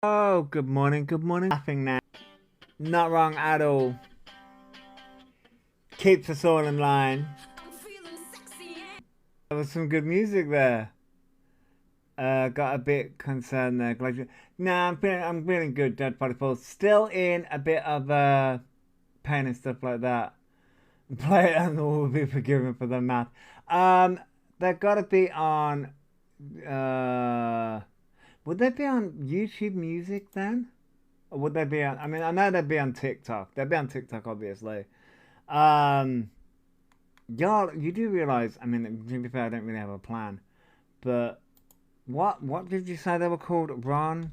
Oh, good morning, good morning. Laughing now. Not wrong at all. Keeps us all in line. There was some good music there. Got a bit concerned there. Nah, I'm feeling good, Dead Body Falls. Still in a bit of pain and stuff like that. Play it and all will be forgiven for the math. They've got to be on. Would they be on YouTube Music then? Or would they be on? I mean, I know they'd be on TikTok. They'd be on TikTok, obviously. Y'all, you do realize? I mean, to be fair, I don't really have a plan. But what did you say they were called? Ron?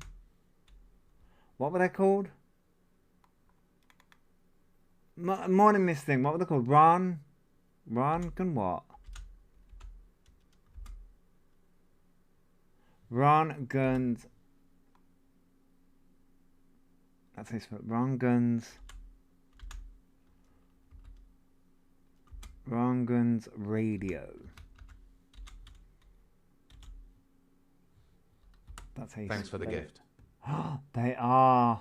What were they called? Morning Mist thing. What were they called? Ron and what? Ron Guns. That's his foot. Ron Guns. Ron Guns Radio. That's how you Thanks for the gift. They are.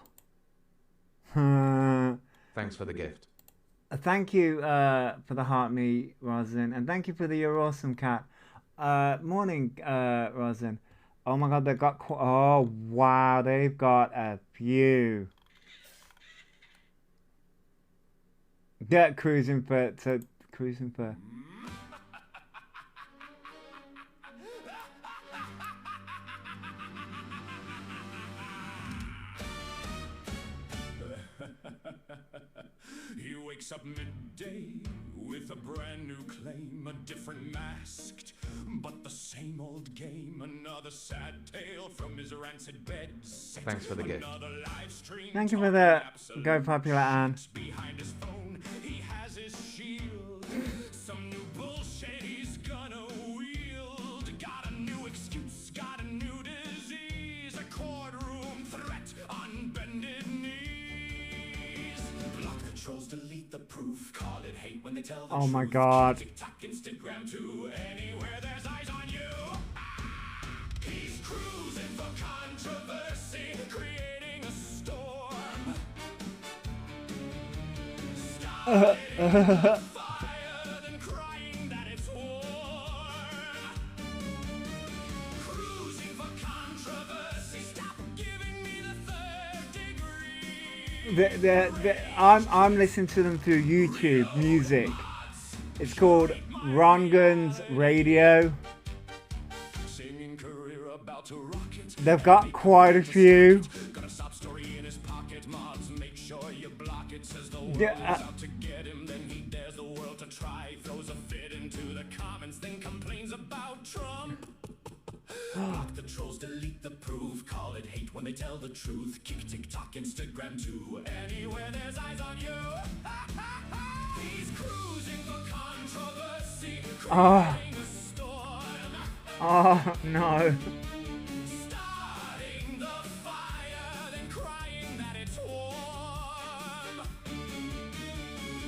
Thanks for the gift. Thank you for the heart me, Rosin. And thank you for the You're Awesome cat. Morning, Rosin. Oh my god, they've got... Oh, wow, they've got a few. Get cruising for... Cruising for... He wakes up midday with a brand new claim, a different masked, but the same old game. Another sad tale from his rancid bed. Thanks for the gift. Thank you for the Go Popular Anne. Behind his phone, he has his shield. Some new bullshit he's gonna wield. Got a new excuse, got a new disease. A courtroom threat on bended knees. Block the trolls, delete the proof. Call it hate when they tell the Oh my truth. god. TikTok, Instagram too. Anywhere there's eyes on you. He's cruising for controversy, creating a storm. Starting fire, then crying that it's warm. Cruising for controversy, stop giving me the third degree. I'm listening to them through YouTube Music. It's called Ron Guns Radio. Singing career about to rocket. They've got quite a few. Got a sob story in his pocket. Mods, make sure you block it. Says the world Yeah, is out to get him. Then he dares the world to try. Throws a fit into the comments. Then complains about Trump. Block the trolls, delete the proof. Call it hate when they tell the truth. Kick TikTok, Instagram too. Anywhere there's eyes on you. He's cruising for controversy. Oh, Creating a storm. oh no. Starting the fire, then crying that it's warm.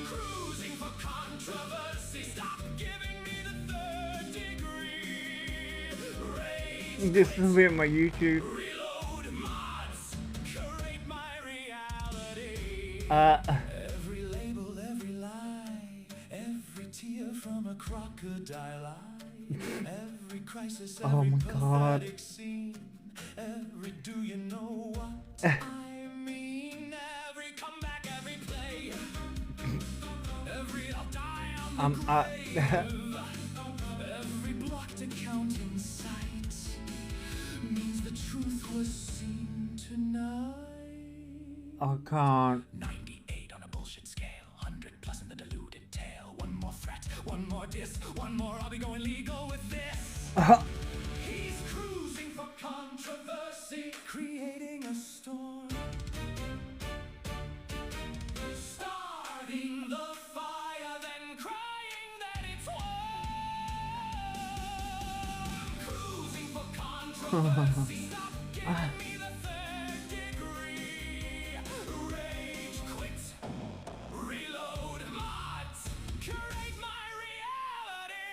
Cruising for controversy, stop giving me the third degree. Rage, This will be on my YouTube. reload mods, curate my reality. Every label, every lie, every tear from a crocodile eye. Every crisis, Oh every my God. pathetic scene. Every do you know what I mean? Every comeback, every play. Every I'll die on the grave. Every blocked account in sight means the truth was seen tonight. I can't. 98 on a bullshit scale, 100 plus in the deluded tale. One more threat, one more diss, one more I'll be going legal with this. He's cruising for controversy, creating a storm. Starting the fire, then crying that it's warm. Cruising for controversy, stop giving me the third degree. Rage quit, reload mods, curate my reality.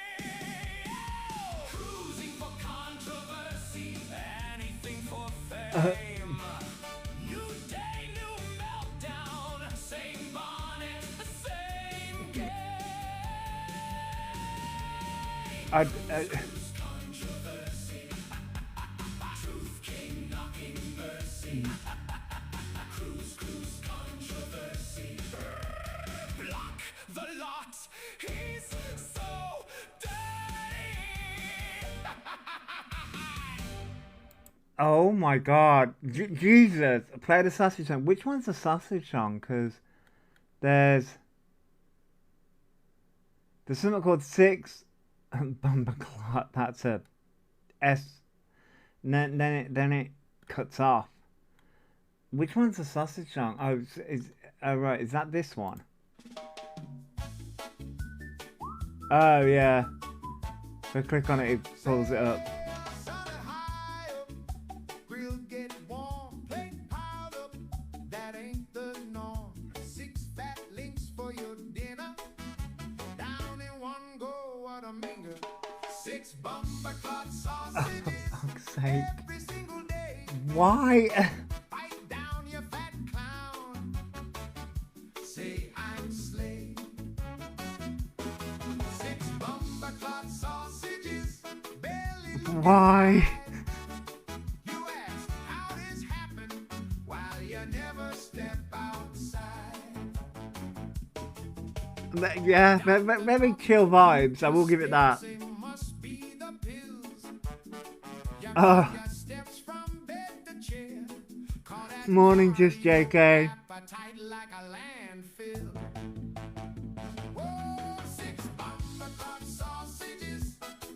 Cruising for controversy, anything for fame. The lot, he's so dirty. Oh my god. Jesus. Play the sausage song. Which one's the sausage song? Because there's something called Six Bumper Clot. That's a S. Then it cuts off. Which one's the sausage song? Oh, right. Is that this one? Oh, yeah. So click on it, it pulls it up. Oh, for fuck's sake. Why? Why? You ask how this happened while you never step outside. Yeah, very chill vibes. I will give it that. Morning, just JK.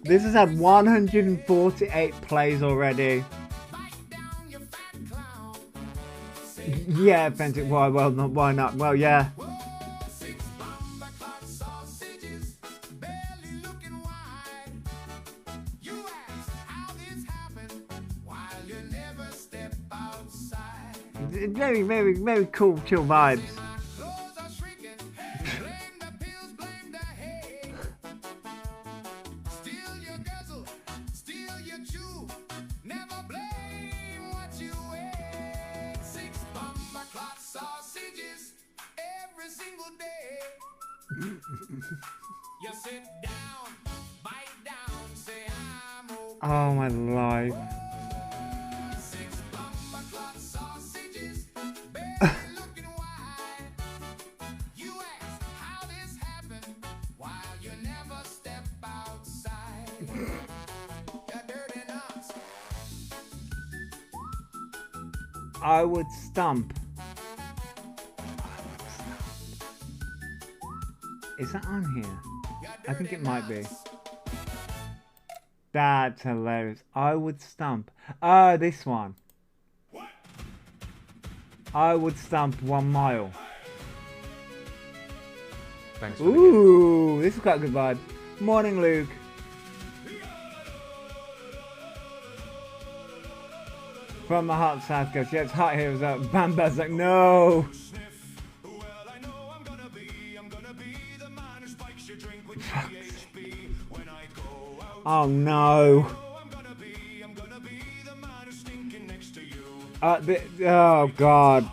This has had 148 plays already. Yeah, authentic. Why? Well, not why not? Well, yeah. Very, very, very cool, chill vibes. Oh my life. I would stump. Is that on here? I think it might be. That's hilarious. I would stump. Oh, this one. I would stump 1 mile. Thanks for Ooh, this is quite a good vibe. Morning, Luke. From the hot south coast. Yeah, it's hot here as well. Bamba's like, no. Oh no. Oh god.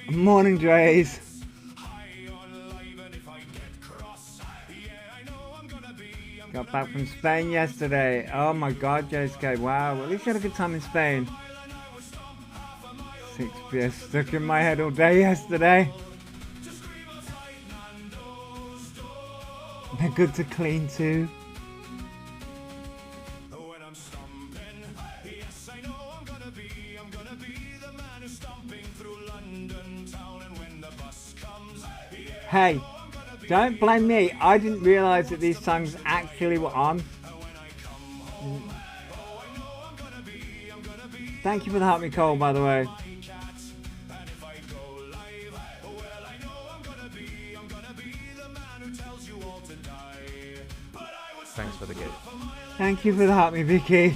Morning, Drays. Got back from Spain yesterday. Oh my god, JSK. Wow. At least you had a good time in Spain. 6 beers stuck in my head all day yesterday. They're good to clean too. Hey, don't blame me. I didn't realise that these songs actually were on. Thank you for the Hot Me Cold, by the way. Thanks for the gift. Thank you for the Hot Me, Vicky.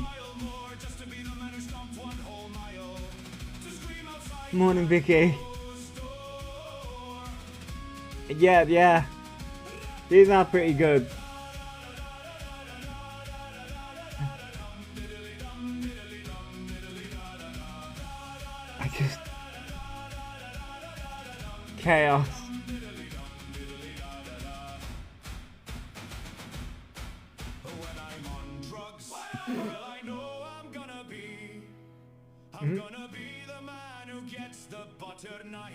Morning, Vicky. Yeah. These are pretty good. I just... Chaos. I'm gonna be the man who gets the butter knife.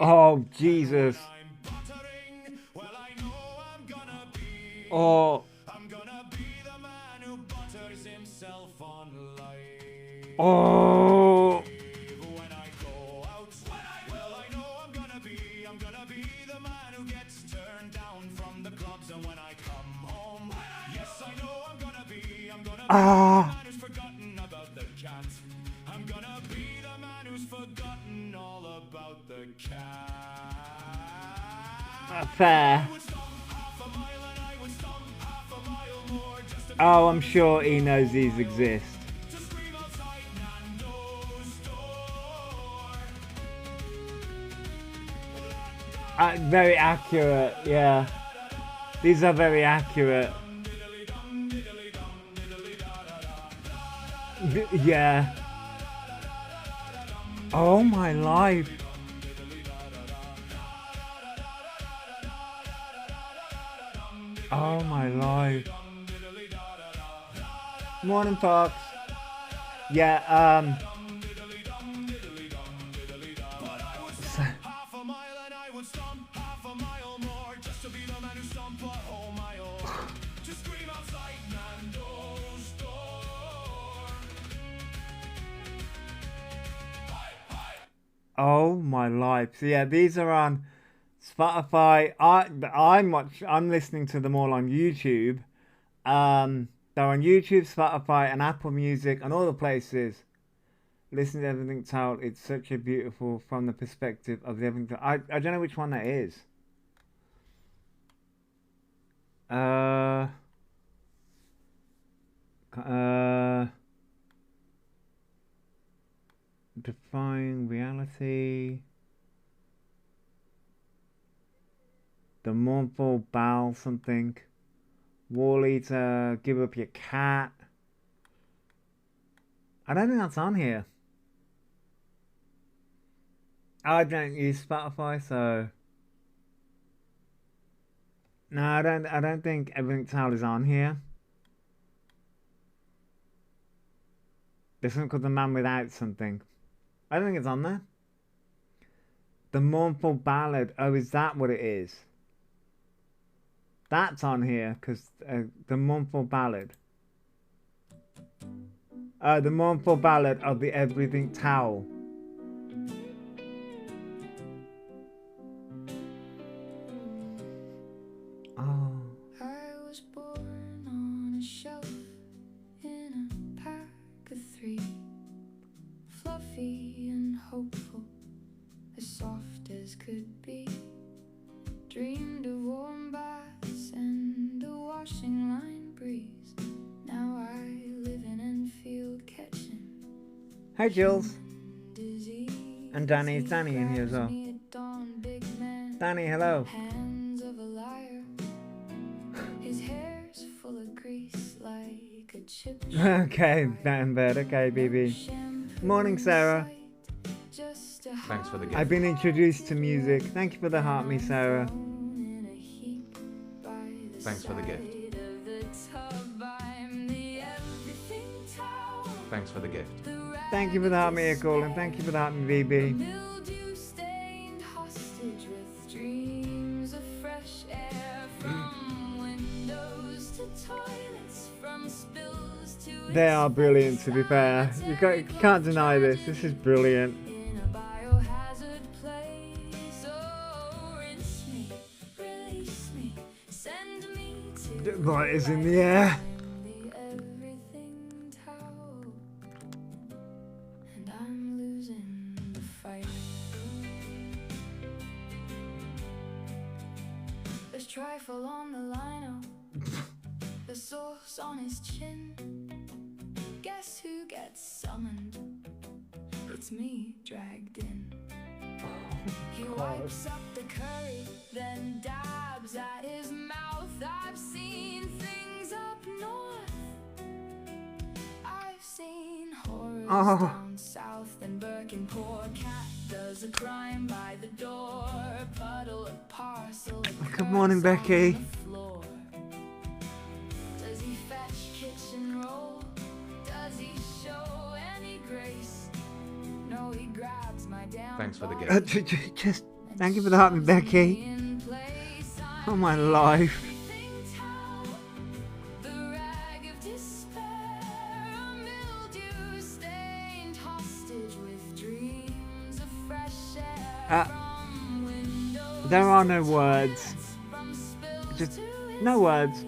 Oh, Jesus. I'm buttering, well I know I'm gonna be. Oh, I'm gonna be the man who butters himself on life. oh. When I go out, well I know I'm gonna be the man who gets turned down from the clubs. And when I come home, yes I know I'm gonna be the man who's forgotten about the cat. I'm gonna be the man who's forgotten all about the cat. Fair. Oh, I'm sure he knows these exist. Very accurate, yeah. These are very accurate. Yeah. Oh my life. Oh my life. Morning, Fox. Yeah, Half a mile and I would stomp half a mile more just to be the man who stomp a whole mile. To scream outside Nando's door. oh my life. So yeah, these are on Spotify. I'm listening to them all on YouTube. They're on YouTube, Spotify, and Apple Music, and all the places. Listen to Everything Told. It's such a beautiful from the perspective of the Everything. I don't know which one that is. Defying reality. The mournful bow something. Wall eater. Give up your cat. I don't think that's on here. I don't use Spotify, so no, I don't think Everything Told is on here. There's something called The Man Without Something. I don't think it's on there. The Mournful Ballad. Oh, is that what it is? That's on here because the Mournful Ballad. The Mournful Ballad of the Everything Towel. Oh. I was born on a shelf in a pack of three, fluffy and hopeful, as soft as could be. Dreamed of warm baths and a washing line breeze. Now I live in Enfield catching. Hey, Jules. Disease. And Danny. Is Danny in here as well? Danny, hello. Hands of a liar. His hair's full of grease like a chip. Okay, that in bed. Okay, BB. Morning, Sarah. Thanks for the gift. I've been introduced to music. Thank you for the heart, me, Sarah. Thanks for the gift. Thanks for the gift. Thank you for the heart, me, Colin. Thank you for the heart, me, BB. They are brilliant, to be fair. You can't deny this. This is brilliant. What is in the air? There's trifle on the lino, the sauce on his chin. Guess who gets summoned? It's me dragged in. He wipes up the curry, then dabs at his mouth. I've seen things up north. I've seen horrors down south. Then Birkin, poor cat does a crime by the door. Puddle of parcel. Good morning, Becky. Does he fetch kitchen roll? Does he show any grace? how he grabs my damn Thanks for the body gift. Just thank you for the heart, me, Becky. in place. Oh my life. Everything tell the rag of despair, a mildew stained hostage with dreams of fresh air from windows. There are no words. From spills Just to no words.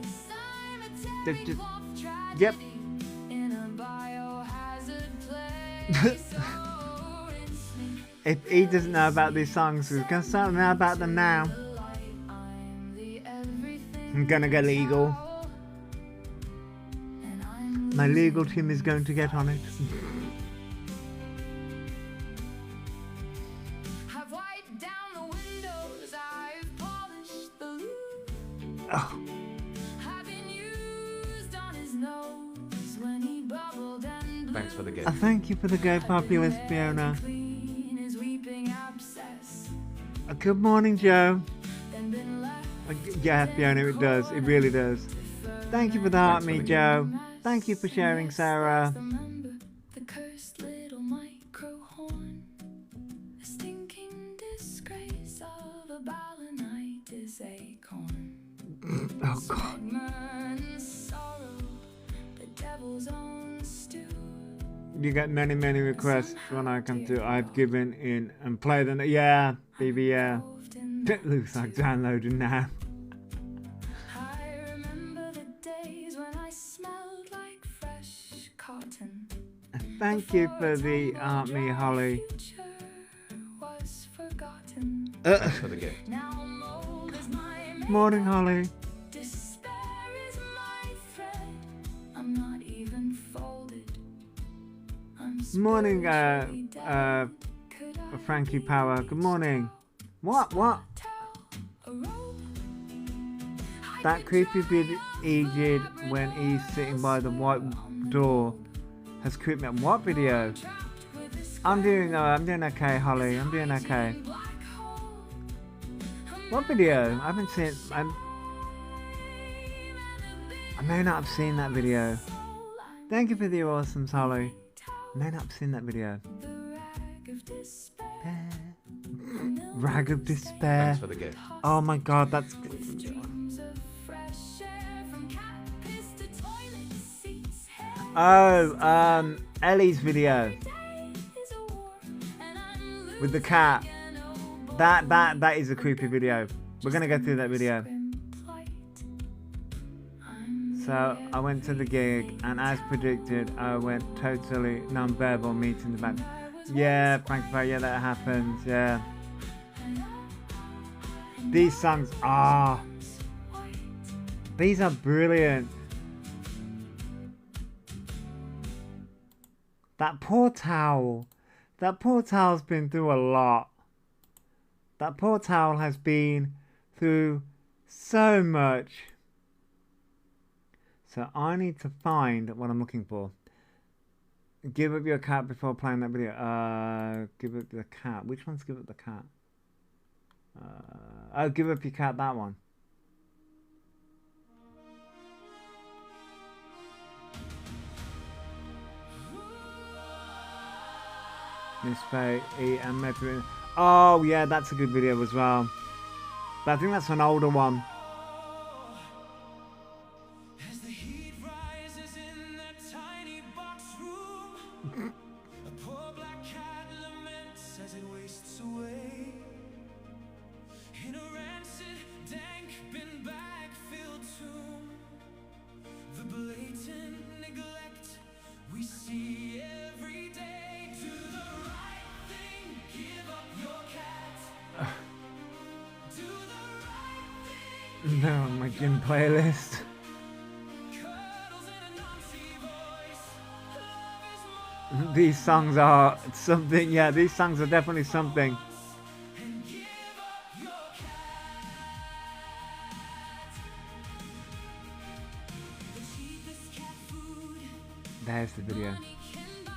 cemetery Just of yep. tragedy in a biohazard place. Oh, rinse me If he doesn't know about these songs, he's gonna start to know about them now. the light. I'm the everything I'm gonna get legal. and I'm My legal team is going to get on it. I've wiped down the windows, I've polished the roof. Oh, I've been used on his nose when he bubbled and blew. Thanks for the gift. thank you for the go populist, Fiona. Clean his weeping abscess, Good morning, Joe. then been left Yeah, Fiona, it does. It really does. Thank you for the heart, Thanks for me, the Joe. Thank you for sharing, Sarah. Remember the cursed little micro horn, the stinking disgrace of a balanitis acorn. Oh God. Stigma sorrow, the devil's own stew. You get many, many requests when I come to. I've given in and play them. Yeah, baby, yeah. Involved in It looks like downloading now. I remember the days when I smelled like fresh cotton. Thank you for the heart, me, Holly. Future was forgotten. Thanks for the gift. Now mold is my Morning, Holly. despair is my thread. I'm not even folded. I'm Morning, spiritually dead. Could I Frankie Power. Good morning. What? What? tell a rope? I That could creepy try vid he did when he's sitting by the white door has creeped me up. What video? trapped with this I'm doing okay, Holly. I'm doing okay. black hole. What video? I haven't seen. I may not have seen that video. Thank you for the awesomes, Holly. I may not have seen that video. The rag of despair. Rag of despair. Thanks for the gift. Oh my God, that's. Dreams of fresh air from cat piss to toilet seats. Oh, Ellie's video Days are warm and I'm with the cat. losing an That is a creepy video. We're gonna go through that video. plight. I'm So I went to the gig, and as predicted, I went totally non-verbal, meeting the band. Yeah, Frank, yeah, that happens. Yeah. These songs are. These are brilliant. That poor towel. That poor towel's been through a lot. That poor towel has been through so much. So I need to find what I'm looking for. Give up your cat before playing that video. Give up the cat. Which one's give up the cat? Oh, give up your cat, that one. Miss Faye, E and Metro. Oh yeah, that's a good video as well. But I think that's an older one. As the heat rises in that tiny box room, a poor black cat laments as it wastes away in a rancid, dank, bin bag-filled tomb. The blatant neglect we see every day. Do the right thing, give up your cat. Do the right thing. They're on my gym playlist. Cuddles in a Nazi voice. Love is more These songs are something. Yeah, these songs are definitely something. and give up your cat. The cheapest cat food There's the video. money can buy.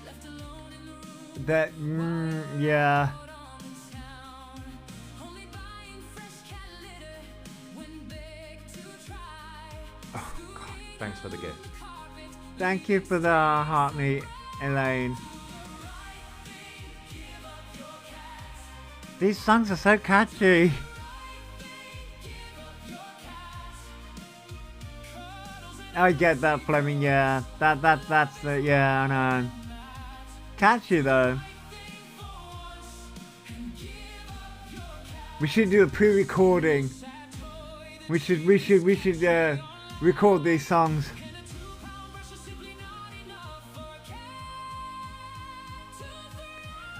Left alone in the room That, yeah. out on the town. Only buying fresh cat litter when begged to try. Thanks for the gift. Carpet Thank you for the heart, me, Elaine. These songs are so catchy. I get that, Fleming, yeah. That's the, yeah, I know. Catchy though. We should do a pre-recording. We should record these songs.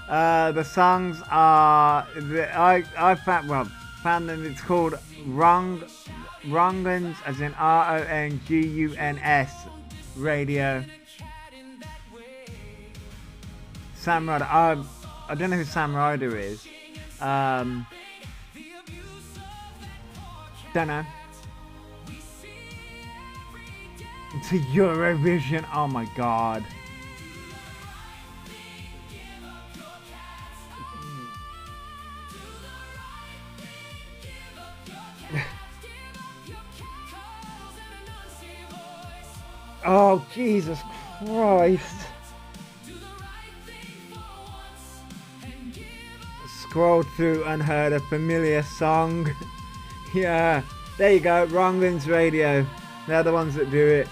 The songs are I found them. It's called Wronguns, as in RONGUNS radio. Sam Ryder. I don't know who Sam Ryder is. Don't know. To Eurovision. Oh my god. Oh, Jesus Christ. Scroll through and heard a familiar song. Yeah, there you go, Wronguns Radio. They're the ones that do it.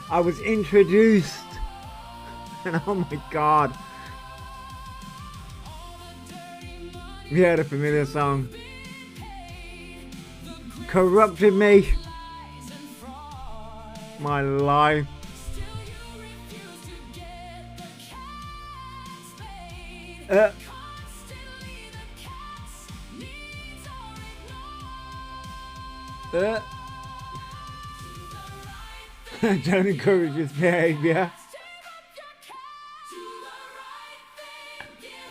I was introduced. And oh my god. We heard a familiar song. Corrupted me. My life. Don't encourage his behavior.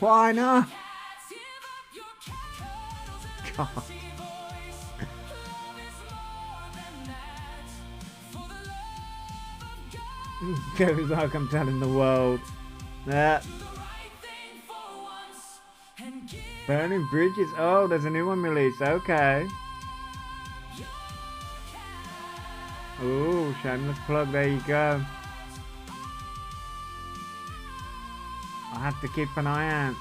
Why not? God. Feels like I'm telling the world. Burning Bridges. Oh, there's a new one released. Okay. Oh, shameless plug. There you go. I'll have to keep an eye out.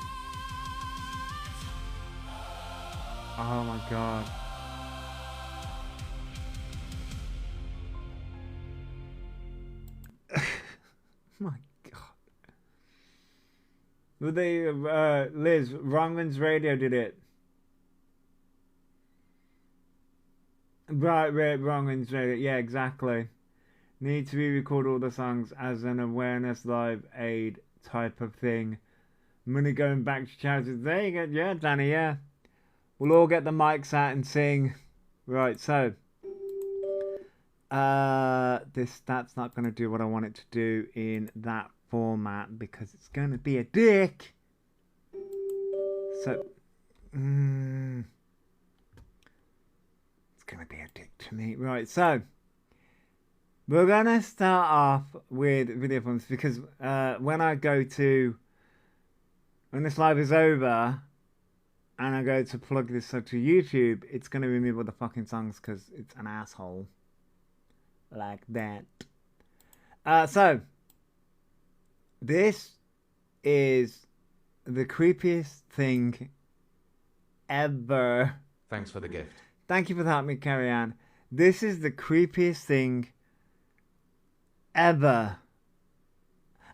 Oh my god. My god. Well, they, Liz, Wronguns Radio did it. Right, Wronguns Radio. Yeah, exactly. Need to re-record all the songs as an awareness live aid type of thing. Money going back to charities. There you go. Yeah, Danny, yeah. We'll all get the mics out and sing. Right, so. That's not going to do what I want it to do in that format because it's going to be a dick. So, it's going to be a dick to me. Right, so we're going to start off with video forms because when this live is over and I go to plug this up to YouTube, it's going to remove all the fucking songs because it's an asshole. Like that. So this is the creepiest thing ever. Thanks for the gift. Thank you for helping me carry on. This is the creepiest thing ever.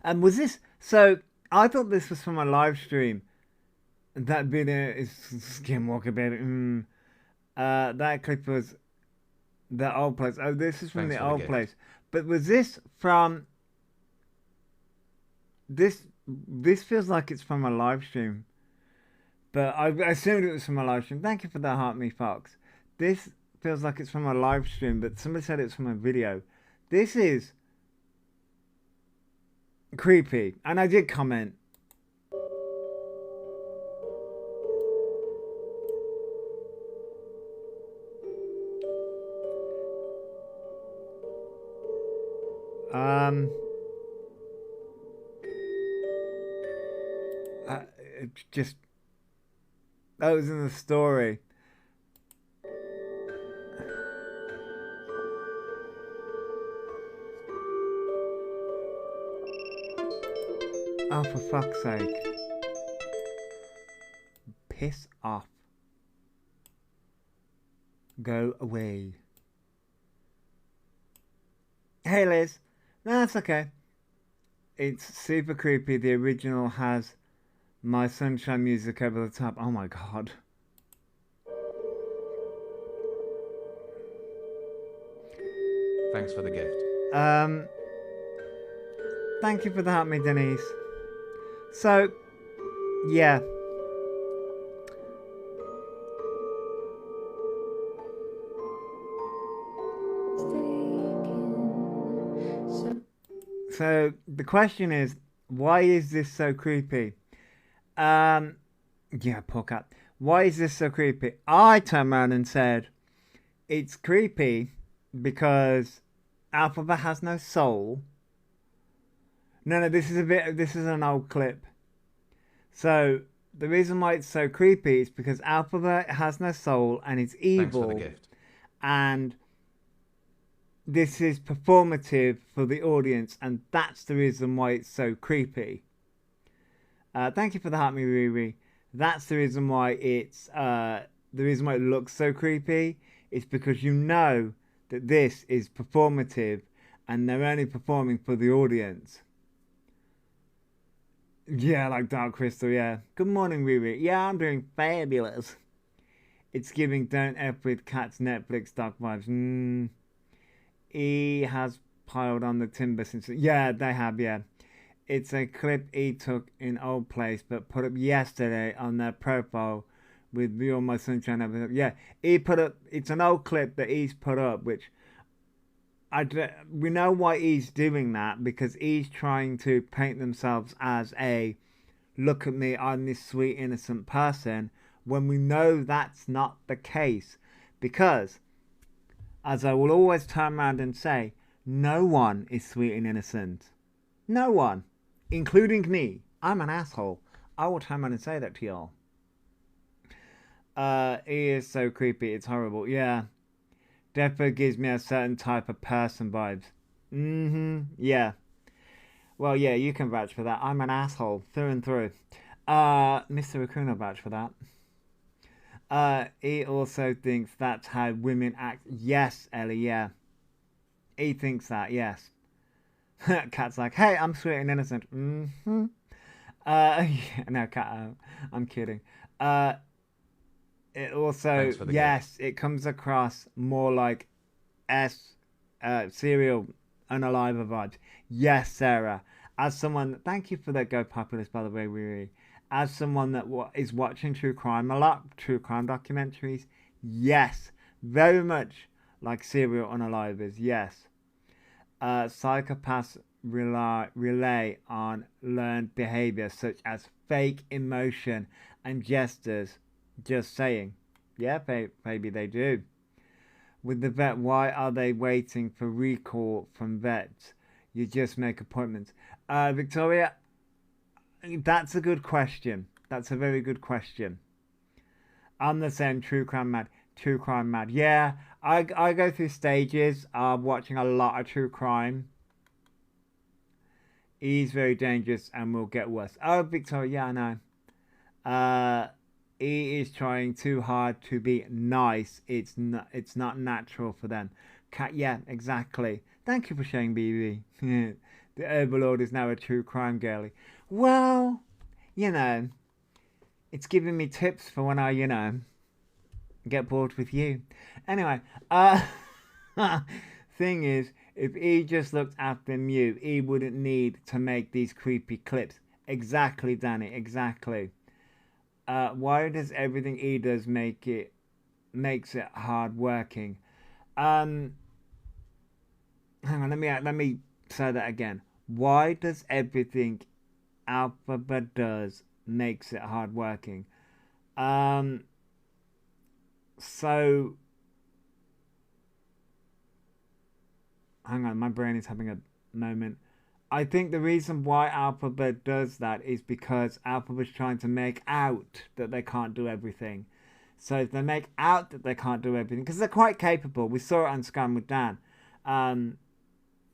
And was this... So, I thought this was from a live stream. That video is Skinwalker baby. That clip was the old place. Oh, this is from the old place. But was this from... This feels like it's from a live stream. But I assumed it was from a live stream. Thank you for that, Heart Me Fox. This feels like it's from a live stream, but somebody said it's from a video. This is creepy. And I did comment. Just that was in the story. Oh, for fuck's sake. piss off. Go away. Hey Liz. No, that's okay. It's super creepy. The original has My Sunshine music over the top. Oh my god. Thanks for the gift. Thank you for the help me, Denise. So, yeah. So the question is, why is this so creepy? Yeah, poor cat. Why is this so creepy? I turned around and said, it's creepy because Elphaba has no soul. No, this is an old clip. So the reason why it's so creepy is because Elphaba has no soul and it's evil. Thanks for the gift. And this is performative for the audience, and that's the reason why it's so creepy. Thank you for the heart, me Riri. That's the reason why it's the reason why it looks so creepy. It's because you know that this is performative, and they're only performing for the audience. Yeah, like Dark Crystal. Yeah. Good morning, Riri. Yeah, I'm doing fabulous. It's giving Don't F with Cats Netflix doc vibes. E has piled on the timber since. Yeah, they have. Yeah. It's a clip E took in Old Place, but put up yesterday on their profile with Real My Sunshine episode. Yeah, E put up. It's an old clip that E's put up, which we know why E's doing that, because E's trying to paint themselves as a look at me, I'm this sweet innocent person, when we know that's not the case. Because, as I will always turn around and say, no one is sweet and innocent. No one. Including me. I'm an asshole. I will turn around and say that to y'all. He is so creepy. It's horrible. Yeah. Definitely gives me a certain type of person vibes. Yeah. Well, yeah, you can vouch for that. I'm an asshole. Through and through. Mr. Akuna vouch for that. He also thinks that's how women act. Yes, Ellie, yeah. He thinks that, yes. Cat's like, hey, I'm sweet and innocent. Yeah, no, Cat, I'm kidding. It also, yes, it comes across more like serial unalive vibes. Yes, Sarah. As someone, thank you for that Go Populist, by the way, Riri. As someone that is watching true crime a lot, true crime documentaries, yes, very much like serial unalivers, yes. Psychopaths rely on learned behavior such as fake emotion and gestures. Just saying. Yeah, maybe they do. With the vet, why are they waiting for recall from vets? You just make appointments. Victoria, that's a good question. That's a very good question. I'm the same, true crime mad. True crime mad. Yeah, I go through stages of watching a lot of true crime. He's very dangerous and will get worse. Oh, Victoria, yeah, I know. He is trying too hard to be nice. It's not natural for them. Yeah, exactly. Thank you for sharing, BB. The Overlord is now a true crime girly. Well, you know, it's giving me tips for when I, you know, get bored with you. Anyway, thing is, if he just looked after Mew, he wouldn't need to make these creepy clips. Exactly, Danny, exactly. Why does everything he does makes it hard working? Hang on, let me say that again. Why does everything Elphaba does makes it hard working? So hang on, my brain is having a moment. I think the reason why Elphaba does that is because Elphaba's trying to make out that they can't do everything. So if they make out that they can't do everything, because they're quite capable, we saw it on Scam with Dan,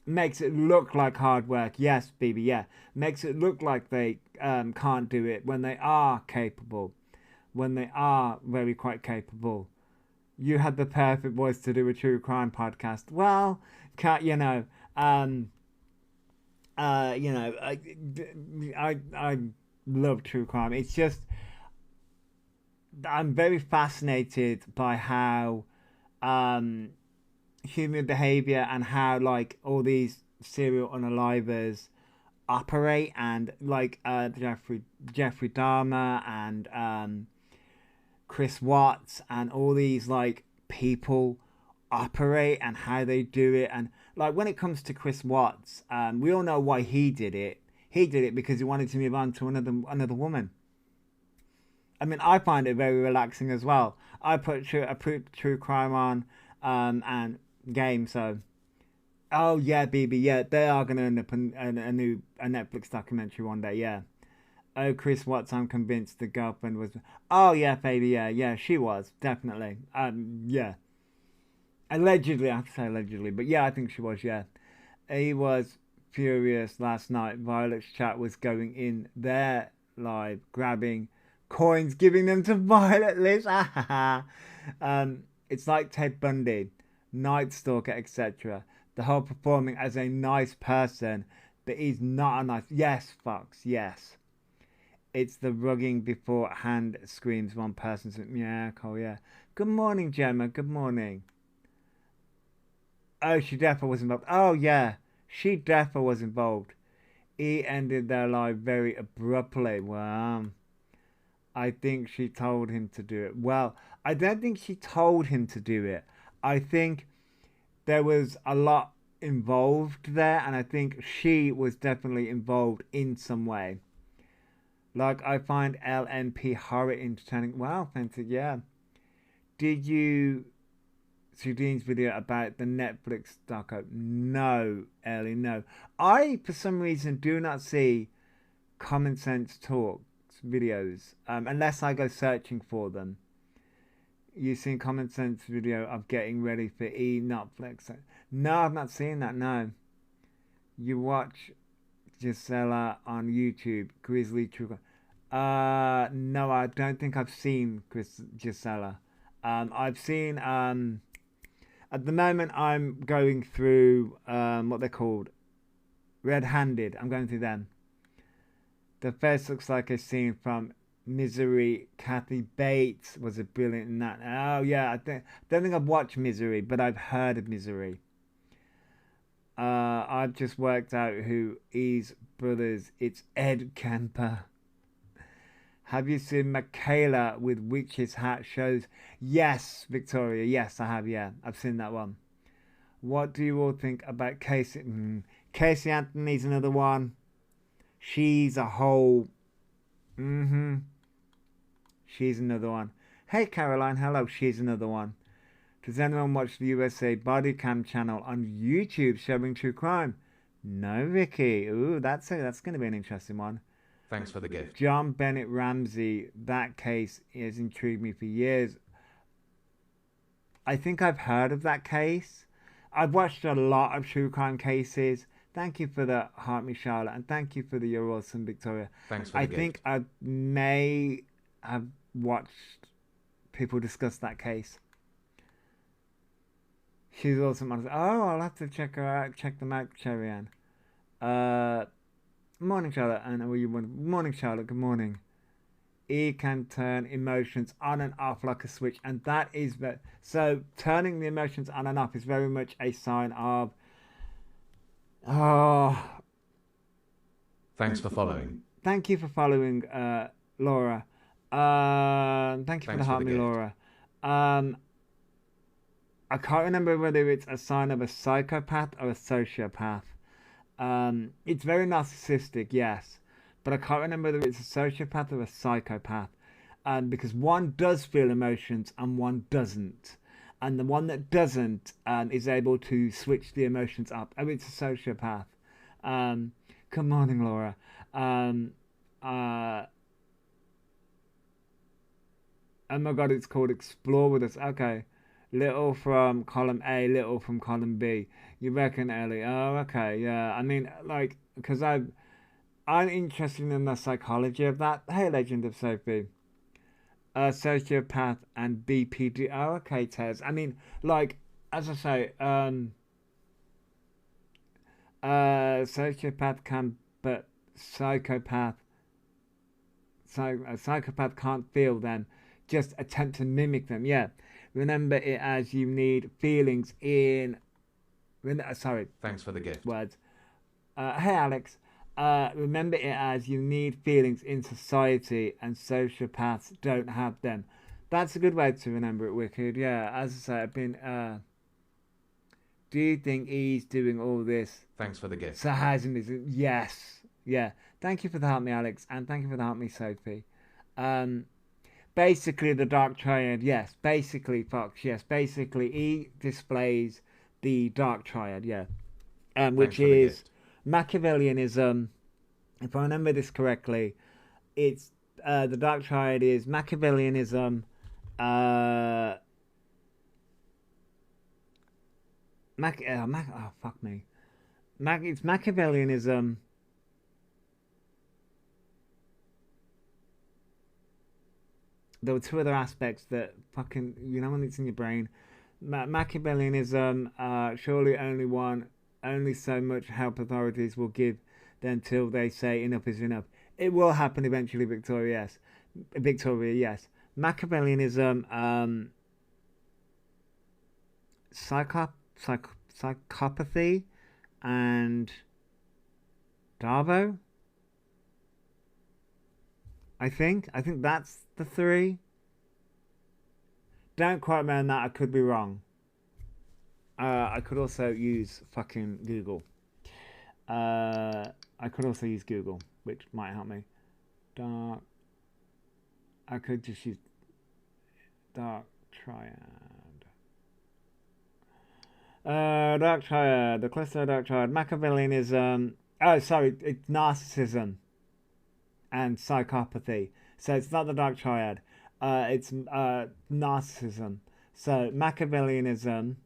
makes it look like hard work. Yes, BB, yeah. Makes it look like they can't do it when they are capable. when they are very quite capable. You had the perfect voice to do a true crime podcast. Well, you know, I love true crime. It's just I'm very fascinated by how human behavior and how like all these serial unalivers operate, and like Jeffrey Dahmer and Chris Watts and all these like people operate and how they do it. And like when it comes to Chris Watts, we all know why he did it. He did it because he wanted to move on to another woman. I mean, I find it very relaxing as well. I put true crime on and game, so oh yeah, BB, yeah, they are gonna end up in a Netflix documentary one day, yeah. Oh, Chris Watts, I'm convinced the girlfriend was. Oh yeah, baby, yeah, she was definitely. Yeah. Allegedly, I have to say allegedly, but yeah, I think she was. Yeah, he was furious last night. Violet's chat was going in there live, grabbing coins, giving them to Violet Liz. It's like Ted Bundy, Night Stalker, etc. The whole performing as a nice person, but he's not a nice. Yes, Fox. Yes. It's the rugging beforehand screams one person's. Yeah, Cole, yeah. Good morning, Gemma. Good morning. Oh, she definitely was involved. Oh, yeah. She definitely was involved. He ended their life very abruptly. Wow. I think she told him to do it. Well, I don't think she told him to do it. I think there was a lot involved there, and I think she was definitely involved in some way. Like, I find LNP horror entertaining. Wow, authentic, yeah. Did you see Dean's video about the Netflix doco? No, Ellie, no. I, for some reason, do not see Common Sense Talks videos unless I go searching for them. You seen Common Sense video of getting ready for Netflix? No, I've not seen that, no. You watch Gisela on YouTube, Grizzly True. No, I don't think I've seen Gisela. I've seen at the moment I'm going through what they're called, Red Handed. I'm going through them. The first looks like a scene from Misery. Kathy Bates was a brilliant in that. Oh yeah, I don't think I've watched Misery, but I've heard of Misery. I've just worked out who E's brothers. It's Ed Kemper. Have you seen Michaela with Witch's Hat shows? Yes, Victoria. Yes, I have. Yeah, I've seen that one. What do you all think about Casey? Casey Anthony's another one. She's a whole. She's another one. Hey, Caroline. Hello. She's another one. Does anyone watch the USA Body Cam channel on YouTube showing true crime? No, Vicky. Ooh, that's going to be an interesting one. Thanks for the gift. John Bennett Ramsey. That case has intrigued me for years. I think I've heard of that case. I've watched a lot of true crime cases. Thank you for the heart, me, Charlotte, and thank you for the You're Awesome, Victoria. Thanks for the gift. I think I may have watched people discuss that case. She's awesome. Oh, I'll have to check her out. Check them out, Cherry Ann. Morning, Charlotte. Morning, Charlotte. Good morning. E can turn emotions on and off like a switch, and that is so. Turning the emotions on and off is very much a sign of. Oh. Thanks for following. Thank you for following, Laura. Thank you for the heart, me, Laura. I can't remember whether it's a sign of a psychopath or a sociopath. It's very narcissistic, yes, but I can't remember whether it's a sociopath or a psychopath, because one does feel emotions and one doesn't, and the one that doesn't is able to switch the emotions up. Oh, it's a sociopath. Good morning, Laura. Oh my God, it's called Explore With Us. Okay. Little from column A, little from column B. You reckon, Ellie? Oh, okay, yeah. I mean, like, because I'm interested in the psychology of that. Hey, Legend of Sophie. sociopath, and BPD. Oh, okay, Tez. I mean, like, as I say, sociopath can, but psychopath, a psychopath can't feel them, just attempt to mimic them. Yeah. Remember it as you need feelings in. Sorry. Thanks for the gift. Words. Hey, Alex. Remember it as you need feelings in society, and sociopaths don't have them. That's a good way to remember it, Wicked. Yeah, as I say, I've been. Do you think he's doing all this? Thanks for the gift. Sarcasm. Yes. Yeah. Thank you for the help me, Alex, and thank you for the help me, Sophie. Basically, the Dark Triad. Yes. Basically, Fox. Yes. Basically, he displays the Dark Triad. Yeah. Which is Machiavellianism. If I remember this correctly, it's the Dark Triad is Machiavellianism. Oh fuck me. It's Machiavellianism. There were two other aspects that fucking, you know, when it's in your brain. Machiavellianism, surely only so much help authorities will give them till they say enough is enough. It will happen eventually, Victoria, yes. Machiavellianism, psychopathy, and Darbo. I think that's the three. Don't quote me on that. I could be wrong. I could also use fucking Google. I could also use Google, which might help me. I could just use Dark Triad. Dark Triad. The cluster of Dark Triad. Machiavellianism. Oh, sorry. It's narcissism and psychopathy. So it's not the Dark Triad. It's narcissism. So Machiavellianism,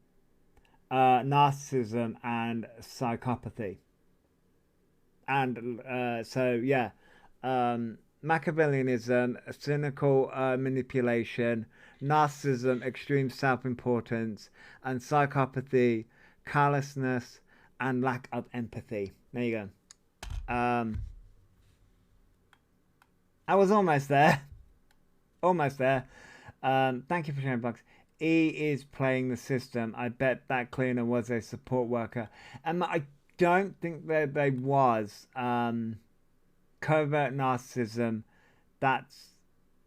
narcissism, and psychopathy. And so yeah, Machiavellianism, cynical manipulation, narcissism, extreme self-importance, and psychopathy, callousness, and lack of empathy. There you go. I was almost there. Almost there. Thank you for sharing, Bucks. E is playing the system. I bet that cleaner was a support worker. And I don't think that they was. Covert narcissism. That's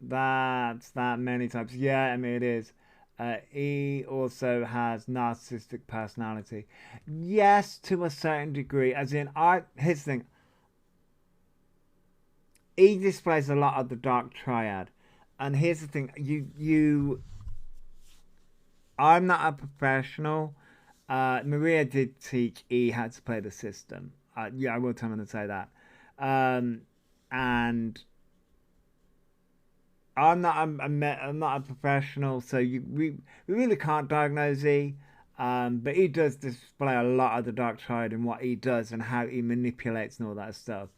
that many times. Yeah, I mean it is. E also has narcissistic personality. Yes, to a certain degree. As in, here's the thing. E displays a lot of the Dark Triad. And here's the thing, I'm not a professional. Maria did teach E how to play the system. Yeah, I will tell him to say that. And I'm not a professional, so we really can't diagnose E. But he does display a lot of the Dark Triad and what he does and how he manipulates and all that stuff.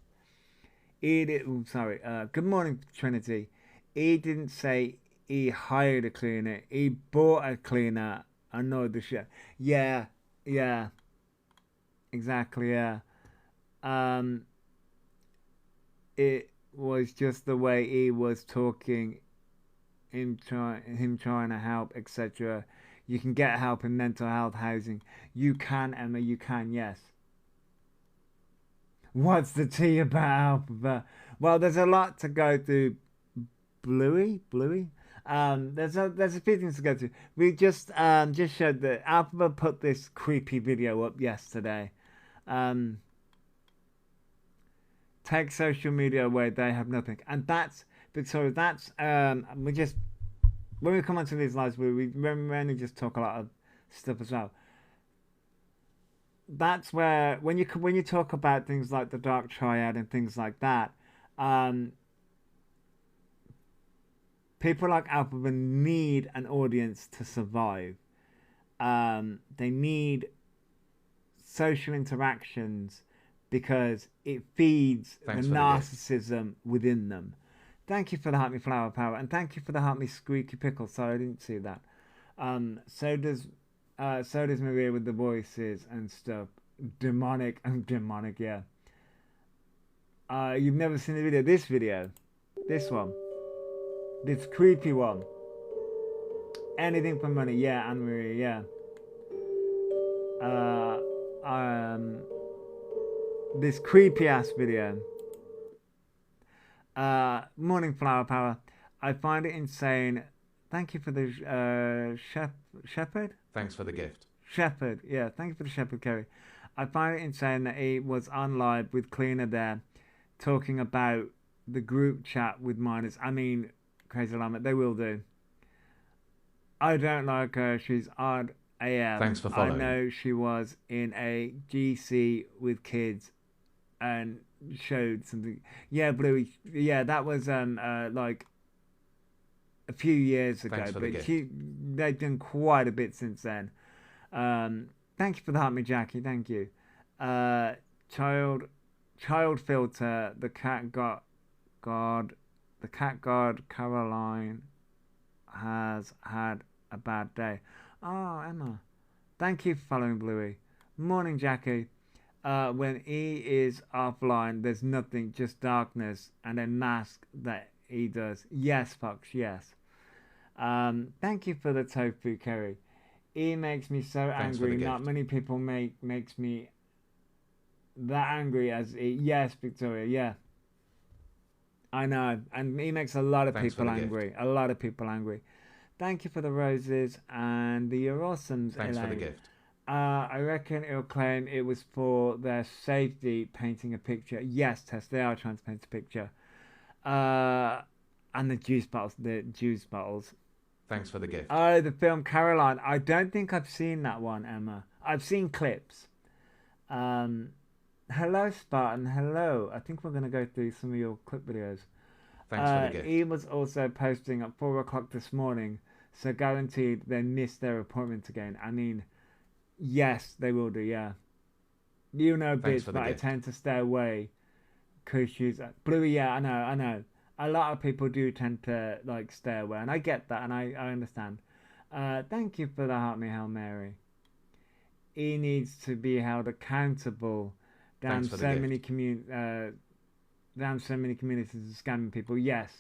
Good morning, Trinity. He didn't say he hired a cleaner. He bought a cleaner. I know the shit. Yeah. Exactly, yeah. It was just the way he was talking, him trying to help, etc. You can get help in mental health housing. You can, Emma, you can, yes. What's the tea about Elphaba? Well, there's a lot to go through. Bluey. There's a few things to go through. We just showed that Elphaba put this creepy video up yesterday. Take social media away, they have nothing, and that's Victoria. That's we just when we come onto these lives, we mainly just talk a lot of stuff as well. That's where when you talk about things like the Dark Triad and things like that, people like Elphaba need an audience to survive. They need social interactions because it feeds the narcissism within them. Thank you for the Heart Me Flower Power, and thank you for the Heart Me Squeaky Pickle. Sorry, I didn't see that. So does Maria with the voices and stuff. Demonic, demonic, yeah. You've never seen the video. This video, this one, this creepy one. Anything for money, yeah, Anne Marie, yeah. This creepy ass video. Morning Flower Power. I find it insane. Thank you for the shepherd. Thanks for the gift. Shepherd, yeah. Thank you for the shepherd, Kerry. I find it insane that he was on live with Cleaner there, talking about the group chat with minors. I mean, Crazy Llama, they will do. I don't like her. She's odd AF. Thanks for following. I know she was in a GC with kids and showed something. Yeah, Bluey. Yeah, that was like a few years ago. But they've done quite a bit since then. Thank you for the Heart Me Jackie. Thank you. Child filter. The cat god Caroline has had a bad day. Oh, Emma. Thank you for following Bluey. Morning, Jackie. When he is offline, there's nothing, just darkness and a mask that he does. Yes, Fox, yes. Thank you for the tofu, Kerry. He makes me so angry. Not many people makes me that angry as he. Yes, Victoria, yeah. I know, and he makes a lot of people angry. A lot of people angry. Thank you for the roses and the You're Awesomes, Thanks Elaine. for the gift. I reckon it'll claim it was for their safety painting a picture. Yes, Tess, they are trying to paint a picture. And the juice bottles. Thanks for the gift. Oh, the film Caroline. I don't think I've seen that one, Emma. I've seen clips. Hello, Spartan. Hello. I think we're going to go through some of your clip videos. Thanks for the gift. He was also posting at 4 o'clock this morning, so guaranteed they missed their appointment again. I mean, yes, they will do, yeah. You know, bitch, but I tend to stay away because she's... Bluey, yeah, I know. A lot of people do tend to, like, stay away, and I get that, and I understand. Thank you for the Heart Me Hail Mary. He needs to be held accountable down so many communities of scamming people. Yes.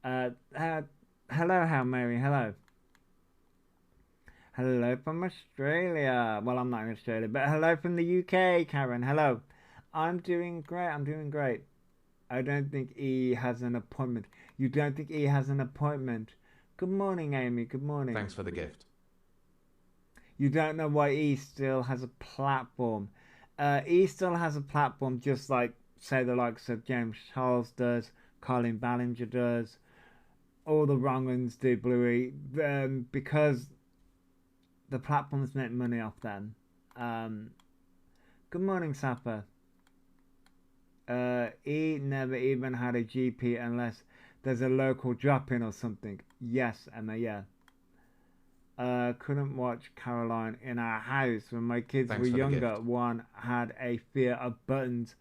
Hello, Hail Mary, hello. Hello from Australia. Well, I'm not in Australia, but hello from the UK, Karen. Hello. I'm doing great. I don't think he has an appointment. You don't think he has an appointment? Good morning, Amy. Good morning. Thanks for the gift. You don't know why he still has a platform. He still has a platform just like, say, the likes of James Charles does, Colin Ballinger does, all the wrong ones do, Bluey, because the platforms make money off them. Good morning, Sapper. He never even had a GP unless there's a local drop-in or something. Yes, Emma, yeah. Couldn't watch Caroline in our house when my kids were younger. One had a fear of buttons.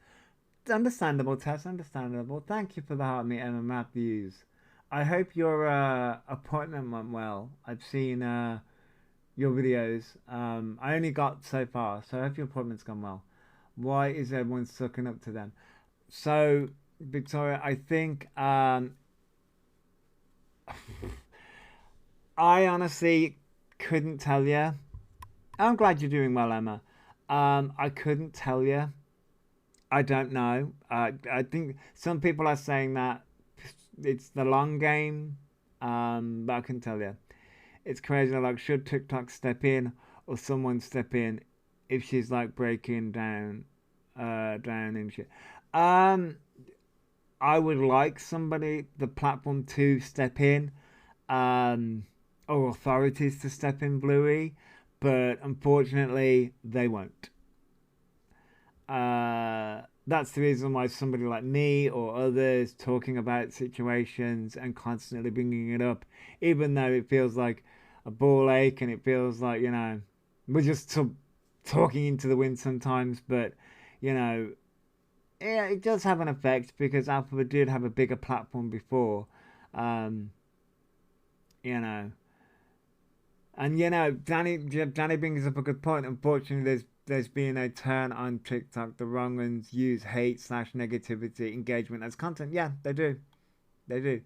Understandable, Tess, understandable. Thank you for the Heart Me, Emma Matthews. I hope your appointment went well. I've seen your videos. I only got so far, so I hope your appointment's gone well. Why is everyone sucking up to them? So, Victoria, I think I honestly couldn't tell you. I'm glad you're doing well, Emma. I couldn't tell you. I don't know. I think some people are saying that it's the long game, but I couldn't tell you. It's crazy. Like, should TikTok step in or someone step in if she's like breaking down and shit? I would like somebody, the platform, to step in, or authorities to step in, Bluey, but unfortunately they won't. That's the reason why somebody like me or others talking about situations and constantly bringing it up, even though it feels like a ball ache and it feels like, you know, we're just talking into the wind sometimes, but, you know, yeah, it does have an effect because Alpha did have a bigger platform before. You know, and Danny brings up a good point. Unfortunately, there's been a turn on TikTok. The wrong ones use hate/negativity engagement as content. Yeah, they do. They do.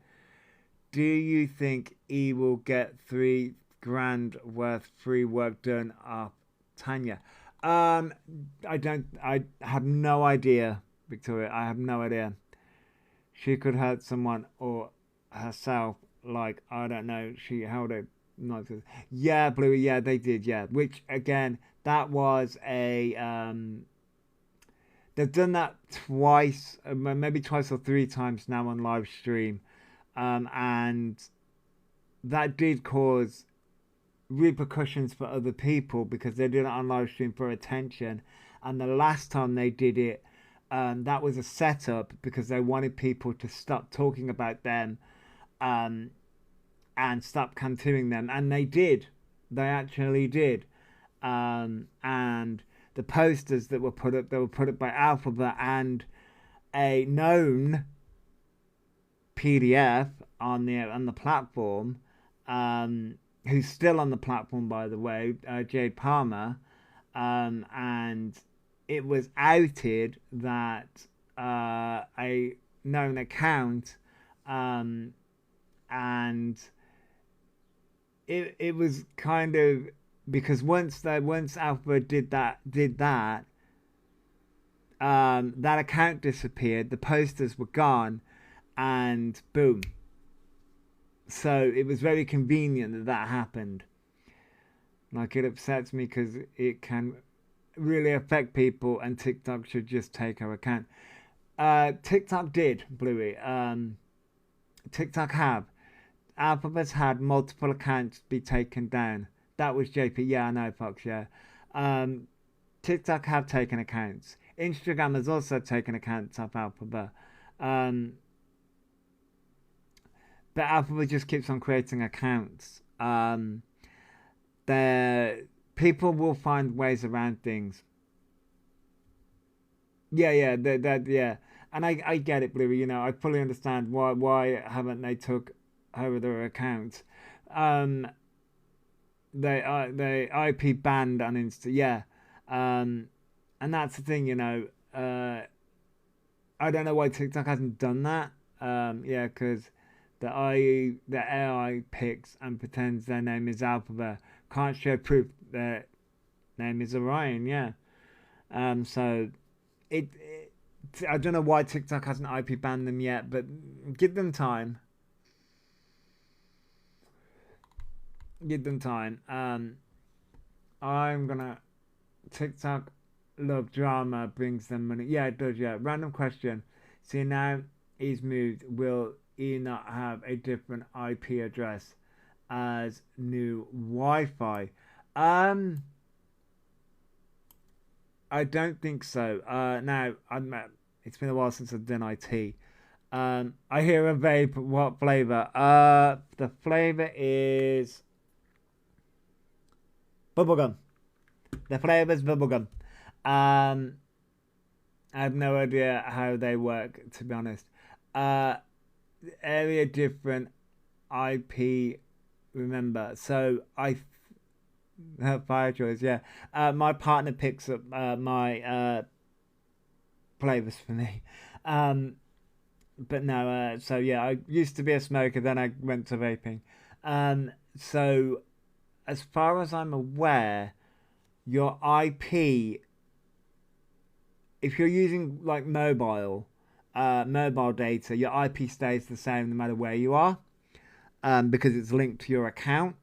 Do you think he will get $3,000 worth free work done off Tanya? I don't. I have no idea, Victoria. I have no idea. She could hurt someone or herself. Like I don't know. She held a knife. Yeah, Bluey. Yeah, they did. Yeah, which again, that was a. They've done that twice, maybe twice or three times now on live stream, and that did cause repercussions for other people because they did it on live stream for attention. And the last time they did it, that was a setup because they wanted people to stop talking about them, um, and stop continuing them. And they did. They actually did. And the posters that were put up, they were put up by Elphaba and a known PDF on the platform, who's still on the platform, by the way, Jade Palmer, and it was outed that a known account, and it was kind of because once Alpha did that, that account disappeared, the posters were gone, and boom. So it was very convenient that that happened. Like, it upsets me because it can really affect people, and TikTok should just take our account. TikTok did, Bluey. TikTok have. Alphabet's had multiple accounts be taken down. That was JP. Yeah, I know, Fox. Yeah. TikTok have taken accounts. Instagram has also taken accounts off Alphabet. But Alphabet just keeps on creating accounts. People will find ways around things. Yeah, yeah. And I get it, Bluey. You know, I fully understand why haven't they took over their accounts. They IP banned on Insta. Yeah, and that's the thing. You know, I don't know why TikTok hasn't done that. Yeah, because the AI picks and pretends their name is Alphabet. Can't show proof their name is Orion. Yeah. So I don't know why TikTok hasn't IP banned them yet, but give them time. Give them time. I'm gonna TikTok love drama brings them money. Yeah, it does. Yeah. Random question. See, now he's moved. Will he not have a different IP address as new Wi-Fi? I don't think so. Now it's been a while since I've done IT. I hear a vape. What flavor? The flavor is bubblegum. The flavor is bubblegum. I have no idea how they work, to be honest. Area different, IP. Remember, so fire choice. Yeah. My partner picks up my flavors for me. But no. So yeah, I used to be a smoker. Then I went to vaping. So as far as I'm aware, your IP, if you're using like mobile data, your IP stays the same no matter where you are, because it's linked to your account.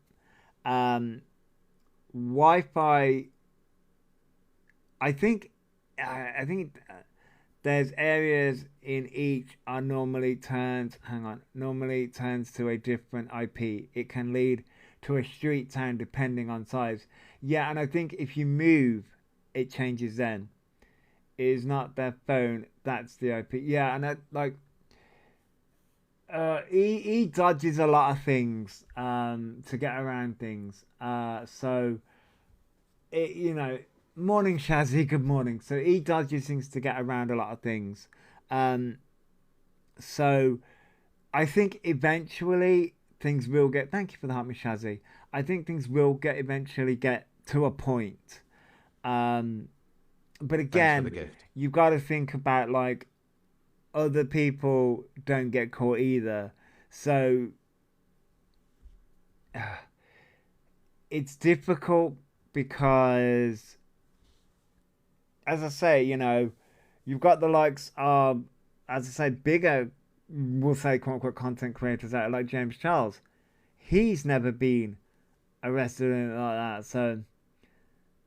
Wi-Fi, I think there's areas in each are normally turns to a different IP. It can lead to a street town depending on size. Yeah, and I think if you move, it changes then. It is not their phone, that's the IP. Yeah, and he dodges a lot of things to get around things. So it Morning, Shazzy. Good morning. So he dodges things to get around a lot of things. So I think eventually things will get. Thank you for the help, Miss Shazzy. I think things will eventually get to a point. But Thanks for the again, gift. you've got to think about like other people don't get caught either. So it's difficult because, as I say, you've got the likes of, as I say, bigger, we'll say, quote unquote, content creators out like James Charles. He's never been arrested or anything like that. So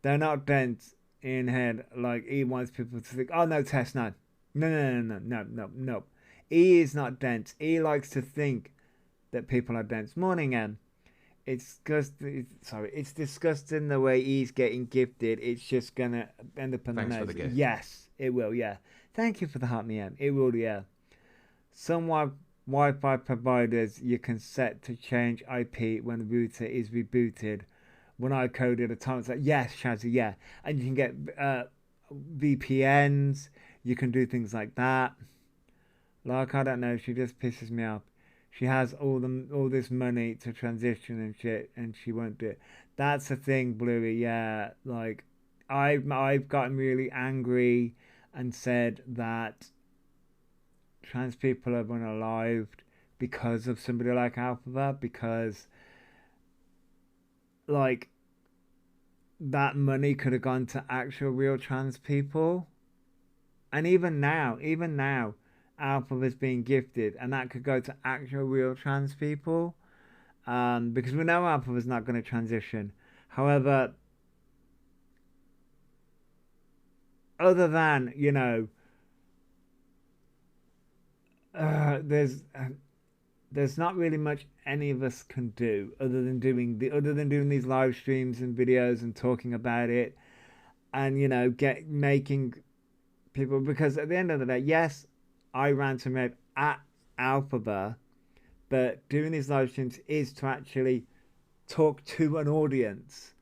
they're not dense in head like he wants people to think, oh no, Tess, no. No. He is not dense. He likes to think that people are dense. Morning, it's disgusting the way he's getting gifted. It's just gonna end up on the Thanks nose. for the gift. Yes, it will. Yeah. Thank you for the heart, me, It will. Yeah. Some Wi-Fi providers you can set to change IP when the router is rebooted. When I coded a time, it's like yes, Shazzy, yeah, and you can get VPNs. You can do things like that. Like I don't know, she just pisses me off. She has all this money to transition and shit, and she won't do it. That's the thing, Bluey. Yeah, like I've gotten really angry and said that trans people are unalived because of somebody like Elphaba, because like that money could have gone to actual real trans people. And even now, Alpha is being gifted, and that could go to actual real trans people, because we know Alpha is not going to transition. However, other than there's not really much any of us can do other than doing these live streams and videos and talking about it, and making people, because at the end of the day, yes, I rant and rave at Elphaba, but doing these live streams is to actually talk to an audience,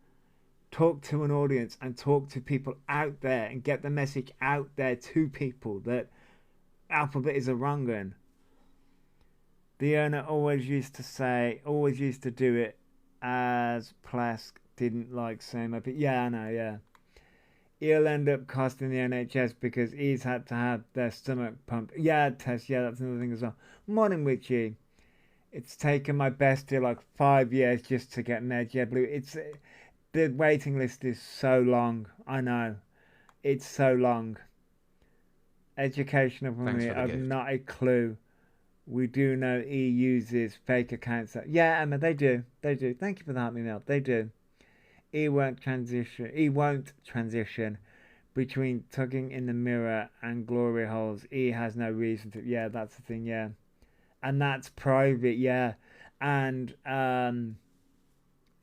and talk to people out there and get the message out there to people that Alphabet is a wrong un. The owner always used to do it as Plask didn't like saying my people. Yeah, I know, yeah. He'll end up costing the NHS because he's had to have their stomach pumped. Yeah, Tess, yeah, that's another thing as well. Morning, Witchy. It's taken my bestie like 5 years just to get Med. Yeah, Blue. The waiting list is so long. I know. It's so long. Educational for Thanks me. for the I've gift. not a clue. We do know he uses fake accounts. Yeah, Emma, they do. Thank you for the help me mail. They do. He won't transition between tugging in the mirror and glory holes. He has no reason to. Yeah, that's the thing. Yeah, and that's private. Yeah, and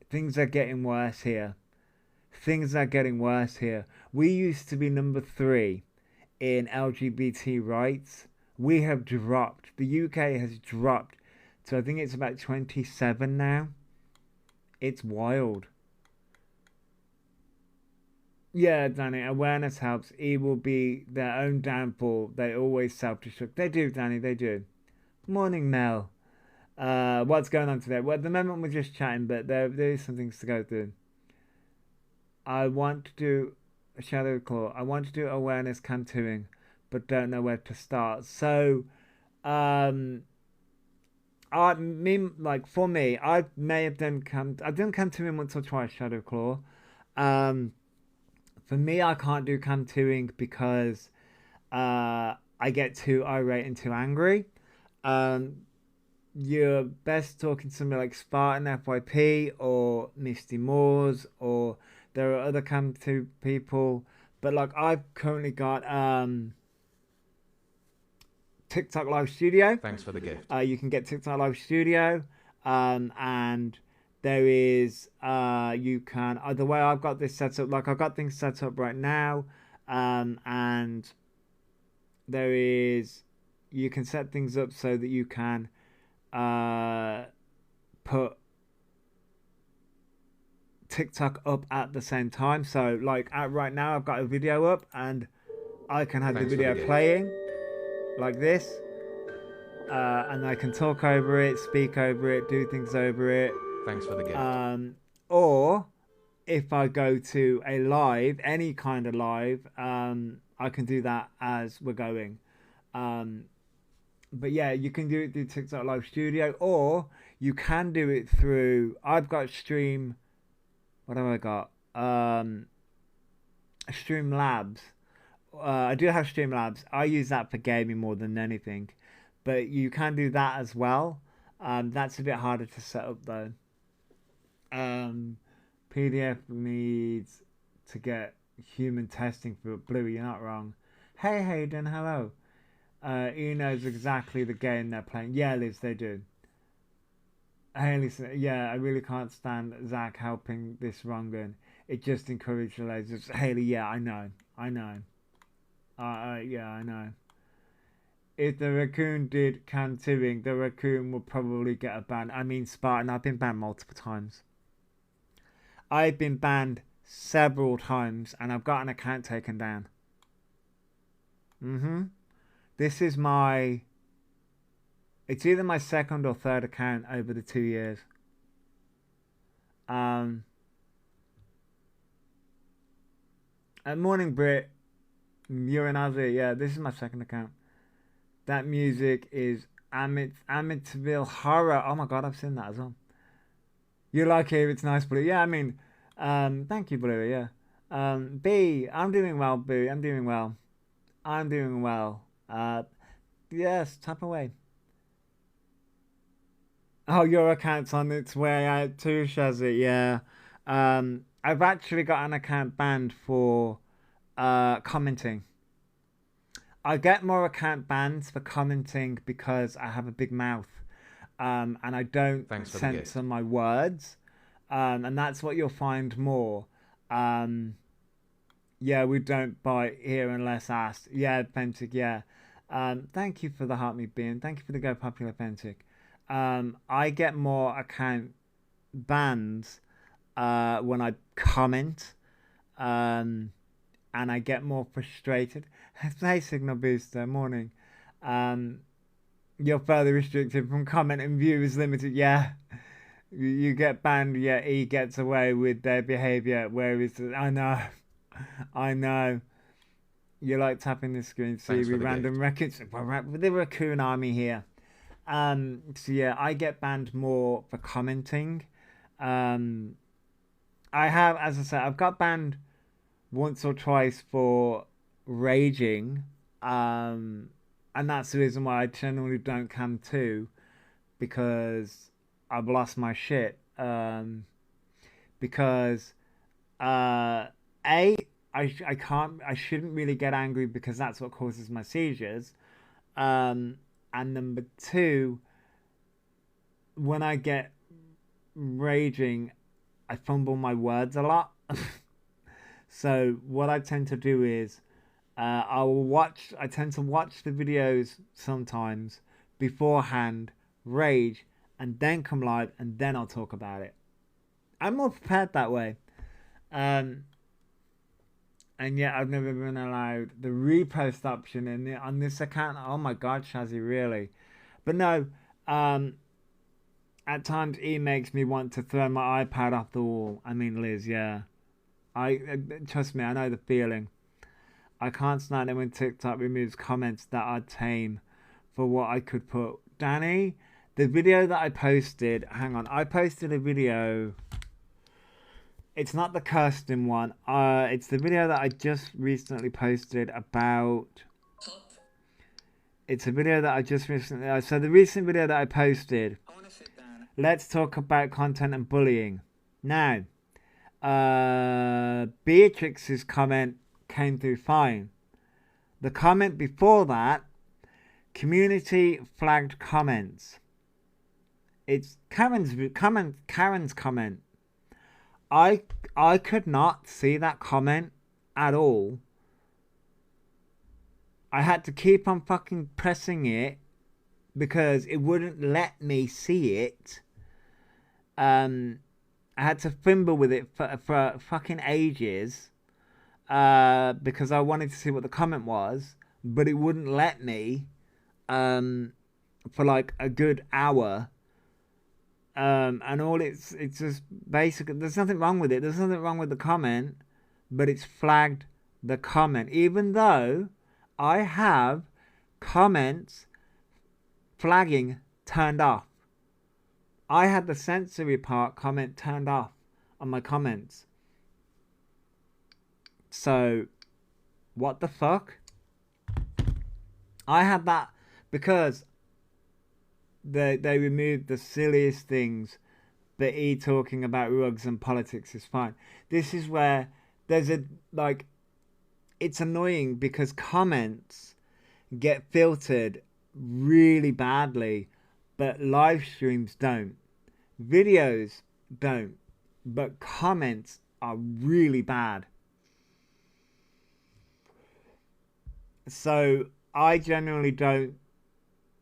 things are getting worse here. We used to be number 3 in LGBT rights. We have dropped. The UK has dropped. So I think it's about 27 now. It's wild. Yeah, Danny, awareness helps. It will be their own downfall. They always self-destruct. They do, Danny, they do. Morning, Mel. What's going on today? Well, at the moment we're just chatting, but there is some things to go through. I want to do a Shadow Claw. I want to do awareness tattooing, but don't know where to start. So, for me, I may have I've done tattooing once or twice, Shadow Claw. For me, I can't do tattooing because I get too irate and too angry. You're best talking to somebody like Spartan FYP or Misty Moores, or there are other tattoo people. But like I've currently got TikTok Live Studio. Thanks for the gift. You can get TikTok Live Studio, and there is you can the way I've got this set up, like I've got things set up right now, and there is, you can set things up so that you can put TikTok up at the same time. So like right now I've got a video up and I can have the video playing like this, and I can talk over it, speak over it, do things over it. Thanks for the gift. Or if I go to a live, any kind of live, I can do that as we're going. But yeah, you can do it through TikTok Live Studio, or you can do it through, I've got Stream, what have I got? Streamlabs. I do have Streamlabs. I use that for gaming more than anything. But you can do that as well. That's a bit harder to set up though. PDF needs to get human testing for Bluey. You're not wrong. Hey Hayden, hello. He knows exactly the game they're playing. Yeah, Liz, they do. Haley said, yeah, I really can't stand Zach helping this wrong one. It just encouraged the lasers. Haley, yeah, I know. Yeah, I know. If the raccoon did cantooing, the raccoon will probably get a ban. I mean, Spartan, I've been banned multiple times. I've been banned several times, and I've got an account taken down. This is my... It's either my second or third account over the 2 years. Morning, Brit. You're in Aussie. Yeah, this is my second account. That music is Amityville Horror. Oh my god, I've seen that as well. You like it? It's nice, Blue. Yeah, I mean, thank you, Blue. Yeah. B, I'm doing well, Boo. I'm doing well. Yes, tap away. Oh, your account's on its way out too, Shazzy. Yeah. I've actually got an account banned for commenting. I get more account bans for commenting because I have a big mouth, and I don't censor my words, and that's what you'll find more. Yeah, we don't bite here unless asked. Yeah, Pentic. Yeah. Thank you for the heart me being. Thank you for the Go Popular Pentic. I get more account bans when I comment, and I get more frustrated. Hey, Signal Booster, morning. You're further restricted from comment and view is limited. Yeah, you get banned. Yeah, he gets away with their behaviour. Whereas I know. You like tapping the screen, see we random records. The raccoon army here. So yeah, I get banned more for commenting. I have, as I said, I've got banned once or twice for raging, and that's the reason why I generally don't cam 2, because I've lost my shit. Because I shouldn't really get angry because that's what causes my seizures. And number 2, when I get raging, I fumble my words a lot. So what I tend to do is I tend to watch the videos sometimes beforehand, rage, and then come live, and then I'll talk about it. I'm more prepared that way. And yet I've never been allowed the repost option on this account. Oh my god, Shazzy, really? But no, at times it makes me want to throw my iPad off the wall. I mean, Liz, yeah. Trust me, I know the feeling. I can't stand it when TikTok removes comments that are tame for what I could put. Danny, the video that I posted, hang on, I posted a video. It's not the custom one. It's the video that I just recently posted about. It's a video that I just recently. So the recent video that I posted. Let's talk about content and bullying. Now, Beatrix's comment came through fine. The comment before that, community flagged comments. It's Karen's comment. I could not see that comment at all. I had to keep on fucking pressing it because it wouldn't let me see it. And I had to fimble with it for fucking ages because I wanted to see what the comment was, but it wouldn't let me for like a good hour. And all it's just basically, there's nothing wrong with it. There's nothing wrong with the comment, but it's flagged the comment, even though I have comments flagging turned off. I had the sensory part comment turned off on my comments. So, what the fuck? I had that because they removed the silliest things, but talking about rugs and politics is fine. This is where there's a, like, it's annoying because comments get filtered really badly, but live streams don't. Videos don't. But comments are really bad. So I generally don't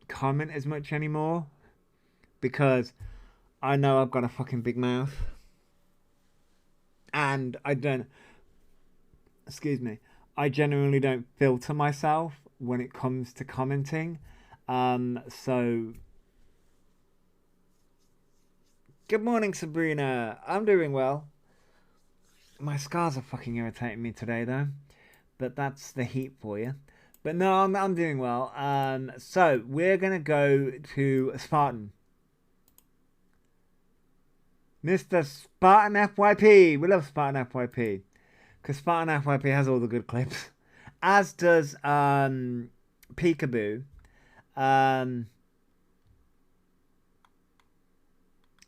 comment as much anymore because I know I've got a fucking big mouth. And I generally don't filter myself when it comes to commenting. So good morning, Sabrina. I'm doing well. My scars are fucking irritating me today though, but that's the heat for you. But no, I'm doing well. So we're gonna go to Spartan. Mr. Spartan FYP. We love Spartan FYP. Because Spartan FYP has all the good clips. As does Peekaboo.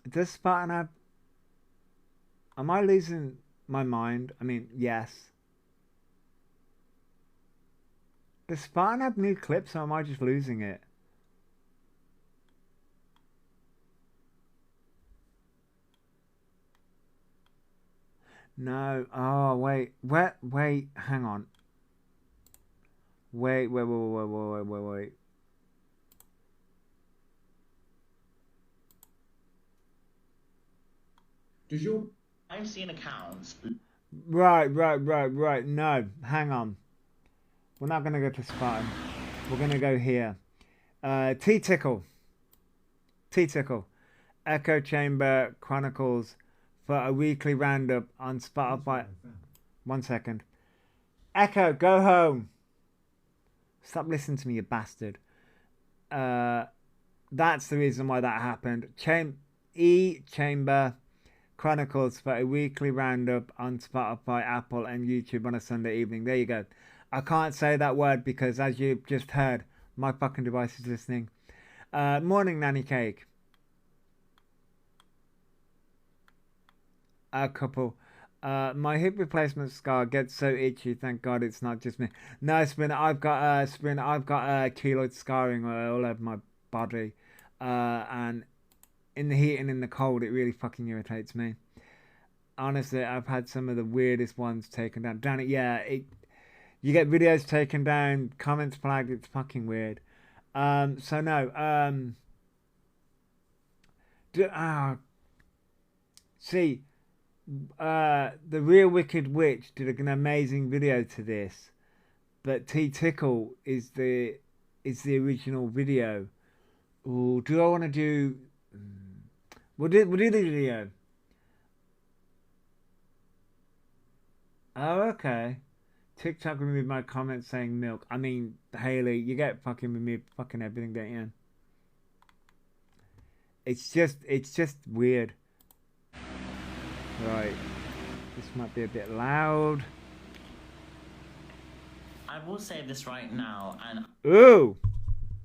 Does Spartan have... Am I losing my mind? I mean, yes. Does Spartan have new clips or am I just losing it? No. Oh, wait. Wait. Hang on. Wait. Does your... I've seen accounts... Right. No. Hang on. We're not going to go to Spartan. We're going to go here. T-Tickle. Echo Chamber Chronicles for a weekly roundup on Spotify. 1 second. Echo, go home. Stop listening to me, you bastard. That's the reason why that happened. Chamber Chronicles for a weekly roundup on Spotify, Apple, and YouTube on a Sunday evening. There you go. I can't say that word because, as you've just heard, my fucking device is listening. Morning, Nanny Cake. A couple. My hip replacement scar gets so itchy. Thank God it's not just me. No, Spin. I've got keloid scarring all over my body, and in the heat and in the cold, it really fucking irritates me. Honestly, I've had some of the weirdest ones taken down. Damn it, yeah. You get videos taken down, comments flagged. It's fucking weird. So no. See. The Real Wicked Witch did an amazing video to this, but T-Tickle is the original video. Ooh, do I want to do? We'll do the video. Oh, okay. TikTok removed my comment saying milk. I mean, Haley, you get fucking removed fucking everything, don't you? It's just weird. Right, this might be a bit loud. I will say this right now, and... Ooh!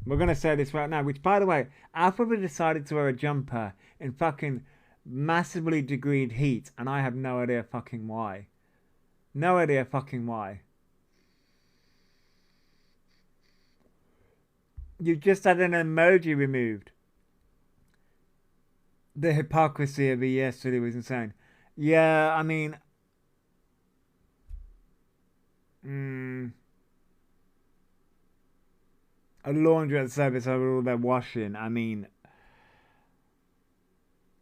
We're going to say this right now, which, by the way, Alphabet decided to wear a jumper in fucking massively degreed heat, and I have no idea fucking why. No idea fucking why. You've just had an emoji removed. The hypocrisy of it yesterday was insane. Yeah, I mean... a laundry service over all their washing. I mean...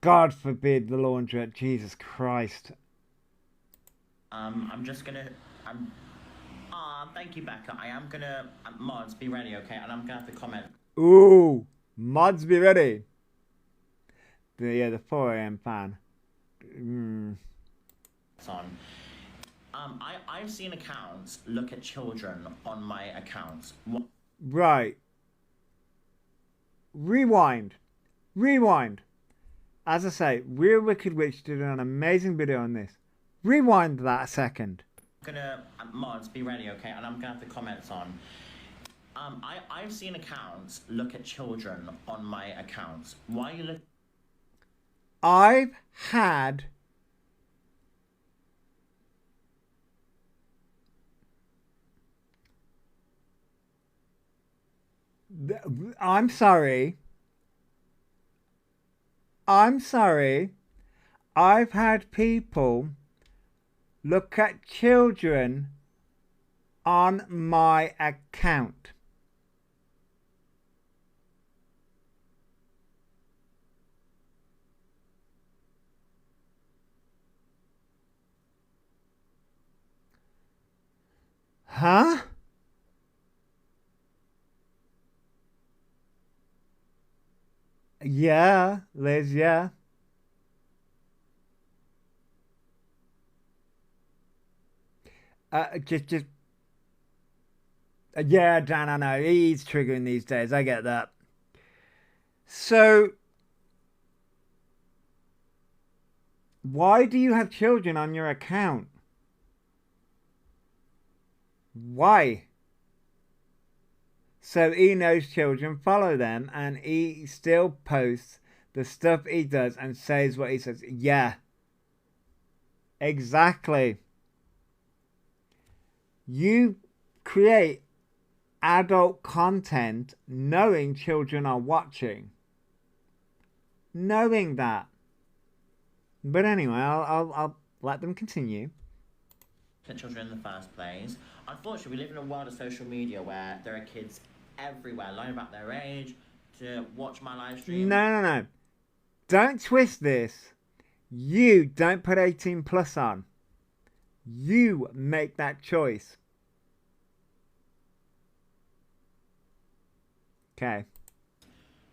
God forbid the laundrette. Jesus Christ. I'm just gonna. Thank you, Becca. I am gonna. Mods, be ready, okay? And I'm gonna have to comment. Ooh, mods be ready. The 4 a.m. fan. On. I've seen accounts look at children on my accounts. Right. Rewind. As I say, Real Wicked Witch did an amazing video on this. Rewind that a second. Gonna mods, be ready, okay? And I'm gonna have the comments on. I've seen accounts look at children on my accounts. Why are you look? I've had I'm sorry. I've had people look at children on my account. Huh? Yeah, Liz, yeah. Yeah, Dan, I know. He's triggering these days. I get that. So, why do you have children on your account? Why? So he knows children follow them and he still posts the stuff he does and says what he says. Yeah. Exactly. You create adult content knowing children are watching. Knowing that. But anyway, I'll let them continue. Children in the first place. Unfortunately, we live in a world of social media where there are kids everywhere lying about their age to watch my live stream. No. Don't twist this. You don't put 18 plus on. You make that choice. Okay.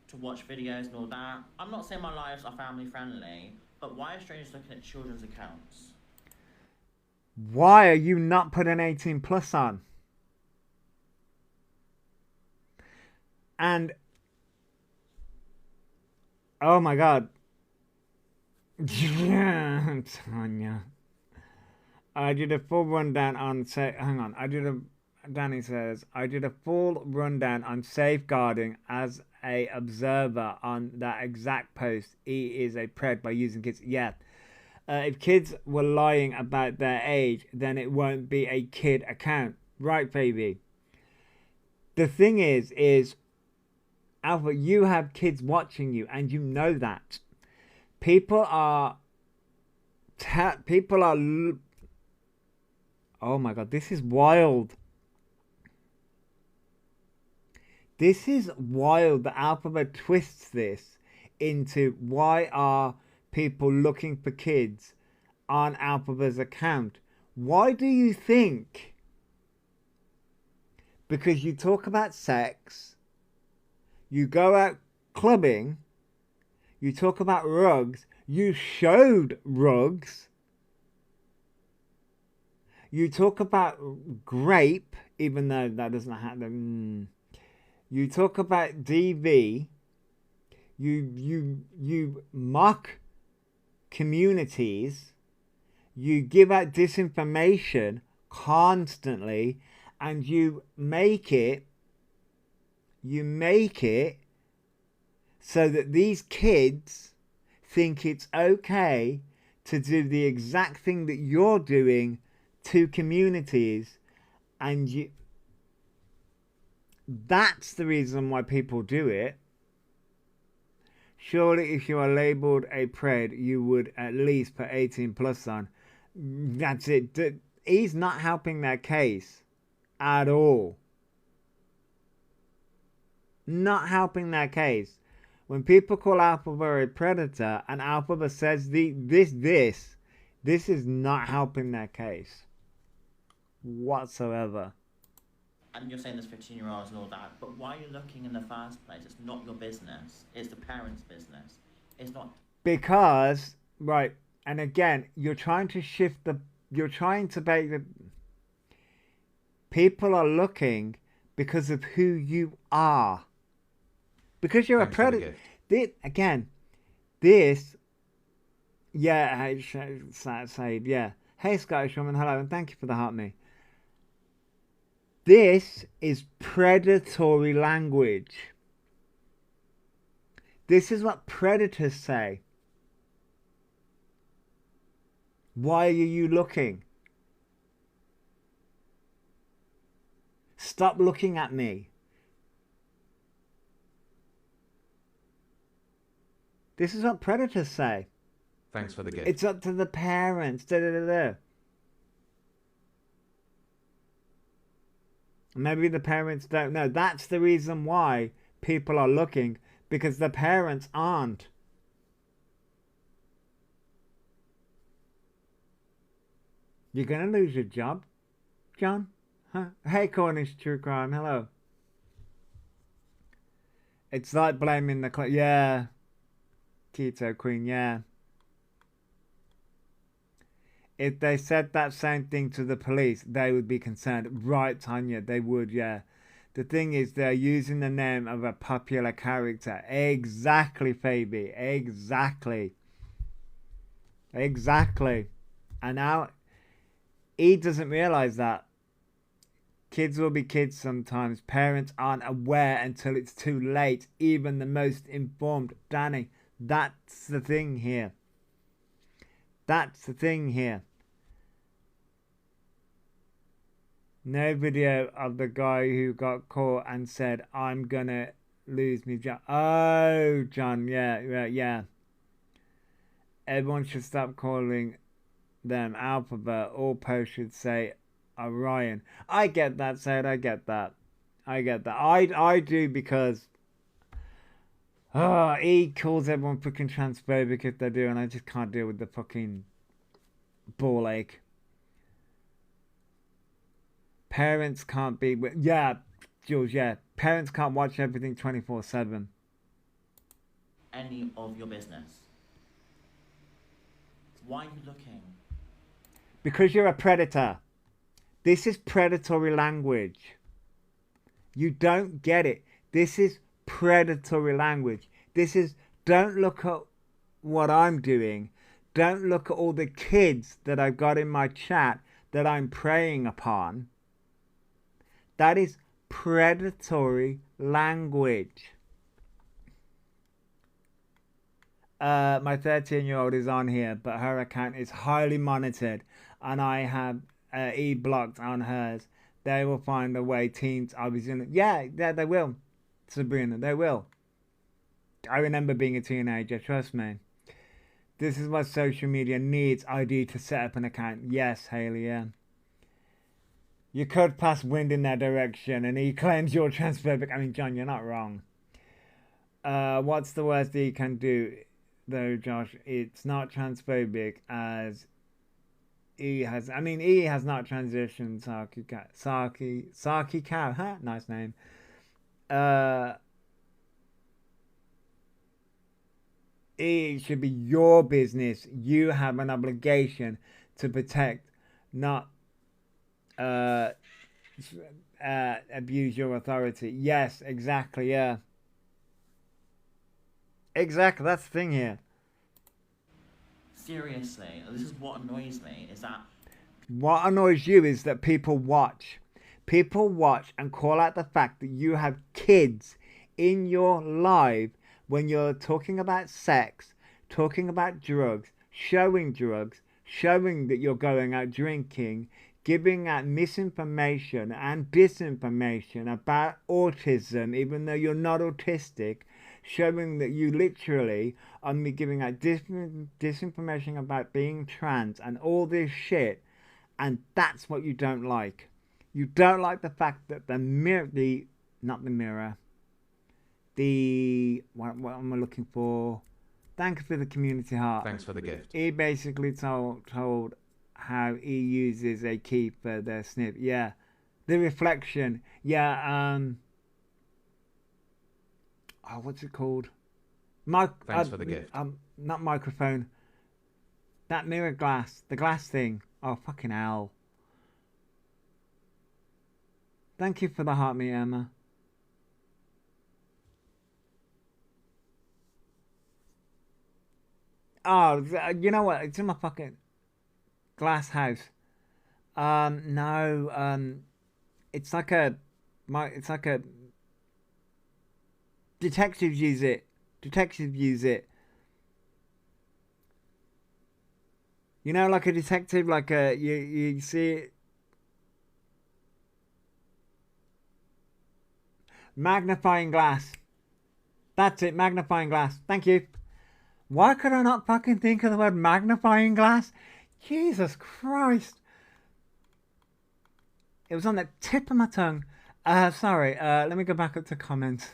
To watch videos and all that. I'm not saying my lives are family friendly, but why are strangers looking at children's accounts? Why are you not putting 18 plus on? And oh my God. Yeah, Tanya. I did a full rundown on Danny says, I did a full rundown on safeguarding as a observer on that exact post. He is a pred by using kids. Yeah. If kids were lying about their age, then it won't be a kid account. Right, baby. The thing is, Alpha, you have kids watching you and you know that. People are... Oh my God, this is wild. This is wild. The alphabet twists this into why are people looking for kids on Alphaba's account. Why do you think? Because you talk about sex, you go out clubbing, you talk about rugs, you showed rugs, you talk about grape, even though that doesn't happen. You talk about DV, you mock communities, you give out disinformation constantly, and you make it so that these kids think it's okay to do the exact thing that you're doing to communities, and that's the reason why people do it. Surely if you are labelled a pred, you would at least put 18 plus on. That's it. He's not helping their case at all. Not helping their case. When people call Elphaba a predator and Elphaba says this is not helping their case whatsoever. And you're saying there's 15-year-olds and all that, but why are you looking in the first place? It's not your business. It's the parents' business. It's not. Because, right, and again, you're trying to make the people are looking because of who you are. Because you're Thanks a for the predator. gift. Yeah, Said, yeah. Hey, Scottish woman, hello, and thank you for the heart me. This is predatory language. This is what predators say. Why are you looking? Stop looking at me. This is what predators say. Thanks for the gift. It's up to the parents. Maybe the parents don't know. That's the reason why people are looking, because the parents aren't. You're going to lose your job, John? Huh? Hey, Cornish True Crime. Hello. It's like blaming the... Yeah. Keto Queen, yeah. If they said that same thing to the police, they would be concerned. Right, Tanya, they would, yeah. The thing is, they're using the name of a popular character. Exactly, Phoebe. Exactly. Exactly. And now, he doesn't realize that. Kids will be kids sometimes. Parents aren't aware until it's too late. Even the most informed. Danny, that's the thing here. That's the thing here. No video of the guy who got caught and said, I'm gonna lose me job. Oh, John, yeah. Everyone should stop calling them Elphaba. All posts should say Orion. I get that, Said. I get that. I do, because he calls everyone fucking transphobic if they do, and I just can't deal with the fucking ball ache. Parents can't be... Yeah, Jules, yeah. Parents can't watch everything 24/7. Any of your business. Why are you looking? Because you're a predator. This is predatory language. You don't get it. This is predatory language. This is, don't look at what I'm doing. Don't look at all the kids that I've got in my chat that I'm preying upon. That is predatory language. My 13-year-old is on here, but her account is highly monitored, and I have e-blocked on hers. They will find a way. Teens, obviously. Yeah, they will. Sabrina, they will. I remember being a teenager, trust me. This is what social media needs ID to set up an account. Yes, Haley, yeah. You could pass wind in their direction, and he claims you're transphobic. I mean, John, you're not wrong. What's the worst he can do, though, Josh? It's not transphobic, as he has... I mean, he has not transitioned. Saki Cow, huh? Nice name. It should be your business. You have an obligation to protect, not abuse your authority. Yes, exactly, yeah. Exactly, that's the thing here. Seriously, this is what annoys me, is that... What annoys you is that people watch. People watch and call out the fact that you have kids in your live when you're talking about sex, talking about drugs, showing that you're going out drinking, giving out misinformation and disinformation about autism, even though you're not autistic, showing that you literally are giving out disinformation about being trans and all this shit, and that's what you don't like. You don't like the fact that what am I looking for? Thank you for the community heart. Thanks for the gift. He basically told how he uses a key for their snip. Yeah. The reflection. Yeah, oh, what's it called? Thanks for the gift. Not microphone. That mirror glass. The glass thing. Oh, fucking hell. Thank you for the heart, me, Emma. Oh, you know what? It's in my fucking glass house. No, it's like a detectives use it. Detectives use it. You know, like a detective, like you see it. Magnifying glass. That's it, magnifying glass. Thank you. Why could I not fucking think of the word magnifying glass? Jesus Christ. It was on the tip of my tongue. Sorry, let me go back up to comments.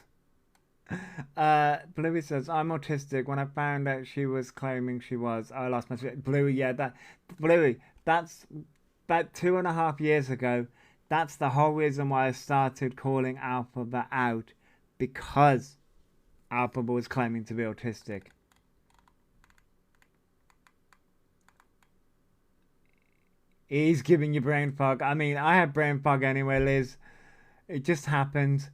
Bluey says, I'm autistic. When I found out she was claiming she was, I lost my... Bluey, yeah, Bluey, that's about 2.5 years ago. That's the whole reason why I started calling Elphaba out. Because Elphaba was claiming to be autistic. He's giving you brain fog. I mean, I have brain fog anyway, Liz. It just happens.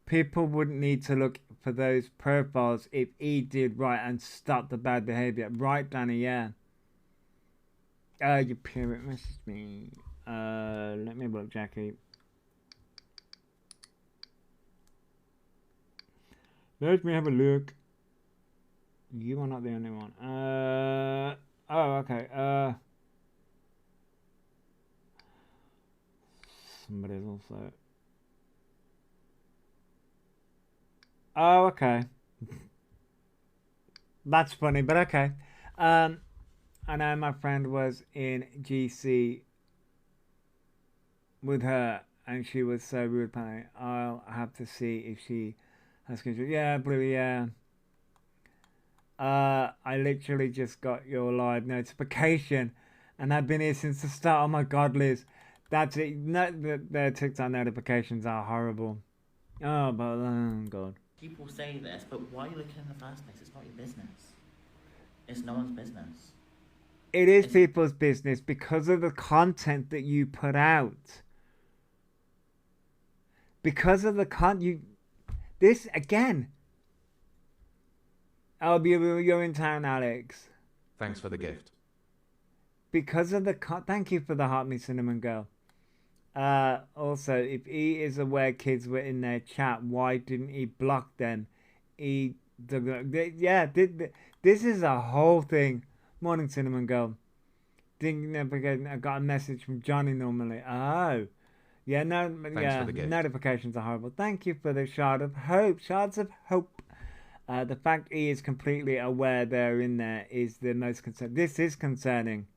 People wouldn't need to look for those profiles if he did right and stop the bad behavior. Right, Danny, yeah. Your parent messaged me. Let me look, Jackie. Let me have a look. You are not the only one. Oh, okay. Somebody's also... Oh, okay. That's funny, but okay. I know my friend was in GC with her, and she was so rude. Apparently, I'll have to see if she has control. Yeah, Bluey, yeah. I literally just got your live notification, and I've been here since the start. Oh my God, Liz. That's it. No, the TikTok notifications are horrible. Oh, but oh God. People say this, but why are you looking in the first place? It's not your business. It's no one's business. It is people's business because of the content that you put out. Because of the this again. You're in town, Alex. Thanks for the gift. Because of the thank you for the heart, me cinnamon girl. Also, if he is aware kids were in their chat, why didn't he block them? This is a whole thing. Morning, cinnamon girl. I got a message from Johnny normally. Oh, yeah, no, yeah. Notifications are horrible. Thank you for the shard of hope. Shards of hope. The fact he is completely aware they're in there is the most concerning. This is concerning.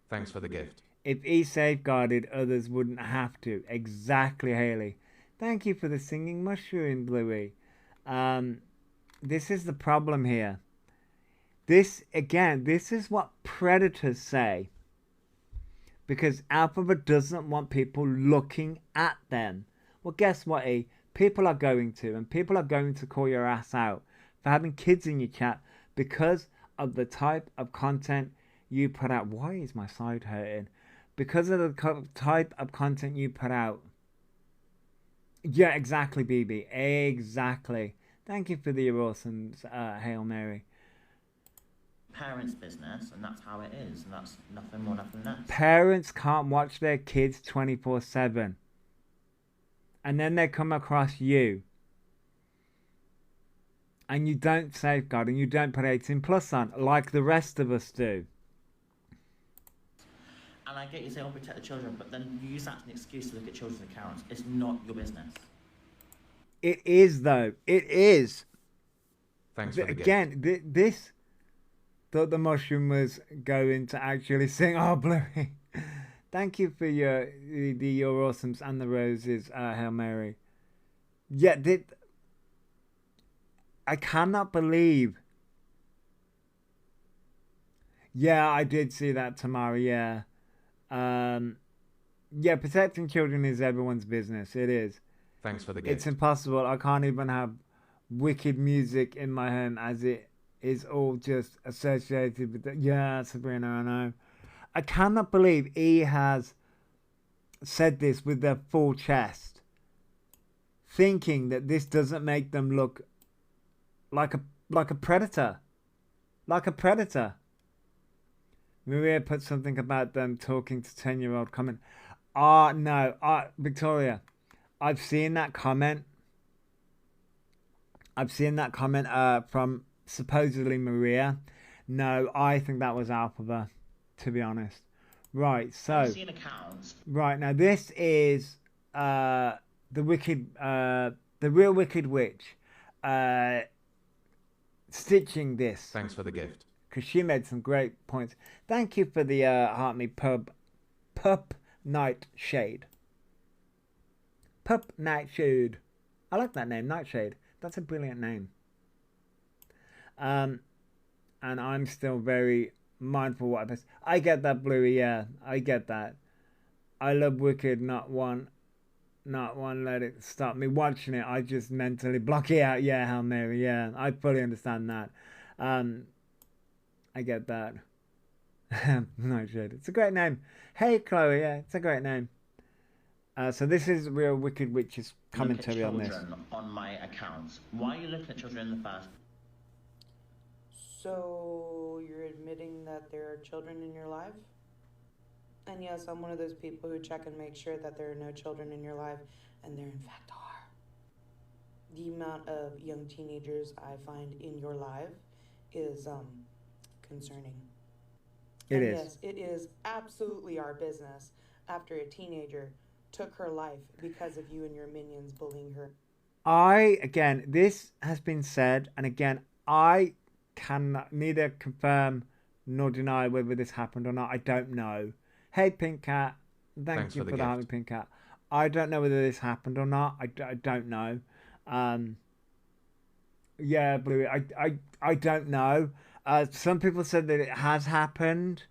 Thanks for the gift. If he safeguarded, others wouldn't have to. Exactly, Haley. Thank you for the singing mushroom, Bluey. This is the problem here. This is what predators say. Because Elphaba doesn't want people looking at them. Well, guess what, E? People are going to. And people are going to call your ass out for having kids in your chat because of the type of content you put out. Why is my side hurting? Because of the type of content you put out. Yeah, exactly, BB. Exactly. Thank you for the awesome Hail Mary. Parents' business, and that's how it is, and that's nothing more, nothing less. Parents can't watch their kids 24/7. And then they come across you. And you don't safeguard, and you don't put 18+ on, like the rest of us do. And I get you say, oh, protect the children, but then you use that as an excuse to look at children's accounts. It's not your business. It is, though. It is. Thanks for the again, this thought the mushroom was going to actually sing. Oh, Bluey. Thank you for your awesomes and the roses, Hail Mary. Yeah, I cannot believe. Yeah, I did see that, Tamara. Yeah. Yeah, protecting children is everyone's business. It is. Thanks for the It's gift. impossible. I can't even have wicked music in my home as it is all just associated with the, yeah, Sabrina, I know. I cannot believe E has said this with their full chest, thinking that this doesn't make them look like a predator. Like a predator. Maria put something about them talking to 10-year-old comment. No, Victoria, I've seen that comment. I've seen that comment from supposedly Maria. No, I think that was Elphaba, to be honest. Right, so I've seen accounts. right now this is the wicked, the real Wicked Witch, stitching this Thanks for the gift. because she made some great points. Thank you for the Heart Me Pup Nightshade. Pup Nightshade. I like that name, Nightshade. That's a brilliant name. And I'm still very mindful what I post. I get that, Bluey. Yeah, I get that. I love Wicked. Not one let it stop me watching it. I just mentally block it out. Yeah, Hail Mary. Yeah, I fully understand that. I get that. Nightshade. It's a great name. Hey, Chloe. Yeah, it's a great name. So this is real Wicked Witch's commentary on this. On my accounts. Why are you looking at children in the first? So you're admitting that there are children in your life? And yes, I'm one of those people who check and make sure that there are no children in your life, and there in fact are. The amount of young teenagers I find in your life is concerning. It and is. Yes, it is absolutely our business after a teenager took her life because of you and your minions bullying her. Again, this has been said, and again, I can neither confirm nor deny whether this happened or not. I don't know. Hey, Pink Cat. Thanks you for the having Pink Cat. I don't know whether this happened or not. I don't know. Yeah, Bluey. I don't know. Some people said that it has happened,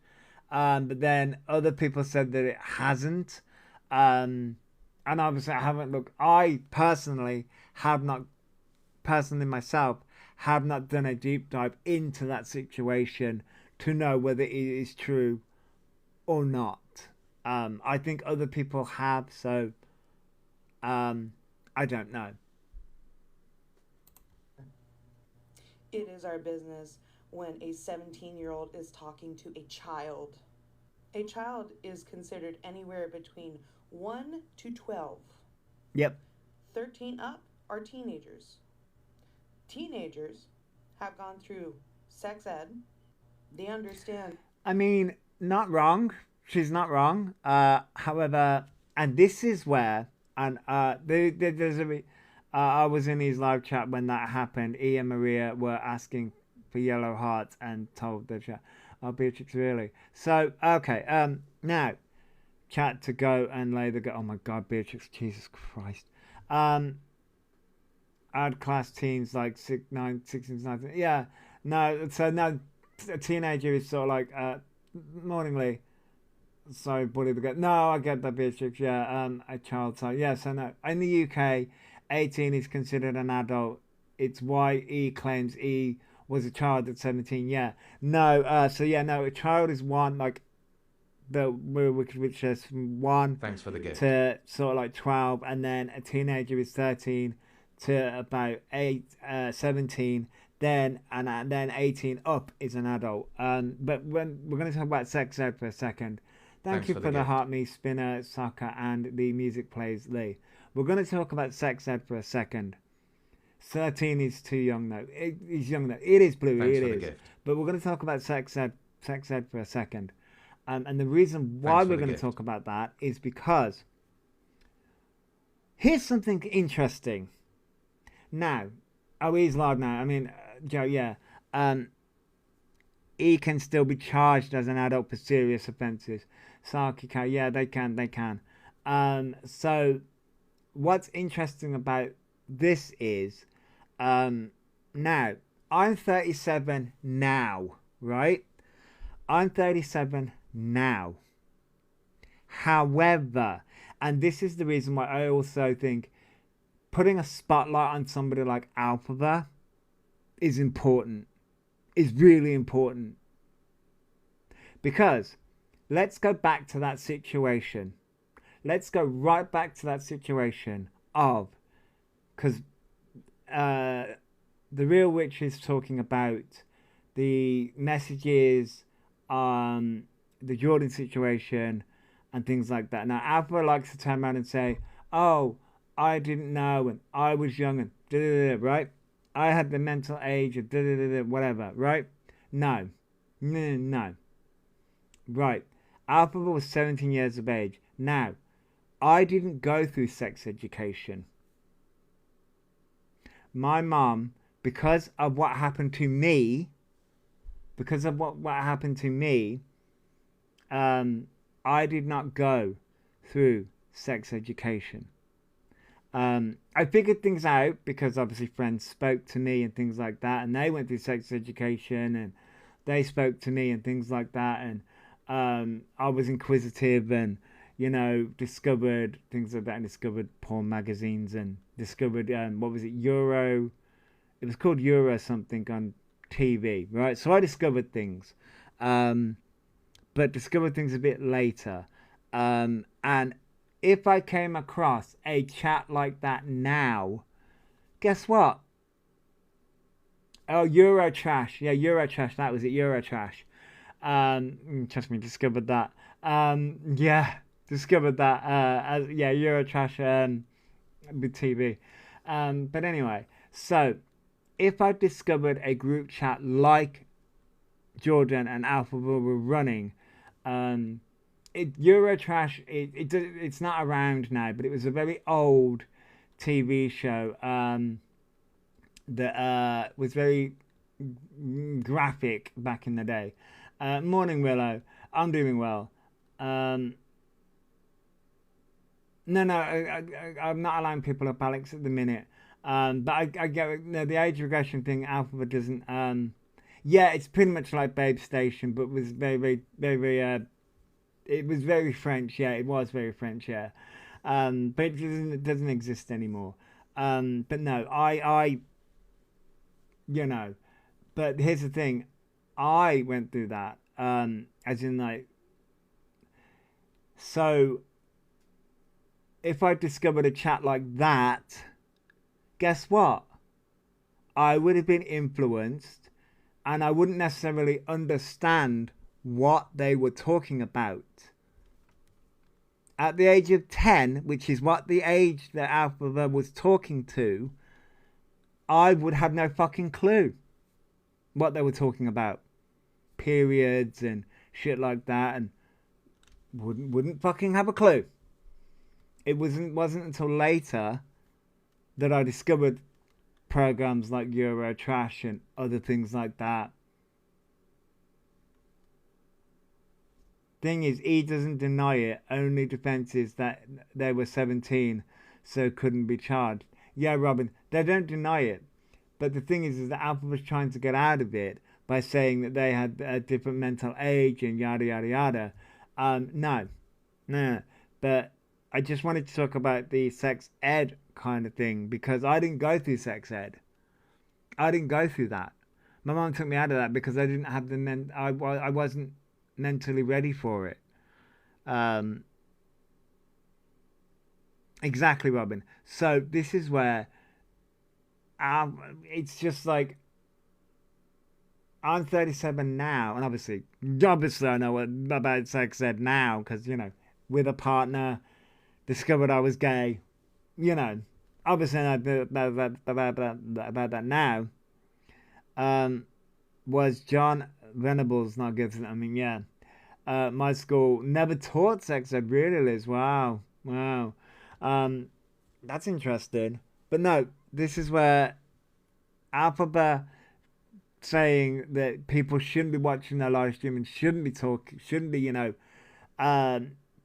but then other people said that it hasn't. And obviously, I haven't looked. I personally have not, myself, have not done a deep dive into that situation to know whether it is true or not. I think other people have, so I don't know. It is our business when a 17-year-old is talking to a child. A child is considered anywhere between 1 to 12. Yep. 13 up are teenagers. Teenagers have gone through sex ed. They understand. I mean, not wrong. She's not wrong. However, and this is where, and there's I was in his live chat when that happened. E and Maria were asking for yellow hearts and told the chat, "Oh, Beatrix, really?" So, okay. Now, chat to go and lay the go. Oh my God, Beatrix, Jesus Christ. Add class teens like 16, 19. Yeah. No. So now, a teenager is sort of like, morningly. Sorry, bully the guy. No, I get that, Beatrix. Yeah. A child. So yeah. So no. In the UK, 18 is considered an adult. It's why E claims E was a child at 17. Yeah. No. So yeah. No. A child is one like the which is from 1 Thanks for the gift. to sort of like 12, and then a teenager is 13 to about 17. Then 18 up is an adult. But when we're going to talk about sex ed for a second. Thank you for the heart me spinner soccer and the music plays Lee. We're going to talk about sex ed for a second. 13 is too young though. He's young though. It is Bluey. Thanks it for is. The gift. But we're going to talk about sex ed for a second. And the reason why we're going to talk about that is because here's something interesting. Now, he's live now. I mean, Joe, yeah. E can still be charged as an adult for serious offences. Saki can, yeah, they can. So, what's interesting about this is, now Now, I'm 37 now, right? I'm 37 now. However, and this is the reason why I also think putting a spotlight on somebody like Elphaba is important. Is really important. Because let's go back to that situation. Let's go right back to that situation of, because the real witch is talking about the messages on the Jordan situation and things like that. Now, Elphaba likes to turn around and say, oh, I didn't know, and I was young, and da-da-da-da, right? I had the mental age of da-da-da-da, whatever, right? No. No. Right. Elphaba was 17 years of age. Now, I didn't go through sex education. My mom, because of what happened to me, I did not go through sex education. I figured things out because obviously friends spoke to me and things like that, and they went through sex education and they spoke to me and things like that, and I was inquisitive and, you know, discovered things like that, and discovered porn magazines and discovered what was it, Euro, it was called Euro something on TV, right? So I discovered things, but discovered things a bit later, and if I came across a chat like that now, guess what? Oh, Eurotrash. Yeah, Eurotrash. That was it, Eurotrash. Trust me, discovered that. Yeah, discovered that. Yeah, Eurotrash with TV. But anyway, so if I discovered a group chat like Jordan and Elphaba were running, Eurotrash, it's not around now, but it was a very old TV show that was very graphic back in the day. Morning Willow, I'm doing well. No, I'm not allowing people up, Alex, at the minute. But I get the age regression thing. Elphaba doesn't. Yeah, it's pretty much like Babe Station, but was very it was very French, yeah. It was very French, yeah. But it doesn't exist anymore. But no, I, you know. But here's the thing, I went through that. As in, like, so if I discovered a chat like that, guess what? I would have been influenced, and I wouldn't necessarily understand what they were talking about. At the age of 10, which is what the age that Elphaba was talking to, I would have no fucking clue what they were talking about. Periods and shit like that, and wouldn't fucking have a clue. It wasn't until later that I discovered programs like Eurotrash and other things like that. Thing is, he doesn't deny it. Only defense is that they were 17, so couldn't be charged. Yeah, Robin, they don't deny it. But the thing is that Alpha was trying to get out of it by saying that they had a different mental age and yada, yada, yada. No. But I just wanted to talk about the sex ed kind of thing, because I didn't go through sex ed. I didn't go through that. My mom took me out of that because I didn't have I wasn't mentally ready for it. Exactly, Robin. So this is where it's just like, I'm 37 now, and obviously I know about sex ed now because, you know, with a partner, discovered I was gay, you know, obviously I know about that now. Was John Venables not given? I mean, yeah. My school never taught sex ed, really, Liz. Wow. That's interesting. But no, this is where Elphaba saying that people shouldn't be watching their live stream and shouldn't be, you know,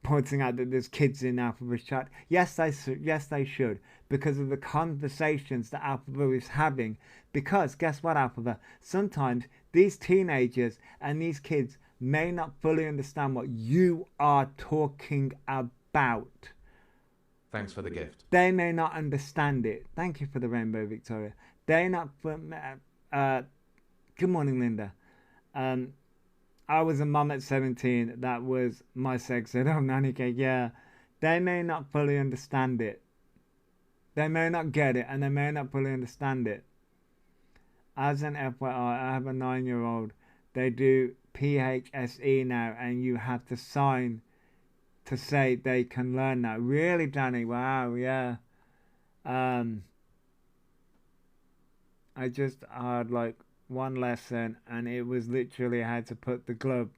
pointing out that there's kids in Elphaba's chat. Yes, they should. because of the conversations that Elphaba is having. Because guess what, Elphaba? Sometimes these teenagers and these kids may not fully understand what you are talking about. Thanks for the gift. They may not understand it. Thank you for the rainbow, Victoria. They not. Good morning, Linda. I was a mum at 17. That was my sex ed. Oh, nanny cake. Yeah. They may not fully understand it. They may not get it, and they may not fully understand it. As an FYI, I have a 9-year-old. They do PHSE now, and you have to sign to say they can learn now. Really, Danny? Wow, yeah. I just had like one lesson, and it was literally how to put the glove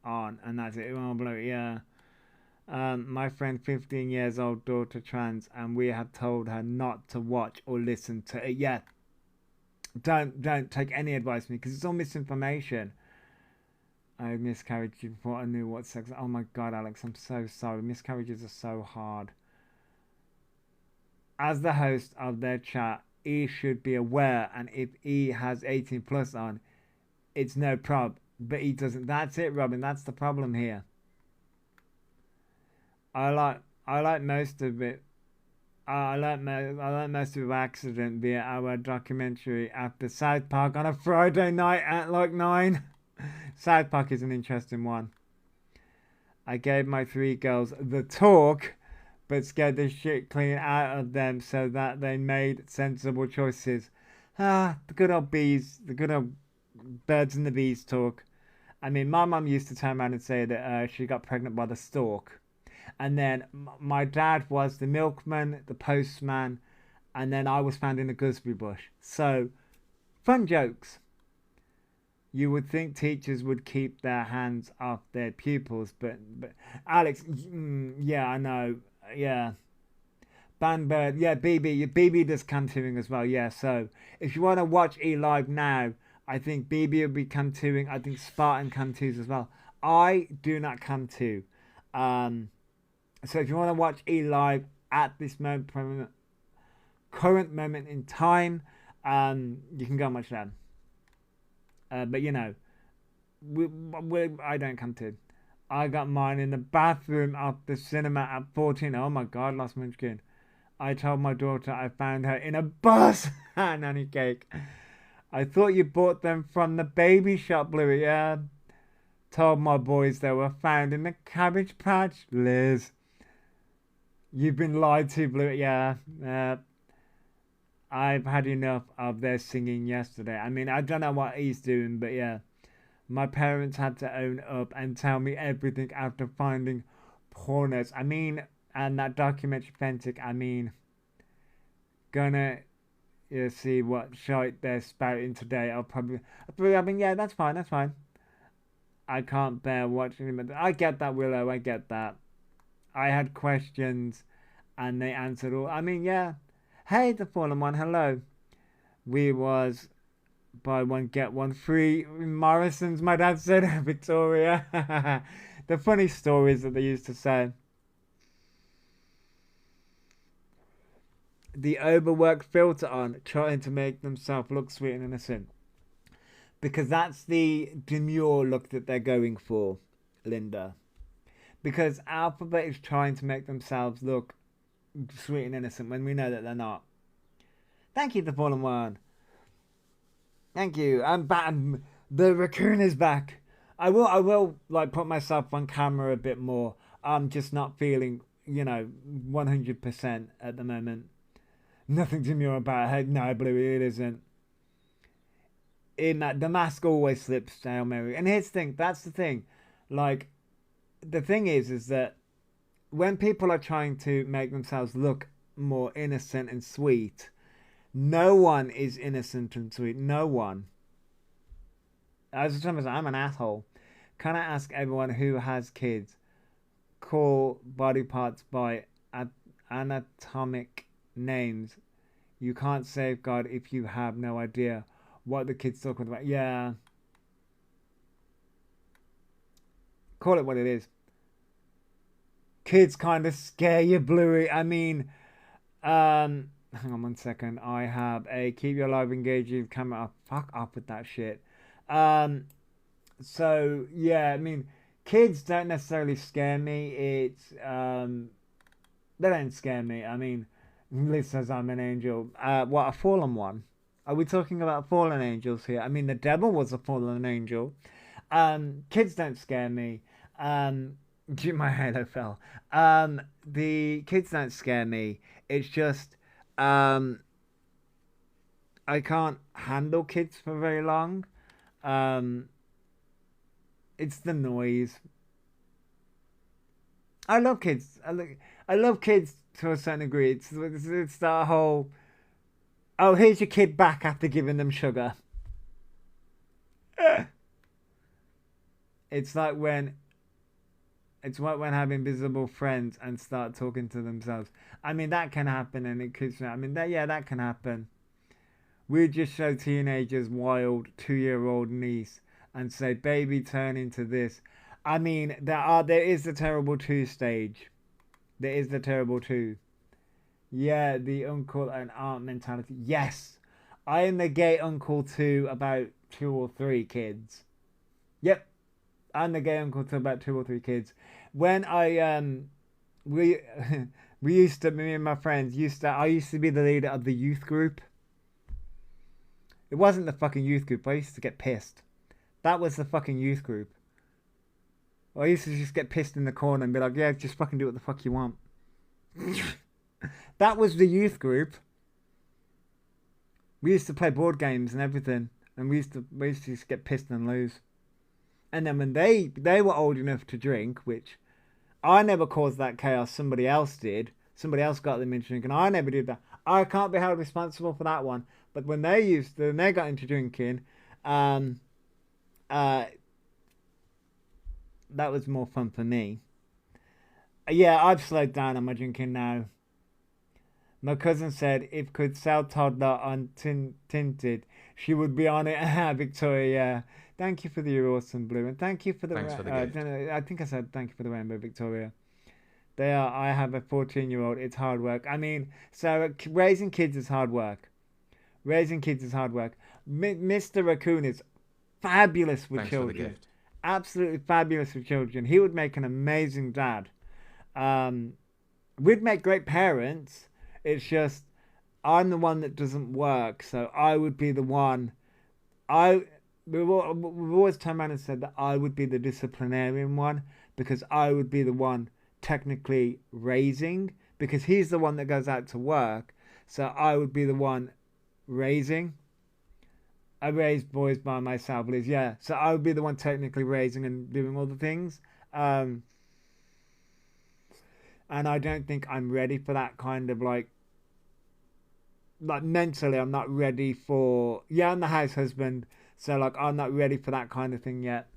on, and that's it. Oh, blow, yeah. My friend, 15 years old, daughter trans, and we have told her not to watch or listen to it. Yeah, don't take any advice from me because it's all misinformation. I miscarried before I knew what sex. Oh my God, Alex, I'm so sorry. Miscarriages are so hard. As the host of their chat, E should be aware, and if E has 18 plus on, it's no prob. But he doesn't. That's it, Robin. That's the problem here. I like most of it. I like most of it by accident via our documentary after South Park on a Friday night at like 9. South Park is an interesting one. I gave my 3 girls the talk, but scared the shit clean out of them so that they made sensible choices. The good old bees, the good old birds and the bees talk. I mean, my mum used to turn around and say that she got pregnant by the stork. And then my dad was the milkman, the postman, and then I was found in a gooseberry bush. So, fun jokes. You would think teachers would keep their hands off their pupils, but Alex, yeah, I know, yeah. Banbird, yeah, BB does cantooing as well, yeah. So, if you want to watch E Live now, I think BB will be cantooing. I think Spartan cantoos as well. I do not cantoo. So if you want to watch E Live at this current moment in time, you can go and watch that. But you know, I don't come to. I got mine in the bathroom of the cinema at 14. Oh my God, lost munchkin. I told my daughter I found her in a bus. Nanny cake. I thought you bought them from the baby shop, Bluey. Yeah. Told my boys they were found in the Cabbage Patch. Liz. You've been lied to, Bluey. Yeah. I've had enough of their singing yesterday. I mean, I don't know what he's doing, but yeah. My parents had to own up and tell me everything after finding pornos. I mean, and that documentary authentic, I mean, gonna see what shite they're spouting today. I mean, yeah, that's fine. I can't bear watching them. I get that, Willow. I get that. I had questions and they answered all. I mean, yeah. Hey, the fallen one. Hello. We was buy one, get one free. Morrison's, my dad said. Victoria. The funny stories that they used to say. The overworked filter on, trying to make themselves look sweet and innocent. Because that's the demure look that they're going for, Linda. Because Elphaba is trying to make themselves look sweet and innocent when we know that they're not. Thank you, the fallen one. Thank you. I'm back. The raccoon is back. I will like put myself on camera a bit more. I'm just not feeling, 100% at the moment. Nothing demure about her. No, Bluey, it isn't. The mask always slips, Hail Mary. And here's the thing. That's the thing. Like, the thing is that when people are trying to make themselves look more innocent and sweet, no one is innocent and sweet. No one. As I'm an asshole. Can I ask everyone who has kids, call body parts by anatomic names? You can't safeguard if you have no idea what the kid's talking about. Yeah. Call it what it is. kids kind of scare you, Bluey. I mean, hang on 1 second. I have a keep your live engaging camera. Fuck up with that shit. So yeah, I mean, kids don't necessarily scare me. It's they don't scare me. I mean, Liz says I'm an angel. What, a fallen one? Are we talking about fallen angels here? I mean, the devil was a fallen angel. Kids don't scare me. My halo fell. The kids don't scare me. It's just, I can't handle kids for very long. It's the noise. I love kids. I love kids to a certain degree. It's that whole, oh, here's your kid back after giving them sugar. It's like when having visible friends and start talking to themselves. I mean, that can happen, and it could. I mean, that can happen. We just show teenagers wild 2-year-old niece and say, "Baby, turn into this." I mean, there is the terrible 2 stage. There is the terrible 2. Yeah, the uncle and aunt mentality. Yes, I am the gay uncle to about 2 or 3 kids. Yep, I'm the gay uncle to about 2 or 3 kids. When we used to, me and my friends I used to be the leader of the youth group. It wasn't the fucking youth group. I used to get pissed. That was the fucking youth group. I used to just get pissed in the corner and be like, yeah, just fucking do what the fuck you want. That was the youth group. We used to play board games and everything. And we used to just get pissed and lose. And then when they were old enough to drink, which I never caused that chaos, somebody else did. Somebody else got them into drinking. I never did that. I can't be held responsible for that one. But when they got into drinking, that was more fun for me. Yeah, I've slowed down on my drinking now. My cousin said if could sell toddler untinted, she would be on it. Victoria, thank you for the awesome blue, and thank you for the. Thanks for the gift. I think I said thank you for the rainbow, Victoria. I have a 14-year-old. It's hard work. I mean, so raising kids is hard work. Raising kids is hard work. Mr. Raccoon is fabulous with Thanks children. for the gift. Absolutely fabulous with children. He would make an amazing dad. We'd make great parents. It's just I'm the one that doesn't work, so I would be the one. We've always turned around and said that I would be the disciplinarian one because I would be the one technically raising, because he's the one that goes out to work, so I would be the one raising. I raised boys by myself, Liz. Yeah, so I would be the one technically raising and doing all the things. And I don't think I'm ready for that kind of like mentally. I'm not ready for. Yeah, I'm the house husband, so like I'm not ready for that kind of thing yet.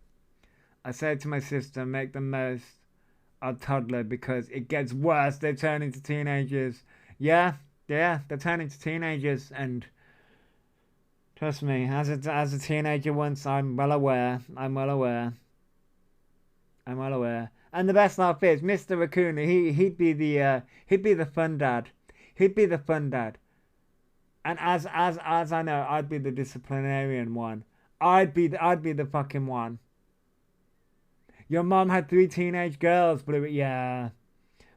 I said to my sister, make the most of toddler because it gets worse. They turn into teenagers. Yeah, they're turning into teenagers and. Trust me, as a teenager once, I'm well aware. And the best laugh is Mr. Raccoon. He'd be the fun dad. He'd be the fun dad. And as I know, I'd be the disciplinarian one. I'd be the fucking one. Your mom had 3 teenage girls, Blue. Yeah,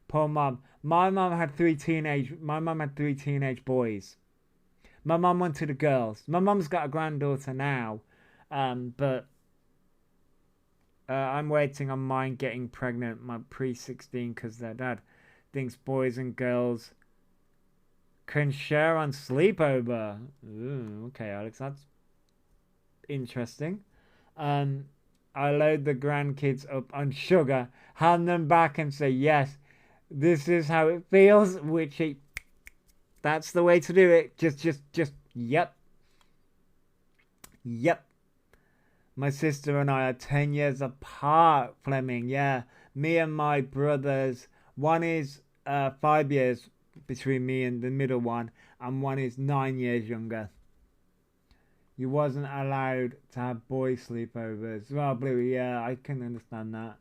poor mom. My mom had 3 teenage boys. My mum wanted a girls. My mum's got a granddaughter now, but I'm waiting on mine getting pregnant, my pre-16, because their dad thinks boys and girls can share on sleepover. Ooh, okay, Alex, that's interesting. I load the grandkids up on sugar, hand them back and say, yes, this is how it feels, which it... That's the way to do it. Just, yep. Yep. My sister and I are 10 years apart, Fleming. Yeah. Me and my brothers. One is 5 years between me and the middle one. And one is 9 years younger. You wasn't allowed to have boy sleepovers. Well, Bluey, yeah, I can understand that.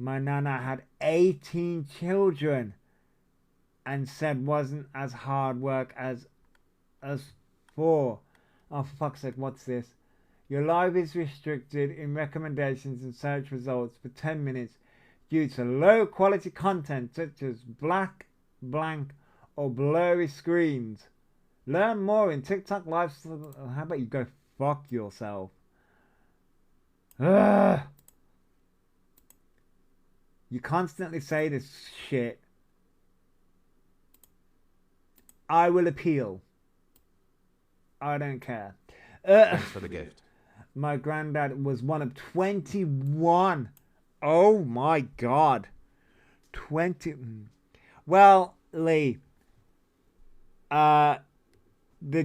My nana had 18 children and said wasn't as hard work as us 4. Oh, for fuck's sake, what's this? Your live is restricted in recommendations and search results for 10 minutes due to low quality content such as black, blank, or blurry screens. Learn more in TikTok live. How about you go fuck yourself? Ugh. You constantly say this shit. I will appeal. I don't care. Thanks for the gift. My granddad was one of 21. Oh my god. 20. Well, Lee. The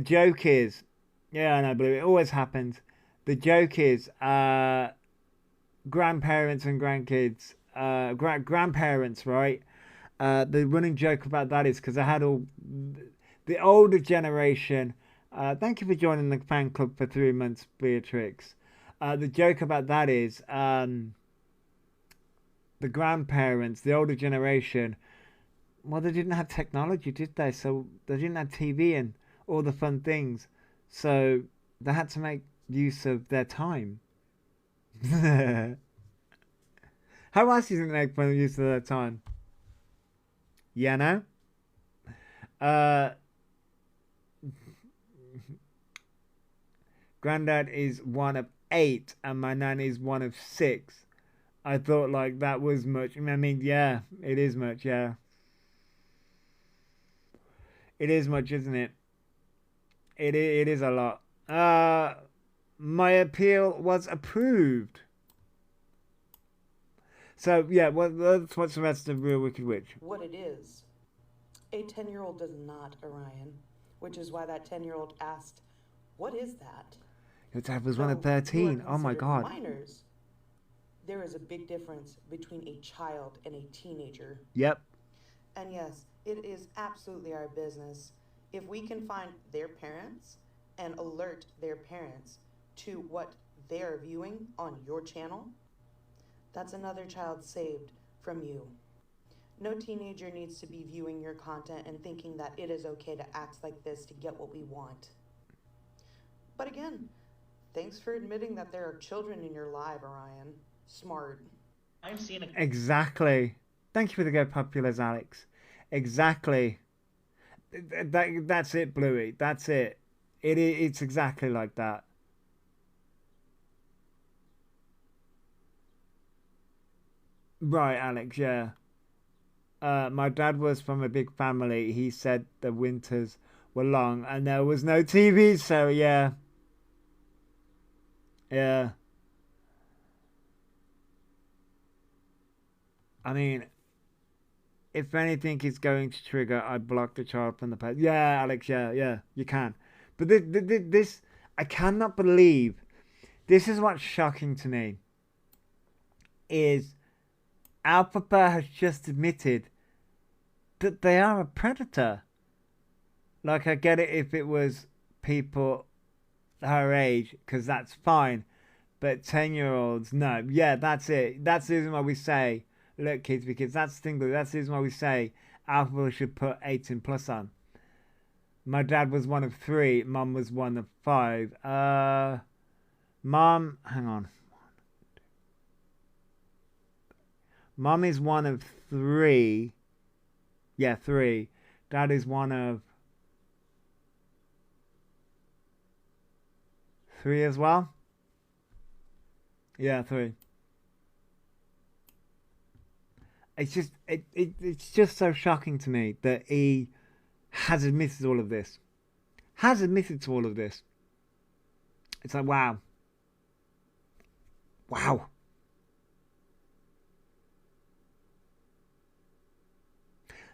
joke is, yeah, I know, Blue, it always happens. The joke is, grandparents and grandkids, grandparents, right? The running joke about that is because I had all the older generation. Thank you for joining the fan club for 3 months, Beatrix. The joke about that is the grandparents, the older generation, well, they didn't have technology, did they? So they didn't have TV and all the fun things. So they had to make use of their time. How else do you think they make use of their time? Yeah, no? Granddad is one of 8 and my nan is one of 6. I thought like that was much. I mean, yeah, it is much, yeah. It is much, isn't it? It is a lot. My appeal was approved. So, yeah, what's the rest of Real Wicked Witch? What it is. A 10-year-old does not, Orion. Which is why that 10-year-old asked, what is that? Your dad was one of 13. Oh my god. Minors. There is a big difference between a child and a teenager. Yep. And yes, it is absolutely our business if we can find their parents and alert their parents to what they're viewing on your channel. That's another child saved from you. No teenager needs to be viewing your content and thinking that it is okay to act like this to get what we want. But again, thanks for admitting that there are children in your life, Orion. Smart. I've seen a Exactly. Thank you for the go populars, Alex. Exactly. That's it, Bluey. That's it. It's exactly like that. Right, Alex, yeah. My dad was from a big family. He said the winters were long and there was no TV, so yeah. Yeah. I mean, if anything is going to trigger, I block the child from the page. Yeah, Alex, yeah, you can. But this, I cannot believe, this is what's shocking to me, is Elphaba has just admitted that they are a predator. Like, I get it if it was people her age, because that's fine. But 10-year-olds, no. Yeah, that's it. That's the reason why we say, look, kids, because that's the thing, that's the reason why we say Elphaba should put 18 plus on. My dad was one of 3. Mum was one of 5. Mum, hang on. Mum is one of 3. Yeah, 3. Dad is one of 3 as well. Yeah, 3. It's just it's just so shocking to me that he has admitted all of this. Has admitted to all of this. It's like, wow. Wow.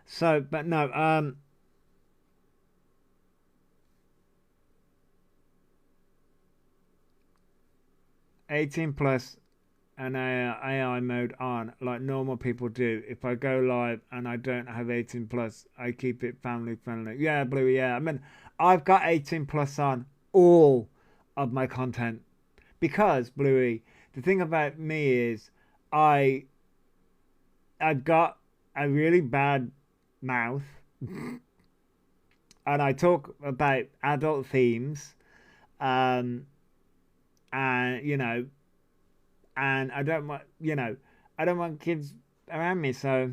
So, but no, 18 plus and AI mode on like normal people do. If I go live and I don't have 18 plus, I keep it family friendly. Yeah, Bluey, yeah. I mean, I've got 18 plus on all of my content because, Bluey, the thing about me is I I've got a really bad mouth, and I talk about adult themes, and you know, and I don't want, you know, I don't want kids around me, so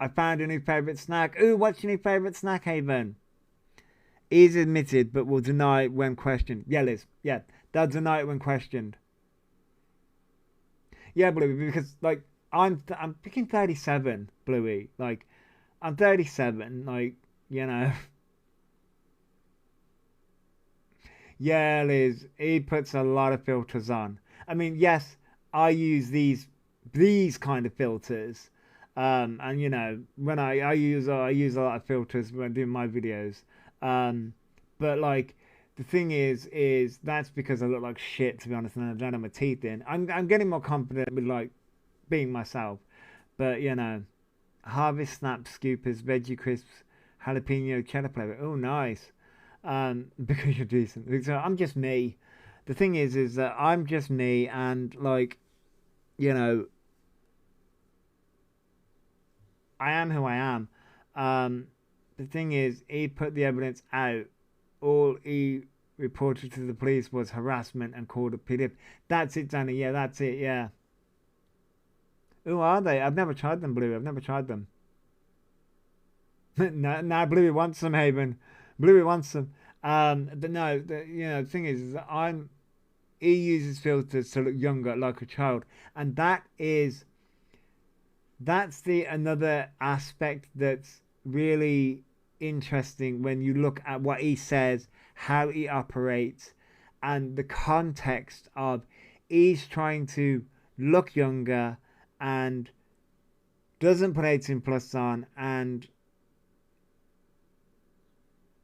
I found a new favourite snack. Ooh, what's your new favourite snack, Haven? Is admitted, but will deny it when questioned. Yeah, Liz. Yeah, they'll deny it when questioned. Yeah, Bluey, because like I'm picking 37, Bluey. Like I'm 37. Like you know. Yeah, Liz. He puts a lot of filters on. I mean, yes, I use these kind of filters. And you know, when I use a lot of filters when doing my videos. But like the thing is that's because I look like shit, to be honest, and I don't have my teeth in. I'm getting more confident with like being myself. But you know, Harvest Snap Scoopers, Veggie Crisps, Jalapeno Cheddar flavor. Oh, nice. Because you're decent. So I'm just me. The thing is that I'm just me, and like, you know, I am who I am. The thing is, he put the evidence out. All he reported to the police was harassment and called a PDF. That's it, Danny. Yeah, that's it. Yeah. Who are they? I've never tried them, Blue. I've never tried them. No, Bluey wants some, Haven. Bluey wants some. But no, you know, the thing is that he uses filters to look younger, like a child, and that's the another aspect that's really interesting when you look at what he says, how he operates, and the context of he's trying to look younger and doesn't put 18 plus on,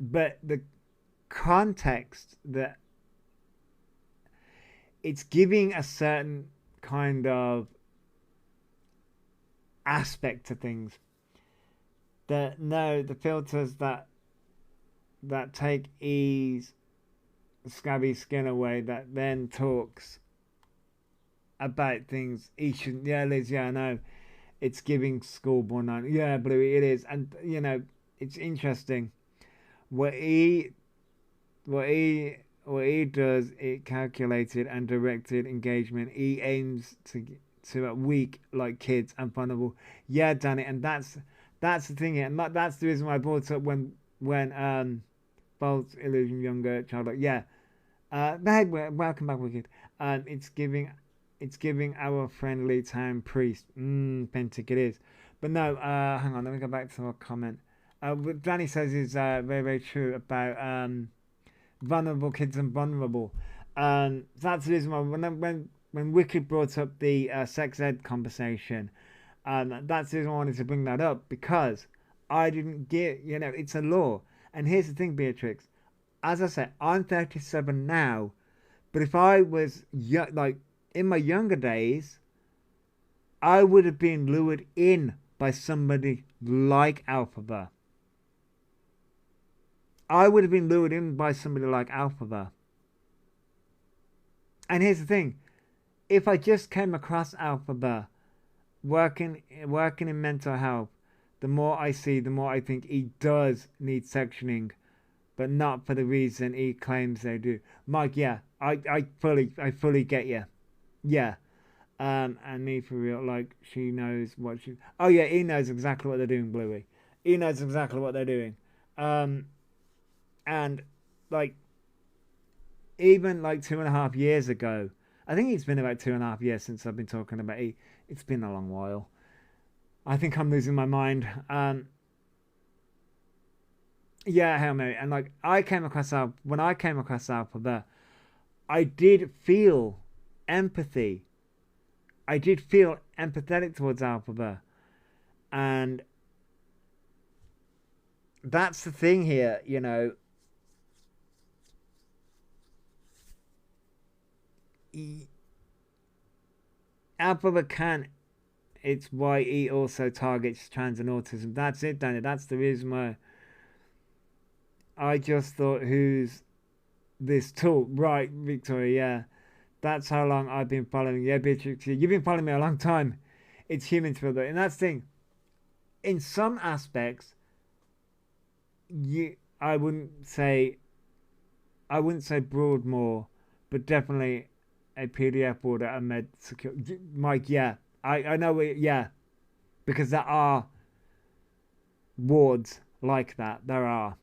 but the context that it's giving a certain kind of aspect to things that no, the filters that take ease scabby skin away, that then talks about things he shouldn't. Yeah, Liz, yeah, I know it's giving schoolboy on. Yeah, Bluey, it is. And you know, it's interesting what he does. It calculated and directed engagement. He aims to weak like kids and vulnerable. Yeah, Danny, and that's the thing here, and that's the reason why I brought it up when false illusion younger child. Like, yeah, hey, welcome back, Wicked. It's giving our friendly town priest. Pentic it is, but no. Hang on, let me go back to our comment. What Danny says is very, very true about vulnerable kids and vulnerable. That's the reason why when Wicked brought up the sex ed conversation, that's the reason I wanted to bring that up, because I didn't get, you know, it's a law. And here's the thing, Beatrix. As I said, I'm 37 now, but if I was like in my younger days, I would have been lured in by somebody like Elphaba. I would have been lured in by somebody like Elphaba. And here's the thing. If I just came across Elphaba working in mental health, the more I see, the more I think he does need sectioning, but not for the reason he claims they do. Mike, yeah, I fully get you. Yeah. And me for real, like, she knows what she... Oh yeah, he knows exactly what they're doing, Bluey. He knows exactly what they're doing. And like, even like 2.5 years ago, I think it's been about 2.5 years since I've been talking about it. It's been a long while. I think I'm losing my mind. Yeah, Hail Mary. And like, when I came across Elphaba, I did feel empathy. I did feel empathetic towards Elphaba. And that's the thing here, you know. Elphaba can. It's why he also targets trans and autism. That's it, Danny. That's the reason why. I just thought, who's this tool? Right, Victoria, yeah. That's how long I've been following. Yeah, Beatrix, you've been following me a long time. It's human to feel that. And that's the thing. In some aspects, I wouldn't say Broadmoor, but definitely a PDF order and med secure. Mike, yeah. I know it, yeah. Because there are wards like that. There are.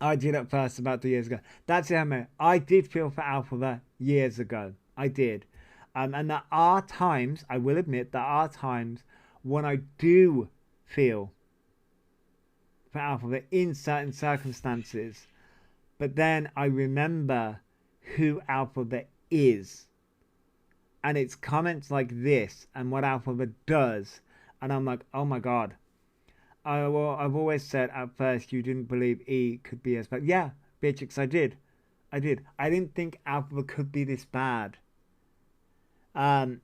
I did at first about 2 years ago. That's it, I did feel for Elphaba years ago. I did. And there are times, I will admit, there are times when I do feel for Elphaba in certain circumstances. But then I remember who Elphaba is. And it's comments like this and what Elphaba does. And I'm like, oh my God. I've always said at first you didn't believe E could be as bad. Yeah, Beatrix, I did. I didn't think Elphaba could be this bad. And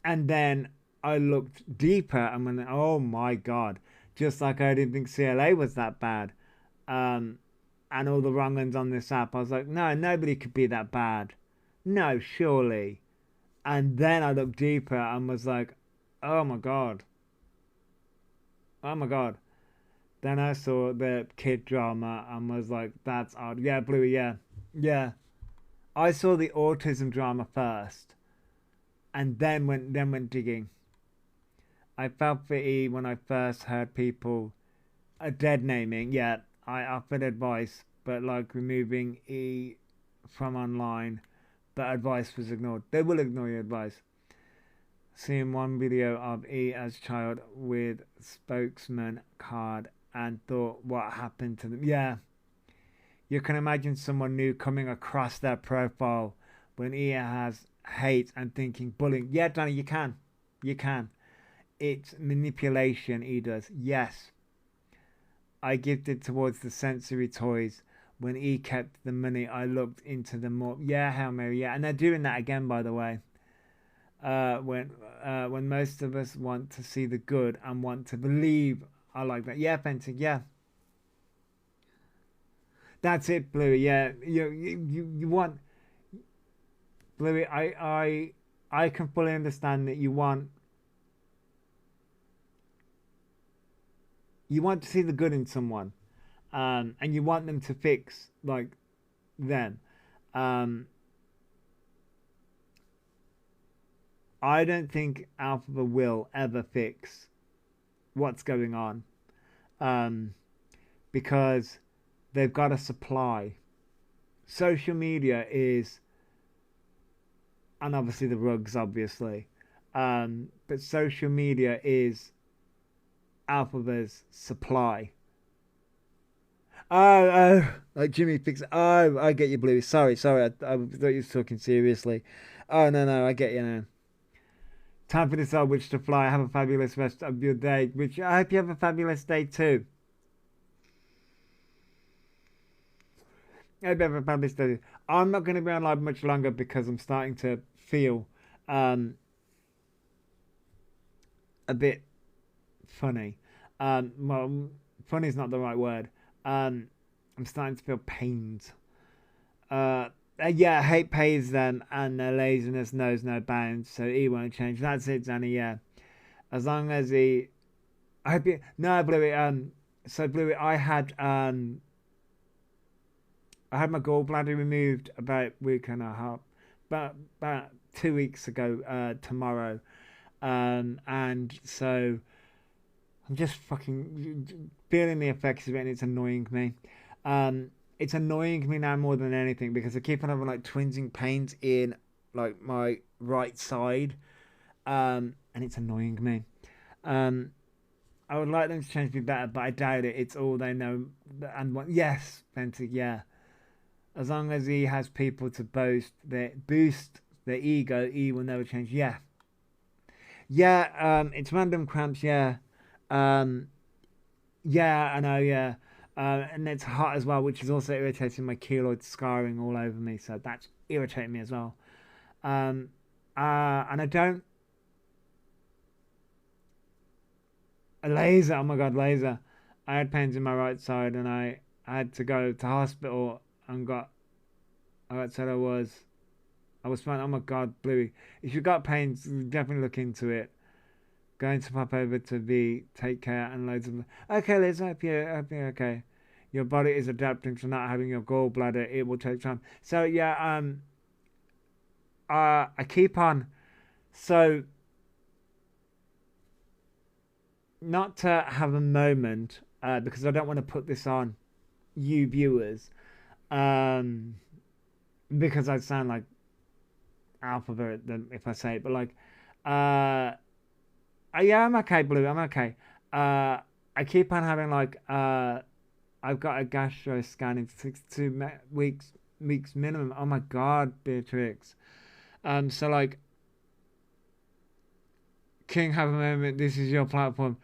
then I looked deeper and went, oh my God. Just like I didn't think CLA was that bad. And all the wrong ones on this app. I was like, no, nobody could be that bad. No, surely. And then I looked deeper and was like, oh my God. Oh my God. Then I saw the kid drama and was like, that's odd. Yeah, Bluey, yeah. Yeah. I saw the autism drama first. And then went digging. I felt for E when I first heard people dead naming. Yeah, I offered advice, but like removing E from online. But advice was ignored. They will ignore your advice. Seeing one video of E as child with spokesman card and thought what happened to them. Yeah. You can imagine someone new coming across their profile when E has hate and thinking bullying. Yeah, Danny, you can. You can. It's manipulation, E does. Yes. I gifted towards the sensory toys. When E kept the money, I looked into them more. Yeah, Hail Mary, yeah. And they're doing that again, by the way. When most of us want to see the good and want to believe. I like that. Yeah, Fenton, yeah. That's it, Bluey. Yeah, you want Bluey. I can fully understand that you want to see the good in someone, and you want them to fix like them. I don't think Elphaba will ever fix what's going on, because they've got a supply. Social media is, and obviously the rugs, obviously, but social media is Elphaba's supply. Oh, like Jimmy fix. Oh, I get you, Bluey. Sorry. I thought you were talking seriously. Oh no, I get you now. Time for this which to fly. Have a fabulous rest of your day. Which I hope you have a fabulous day too. I hope you have a fabulous day. I'm not going to be on live much longer because I'm starting to feel a bit funny. Well, funny is not the right word. I'm starting to feel pains. Yeah, hate pays them, and their laziness knows no bounds, so he won't change. That's it, Danny. Yeah, as long as he, I hope you. No, Bluey. So Bluey, I had my gallbladder removed about a week and a half, about 2 weeks ago. Tomorrow, and so I'm just fucking feeling the effects of it, and it's annoying me. It's annoying me now more than anything because I keep on having like twinging pains in like my right side, and it's annoying me. I would like them to change me better, but I doubt it. It's all they know and want. Yes, Fenty, yeah. As long as he has people to boost their ego, he will never change. Yeah. Yeah, it's random cramps, yeah. Yeah, I know, yeah. And it's hot as well, which is also irritating my keloid scarring all over me, so that's irritating me as well. And I don't... A laser, oh my god, laser. I had pains in my right side and I had to go to hospital and I got said I was I was fine. Oh my God, Bluey. If you've got pains, definitely look into it. Going to pop over to V. Take care and loads of. Okay, Liz. Hope you're okay. Your body is adapting to not having your gallbladder. It will take time. So yeah, I keep on. So not to have a moment, because I don't want to put this on you viewers, because I sound like alphabet if I say it, but like, yeah, I'm okay, Blue. I'm okay. I keep on having like, I've got a gastro scan in 62 weeks minimum. Oh my God, Beatrix. So like, King, have a moment. This is your platform.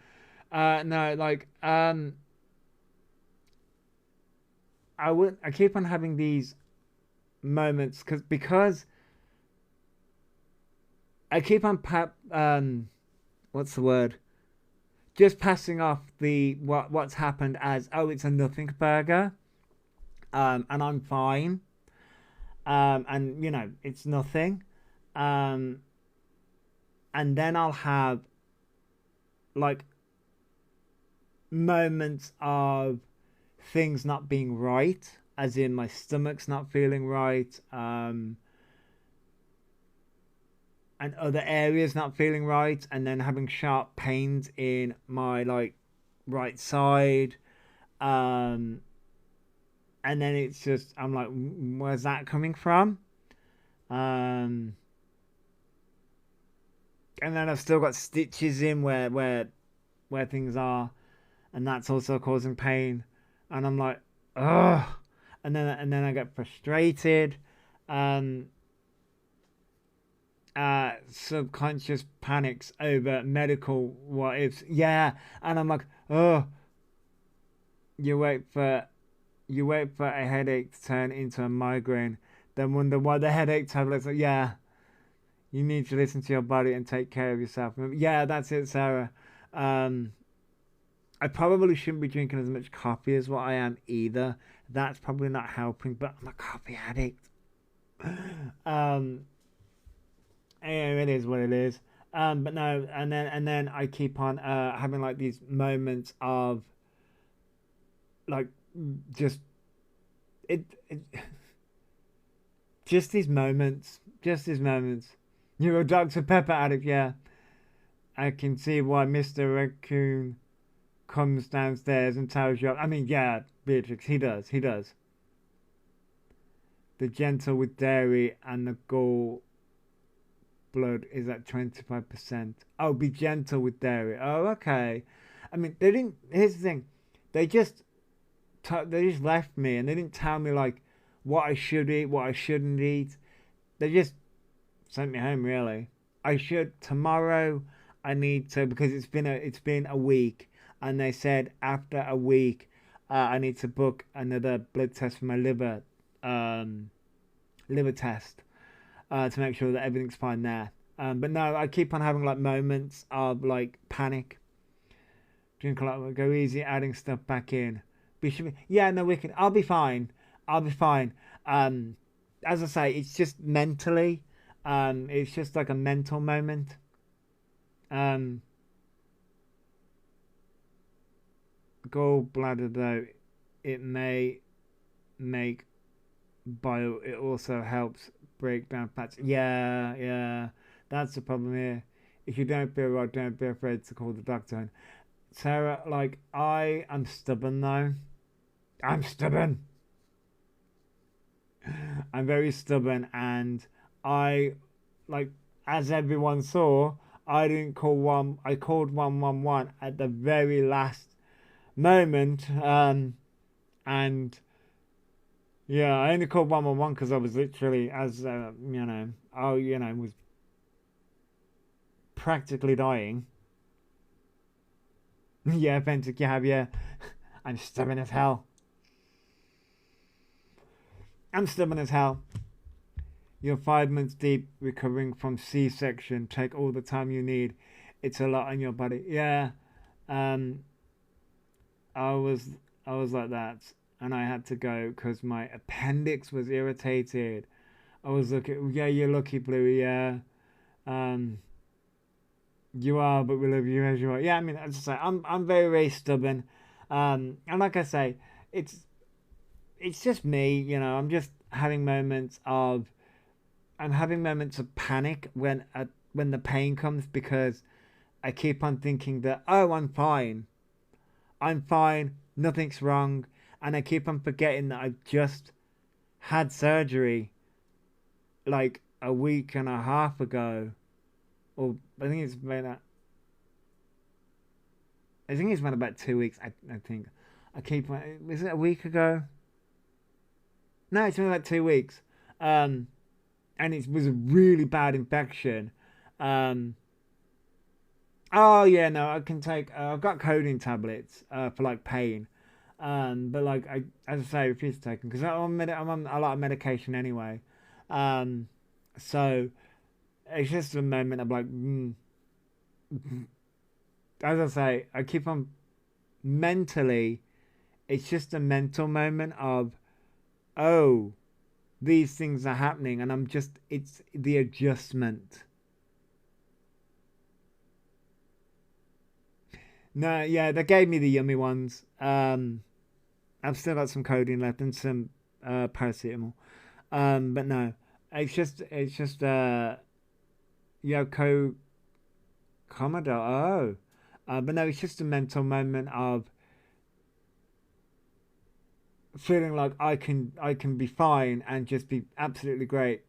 No, like, I keep on having these moments because I keep on what's the word? Just passing off what's happened as, oh, it's a nothing burger, and I'm fine, and you know it's nothing, and then I'll have like moments of things not being right, as in my stomach's not feeling right, and other areas not feeling right, and then having sharp pains in my like right side, and then it's just I'm like, where's that coming from? And then I've still got stitches in where things are, and that's also causing pain, and I'm like, ugh, and then I get frustrated, subconscious panics over medical what ifs. Yeah, and I'm like, oh, you wait for a headache to turn into a migraine, then wonder why the headache tablets are. Yeah, you need to listen to your body and take care of yourself. Yeah, that's it, Sarah. I probably shouldn't be drinking as much coffee as what I am either. That's probably not helping, but I'm a coffee addict. Yeah, it is what it is. But no, and then I keep on having like these moments of like just it just these moments. You're a Dr. Pepper addict, yeah. I can see why Mr. Raccoon comes downstairs and tells you. I mean, yeah, Beatrix, he does. The gentle with dairy and the gall blood is at 25%. Oh, be gentle with dairy. Oh, okay. I mean, they didn't. Here's the thing, they just left me, and they didn't tell me like what I should eat, what I shouldn't eat. They just sent me home. Really, I should tomorrow. I need to, because it's been a week, and they said after a week, I need to book another blood test for my liver test. To make sure that everything's fine there. But no, I keep on having like moments of like panic. Drink a lot, go easy, adding stuff back in. Yeah, no, we can. I'll be fine. As I say, it's just mentally. It's just like a mental moment. Gallbladder though, it may make bile. It also helps break down fats. Yeah, that's the problem here. If you don't feel right, don't be afraid to call the doctor. Sarah, like, I am stubborn though. I'm stubborn. I'm very stubborn, and I, like, as everyone saw, I didn't call one. I called 111 at the very last moment, and yeah, I only called 111 because I was literally, as was practically dying. Yeah, Ventic, you have, yeah. I'm stubborn as hell. You're 5 months deep recovering from C-section. Take all the time you need. It's a lot on your body. Yeah. I was like that, and I had to go because my appendix was irritated. I was looking. Yeah, you're lucky, Bluey. Yeah. You are, but we love you as you are. Yeah, I mean, as I say, I'm very, very stubborn. And like I say, it's just me. You know, I'm just having moments of I'm having moments of panic when the pain comes because I keep on thinking that, oh, I'm fine, nothing's wrong, and I keep on forgetting that I've just had surgery like a week and a half ago, or I think it's been about 2 weeks. I think I keep is it a week ago? No, it's been about 2 weeks, and it was a really bad infection. Um, Oh yeah, no, I can take. I've got codeine tablets for like pain, but like as I say, I refuse to take them because I'm on a lot of medication anyway. Um, so it's just a moment of like, as I say, I keep on mentally. It's just a mental moment of, oh, these things are happening, and it's the adjustment. No, yeah, they gave me the yummy ones. I've still got some codeine left and some paracetamol. But no, it's just Yoko Commodore. Oh, but no, it's just a mental moment of feeling like I can be fine and just be absolutely great.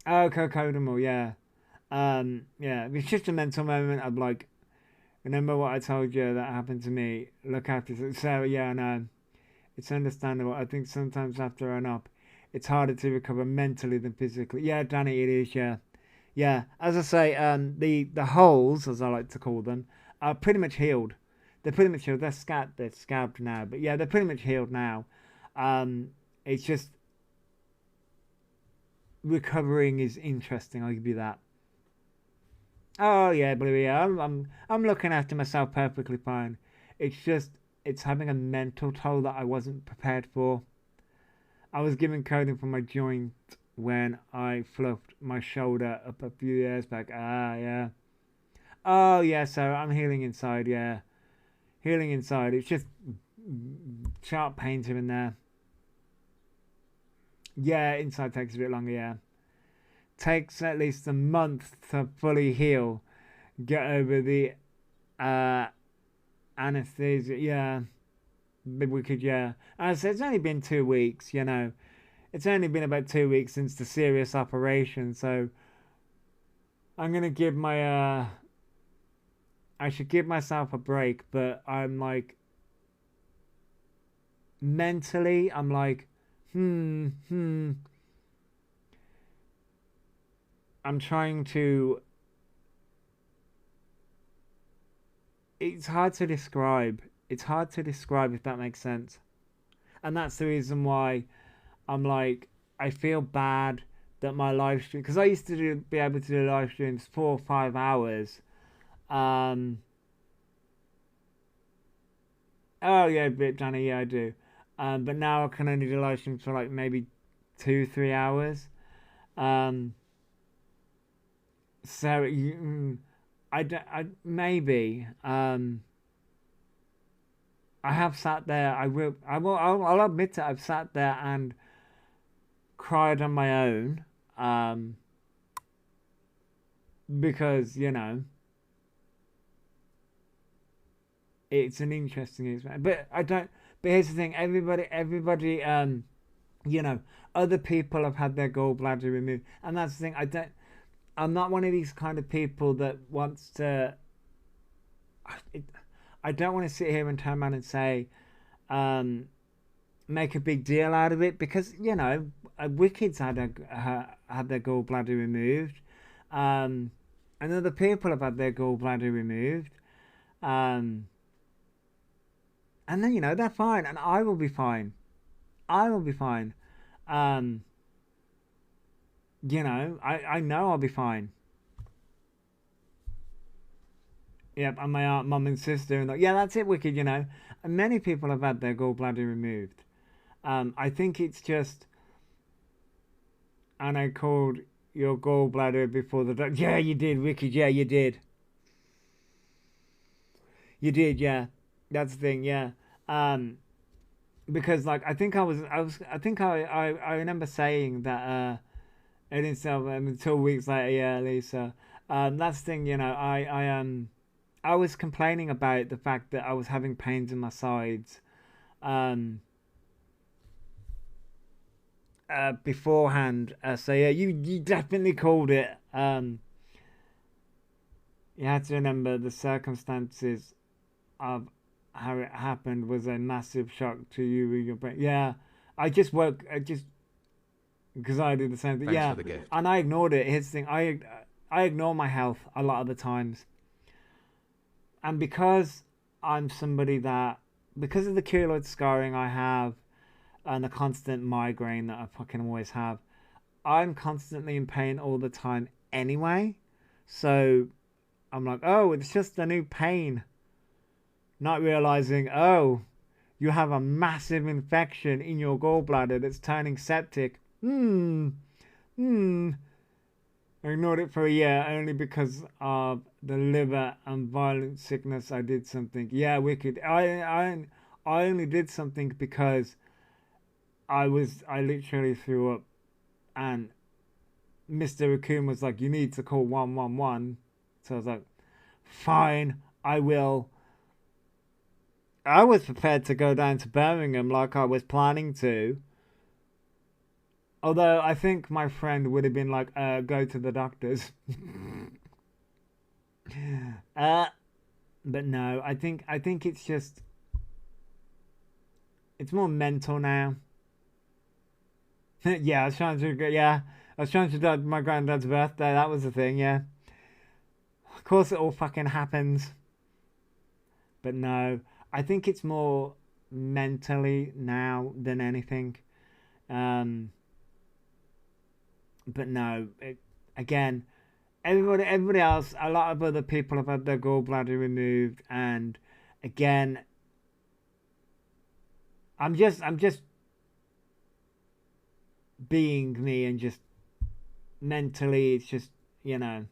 Oh, Cocodamol, yeah. Yeah, it's just a mental moment of like, remember what I told you that happened to me. Look after Sarah. Yeah, I know. It's understandable. I think sometimes after an op, it's harder to recover mentally than physically. Yeah, Danny, it is. Yeah, yeah. As I say, the holes, as I like to call them, are pretty much healed. They're pretty much healed. They're scabbed now. But yeah, they're pretty much healed now. It's just recovering is interesting. I'll give you that. Oh yeah, Bluey. Yeah, I'm looking after myself perfectly fine. It's just it's having a mental toll that I wasn't prepared for. I was given coding for my joint when I fluffed my shoulder up a few years back. Ah yeah. Oh yeah. So I'm healing inside. Yeah, healing inside. It's just sharp pains here and there. Yeah, inside takes a bit longer. Yeah, takes at least a month to fully heal. Get over the uh anesthesia. Yeah, bit wicked. Yeah, as I said, it's only been 2 weeks. You know, it's only been about 2 weeks since the serious operation. So I'm gonna give my I should give myself a break. But I'm like mentally, I'm like, hmm. I'm trying to. It's hard to describe. It's hard to describe if that makes sense. And that's the reason why I'm like, I feel bad that my live stream, because I used to be able to do live streams 4 or 5 hours. Um, oh yeah, bit Johnny, yeah I do. But now I can only do live streams for like maybe 2, 3 hours. Um, so I maybe I have sat there. I'll admit it. I've sat there and cried on my own. Because it's an interesting experience. But I don't. But here's the thing. Everybody. Other people have had their gallbladder removed, and that's the thing. I'm not one of these kind of people that wants to. I don't want to sit here and turn around and say, make a big deal out of it because Wicked's had their gallbladder removed, and other people have had their gallbladder removed, and then they're fine, and I will be fine. I will be fine. I know I'll be fine. Yep, and my aunt, mum, and sister, and yeah, that's it, Wicked. And many people have had their gallbladder removed. I think it's just and I called your gallbladder before the doctor. Yeah, you did, Wicked. Yeah, you did. You did, yeah. That's the thing, yeah. Because like I think I remember saying that it didn't sell until weeks later, yeah, Lisa. That's the thing, you know, I was complaining about the fact that I was having pains in my sides. Beforehand. So yeah, you definitely called it. You had to remember the circumstances of how it happened was a massive shock to you and your brain. Yeah, I just because I did the same thing. Thanks Yeah, for the gift. and I ignored it. Here's the thing: I ignore my health a lot of the times, and because I'm somebody that because of the keloid scarring I have and the constant migraine that I fucking always have, I'm constantly in pain all the time anyway. So I'm like, oh, it's just a new pain. Not realizing, oh, you have a massive infection in your gallbladder that's turning septic. I ignored it for a year only because of the liver and violent sickness. I did something. Yeah, Wicked. I only did something because I literally threw up, and Mr. Raccoon was like, you need to call 111. So I was like, fine, I will. I was prepared to go down to Birmingham like I was planning to. Although I think my friend would have been like, go to the doctors. But no, I think it's just, it's more mental now. Yeah, I was trying to do my granddad's birthday. That was the thing, yeah. Of course it all fucking happens. But no, I think it's more mentally now than anything. But no, again, everybody else, a lot of other people have had their gallbladder removed, and again, I'm just being me, and just mentally, it's just, you know,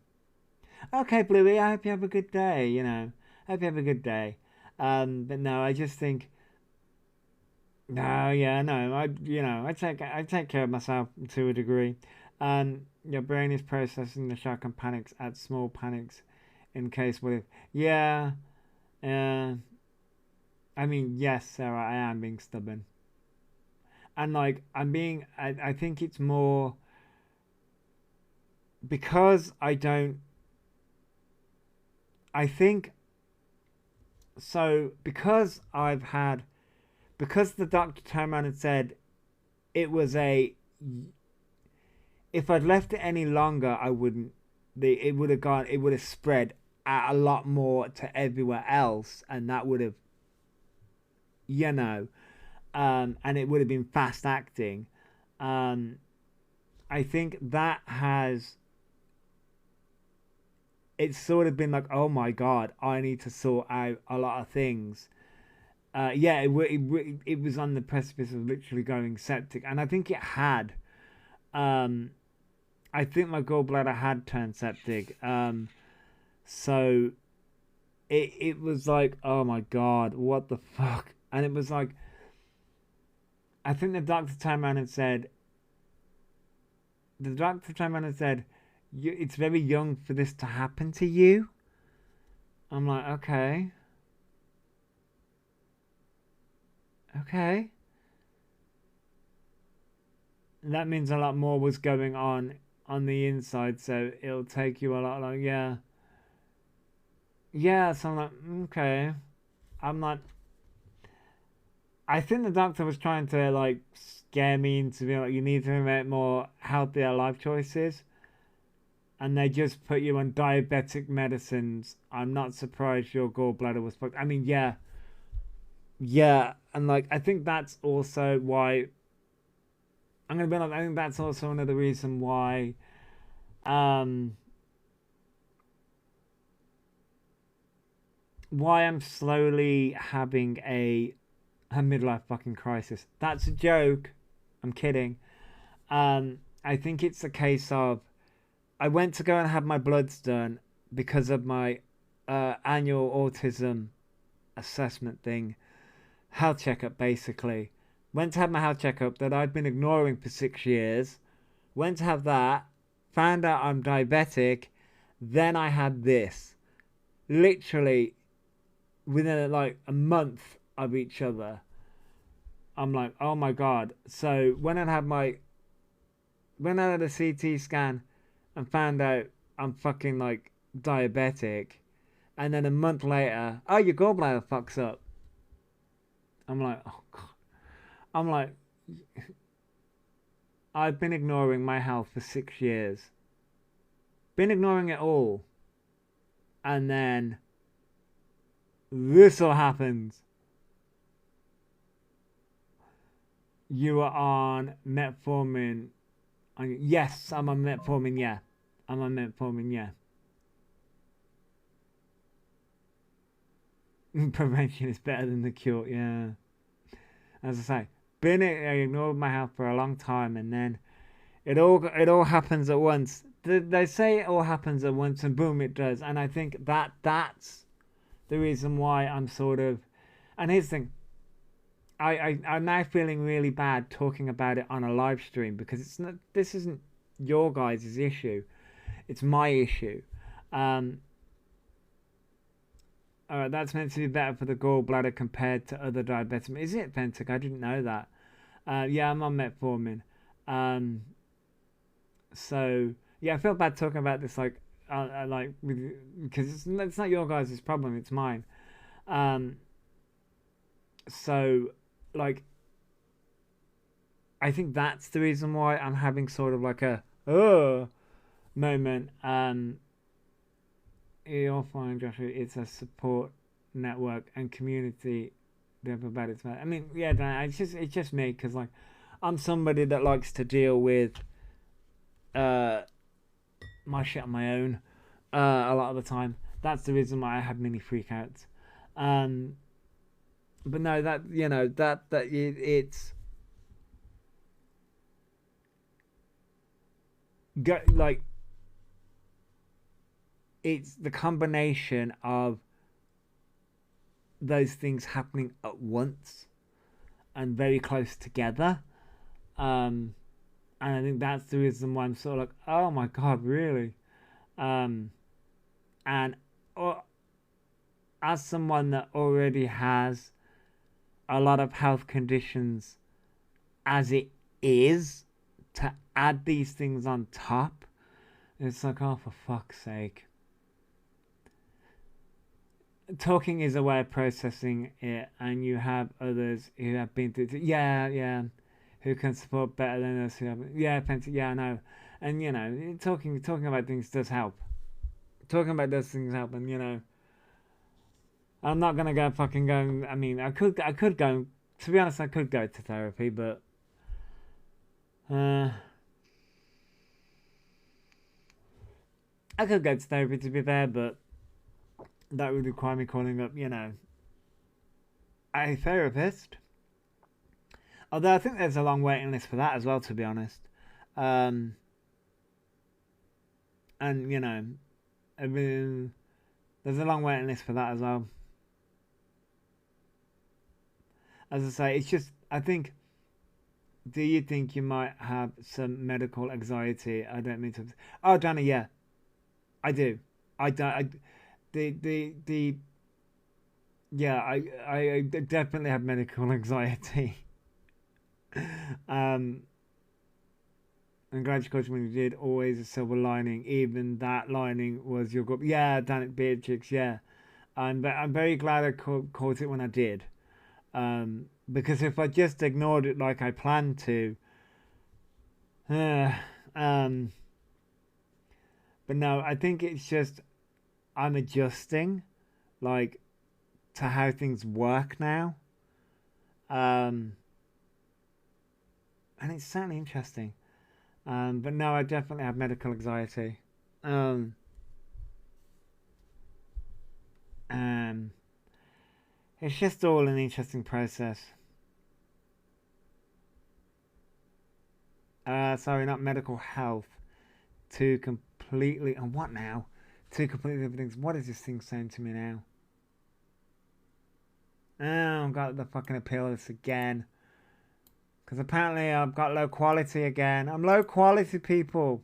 okay, Bluey, I hope you have a good day, you know, I hope you have a good day. But no, I just think, no, yeah, no, I take care of myself to a degree. Your brain is processing the shock and panics at small panics in case what if. Yeah, I mean, yes, Sarah, I am being stubborn. And like, I think it's more because I don't, I think, so because because the doctor turned around and said it was if I'd left it any longer, I wouldn't. It would have spread a lot more to everywhere else, and that would have, you know, and it would have been fast acting. I think that has. It's sort of been like, oh my god, I need to sort out a lot of things. Yeah, it was on the precipice of literally going septic, and I think it had. I think my gallbladder had turned septic. So it was like, oh my god, what the fuck? And it was like, I think the doctor turned around and said, it's very young for this to happen to you. I'm like, okay. That means a lot more was going on the inside, so it'll take you a lot longer. Yeah. Yeah, so I'm like, okay. I'm not. I think the doctor was trying to like scare me into being like, you need to make more healthier life choices. And they just put you on diabetic medicines. I'm not surprised your gallbladder was fucked. I mean, yeah. Yeah, and like, I think that's also why. I'm gonna be honest, I think that's also another reason why. Why I'm slowly having a midlife fucking crisis. That's a joke. I'm kidding. I think it's a case of I went to go and have my bloods done because of my annual autism assessment thing, health checkup basically. Went to have my health checkup that I'd been ignoring for 6 years. Went to have that, found out I'm diabetic, then I had this. Literally within like a month of each other. I'm like, oh my god. So when I had a CT scan and found out I'm fucking like diabetic, and then a month later, oh, your gallbladder fucks up. I'm like, oh god. I'm like, I've been ignoring my health for 6 years. Been ignoring it all. And then this all happens. You are on metformin. Yes, I'm on metformin, yeah. I'm on metformin, yeah. Prevention is better than the cure, yeah. As I say, I ignored my health for a long time, and then it all happens at once. They say it all happens at once, and boom, it does. And I think that's the reason why I'm sort of. And here's the thing. I'm now feeling really bad talking about it on a live stream because it's not. This isn't your guys' issue. It's my issue. Alright, that's meant to be better for the gallbladder compared to other diabetics. Is it, Pentic? I didn't know that. Yeah, I'm on metformin. So yeah, I feel bad talking about this like because it's not your guys' problem, it's mine. So like I think that's the reason why I'm having sort of like a moment. You'll find, Joshua, it's a support network and community. About it. I mean, yeah, it's just me because like I'm somebody that likes to deal with my shit on my own a lot of the time. That's the reason why I have mini freakouts. But no, that it's like it's the combination of those things happening at once and very close together, and I think that's the reason why I'm sort of like, oh my god, really. And as someone that already has a lot of health conditions as it is, to add these things on top, it's like, oh, for fuck's sake. Talking is a way of processing it, and you have others who have been through who can support better than us who haven't. Yeah, I know. And you know, talking about things does help. Talking about those things help, and you know, I'm not gonna go fucking go. I mean, I could go. To be honest, I could go to therapy, but I could go to therapy to be fair, but that would require me calling up, you know, a therapist. Although I think there's a long waiting list for that as well, to be honest. And you know, I mean, there's a long waiting list for that as well. As I say, it's just, I think, do you think you might have some medical anxiety? I don't mean to. Oh, Danny, yeah, I do. I definitely have medical anxiety. I'm glad you coached when you did. Always a silver lining. Even that lining was your group. Yeah, damn it, Beatrix. Yeah, I'm very glad I caught it when I did. Because if I just ignored it like I planned to, but no, I think it's just I'm adjusting, like, to how things work now. And it's certainly interesting. But no, I definitely have medical anxiety. It's just all an interesting process. Sorry, not medical health. Two completely... And what now? Two completely different things. What is this thing saying to me now? Oh, I've got the fucking appeal list again. Because apparently I've got low quality again. I'm low quality, people.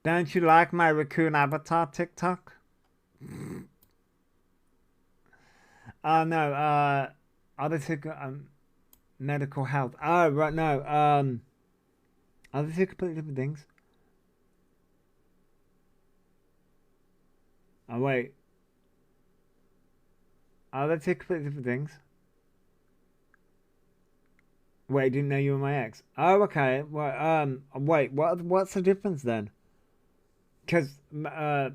Don't you like my raccoon avatar TikTok? Oh no, other two medical health. Oh right, no, other two completely different things. Oh wait, other two completely different things. Wait, didn't know you were my ex. Oh okay. Well, wait, what's the difference then? Because oh,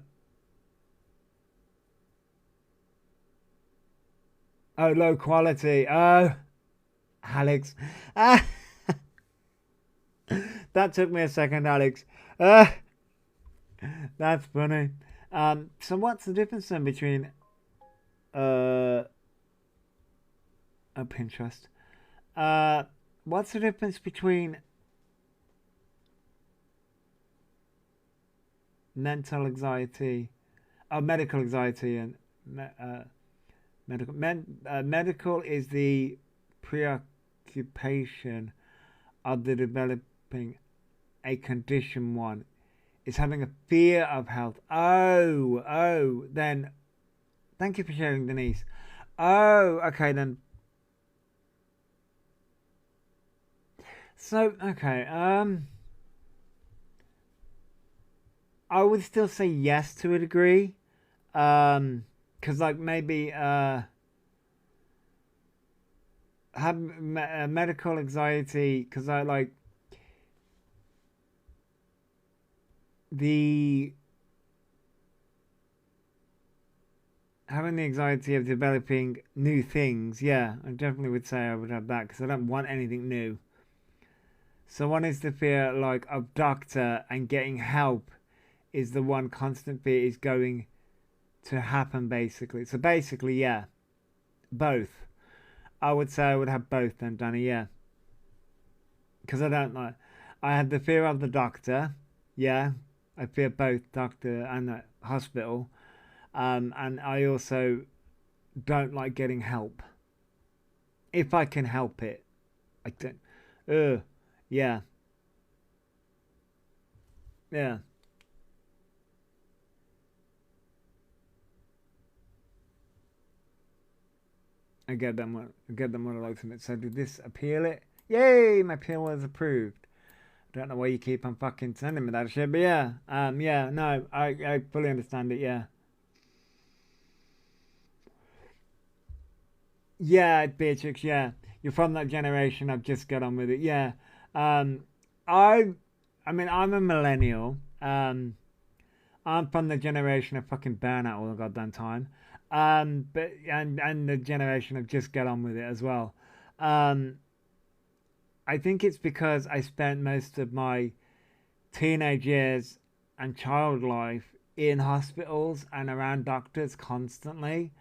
low quality. Oh, Alex. Ah, that took me a second, Alex. That's funny. So what's the difference then between a Pinterest? What's the difference between mental anxiety, medical anxiety, and medical is the preoccupation of the developing a condition one is having a fear of health. Oh, then thank you for sharing, Denise. Oh, okay then. So, okay, I would still say yes to a degree. Because like maybe have medical anxiety, because I like the having the anxiety of developing new things. Yeah, I definitely would say I would have that because I don't want anything new. So one is the fear like of doctor and getting help is the one constant fear is going to happen basically. So basically, yeah, both. I would say I would have both then, Danny, yeah. Because I don't like, I had the fear of the doctor, yeah. I fear both doctor and the hospital. And I also don't like getting help. If I can help it. I don't, yeah. Yeah. I get them what I like from it. So did this appeal it? Yay! My appeal was approved. I don't know why you keep on fucking sending me that shit, but yeah. Yeah, no, I fully understand it, yeah. Yeah, Beatrix, yeah. You're from that generation, I've just got on with it, yeah. I mean I'm a millennial. I'm from the generation of fucking burnout all the goddamn time. But and the generation of just get on with it as well. I think it's because I spent most of my teenage years and child life in hospitals and around doctors constantly.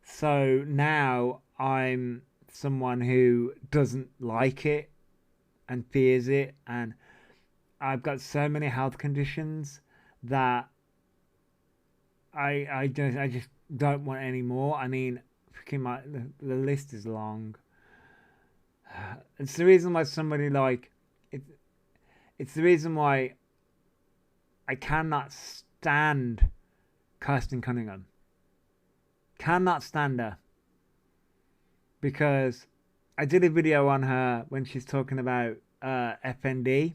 So now I'm someone who doesn't like it and fears it, and I've got so many health conditions that I just don't want any more. I mean, freaking the list is long. It's the reason why somebody like it. It's the reason why I cannot stand Kirsten Cunningham. Cannot stand her because I did a video on her when she's talking about FND.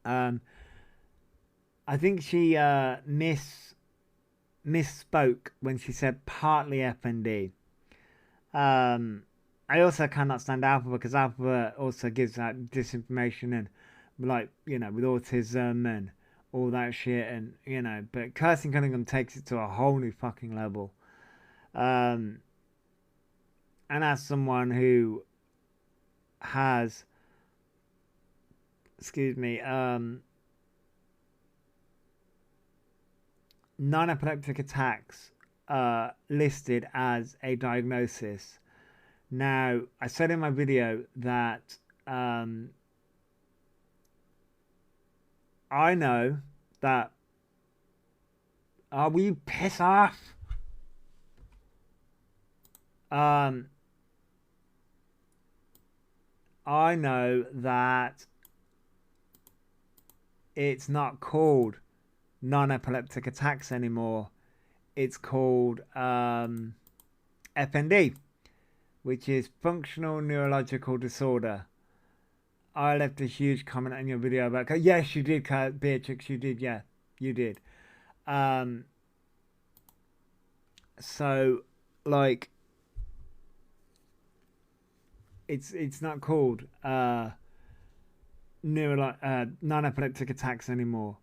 I think she misspoke when she said partly FND. I also cannot stand Alpha because Alpha also gives out disinformation and like, you know, with autism and all that shit, and you know, but Kirsten Cunningham takes it to a whole new fucking level. And as someone who has, excuse me, non-epileptic attacks listed as a diagnosis, Now, I said in my video that I know that... will you piss off? I know that it's not called non-epileptic attacks anymore. It's called FND, which is functional neurological disorder. I left a huge comment on your video about... Yes, you did, Beatrix, you did. Yeah, you did. So, like, it's not called non-epileptic attacks anymore.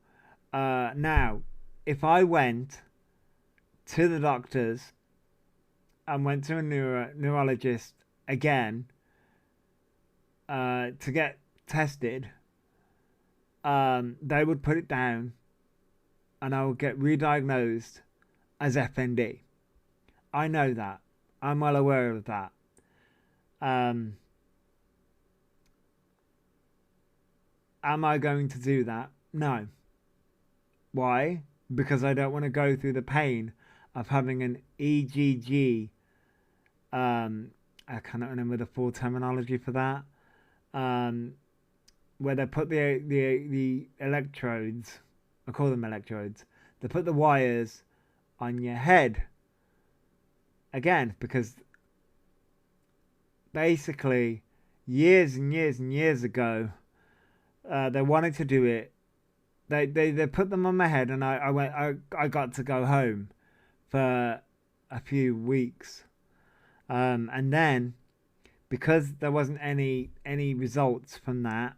Now, if I went to the doctors and went to a neurologist again to get tested, they would put it down and I would get re-diagnosed as FND. I know that. I'm well aware of that. Am I going to do that? No. Why? Because I don't want to go through the pain of having an EGG. I cannot remember the full terminology for that. Where they put the electrodes, I call them electrodes, they put the wires on your head. Again, because basically years and years and years ago, they wanted to do it. They put them on my head, and I got to go home for a few weeks, and then because there wasn't any results from that,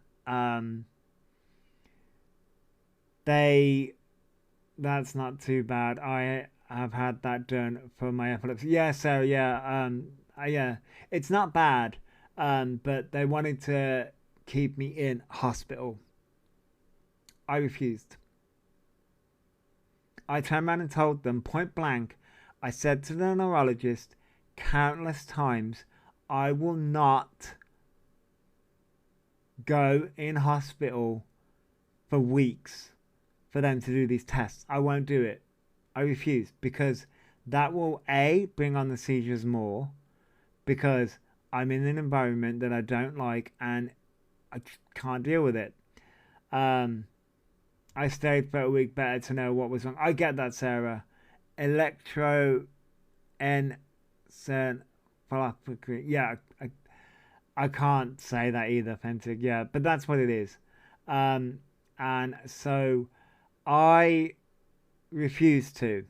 that's not too bad. I have had that done for my epilepsy. Yeah, so yeah, yeah, it's not bad, but they wanted to keep me in hospital. I refused. I turned around and told them point blank. I said to the neurologist countless times, I will not go in hospital for weeks for them to do these tests. I won't do it. I refuse, because that will bring on the seizures more, because I'm in an environment that I don't like and I just can't deal with it. I stayed for a week, better to know what was wrong. I get that, Sarah. Electroencephalopathy. Yeah, I can't say that either, authentic. Yeah, but that's what it is. And so I refused to.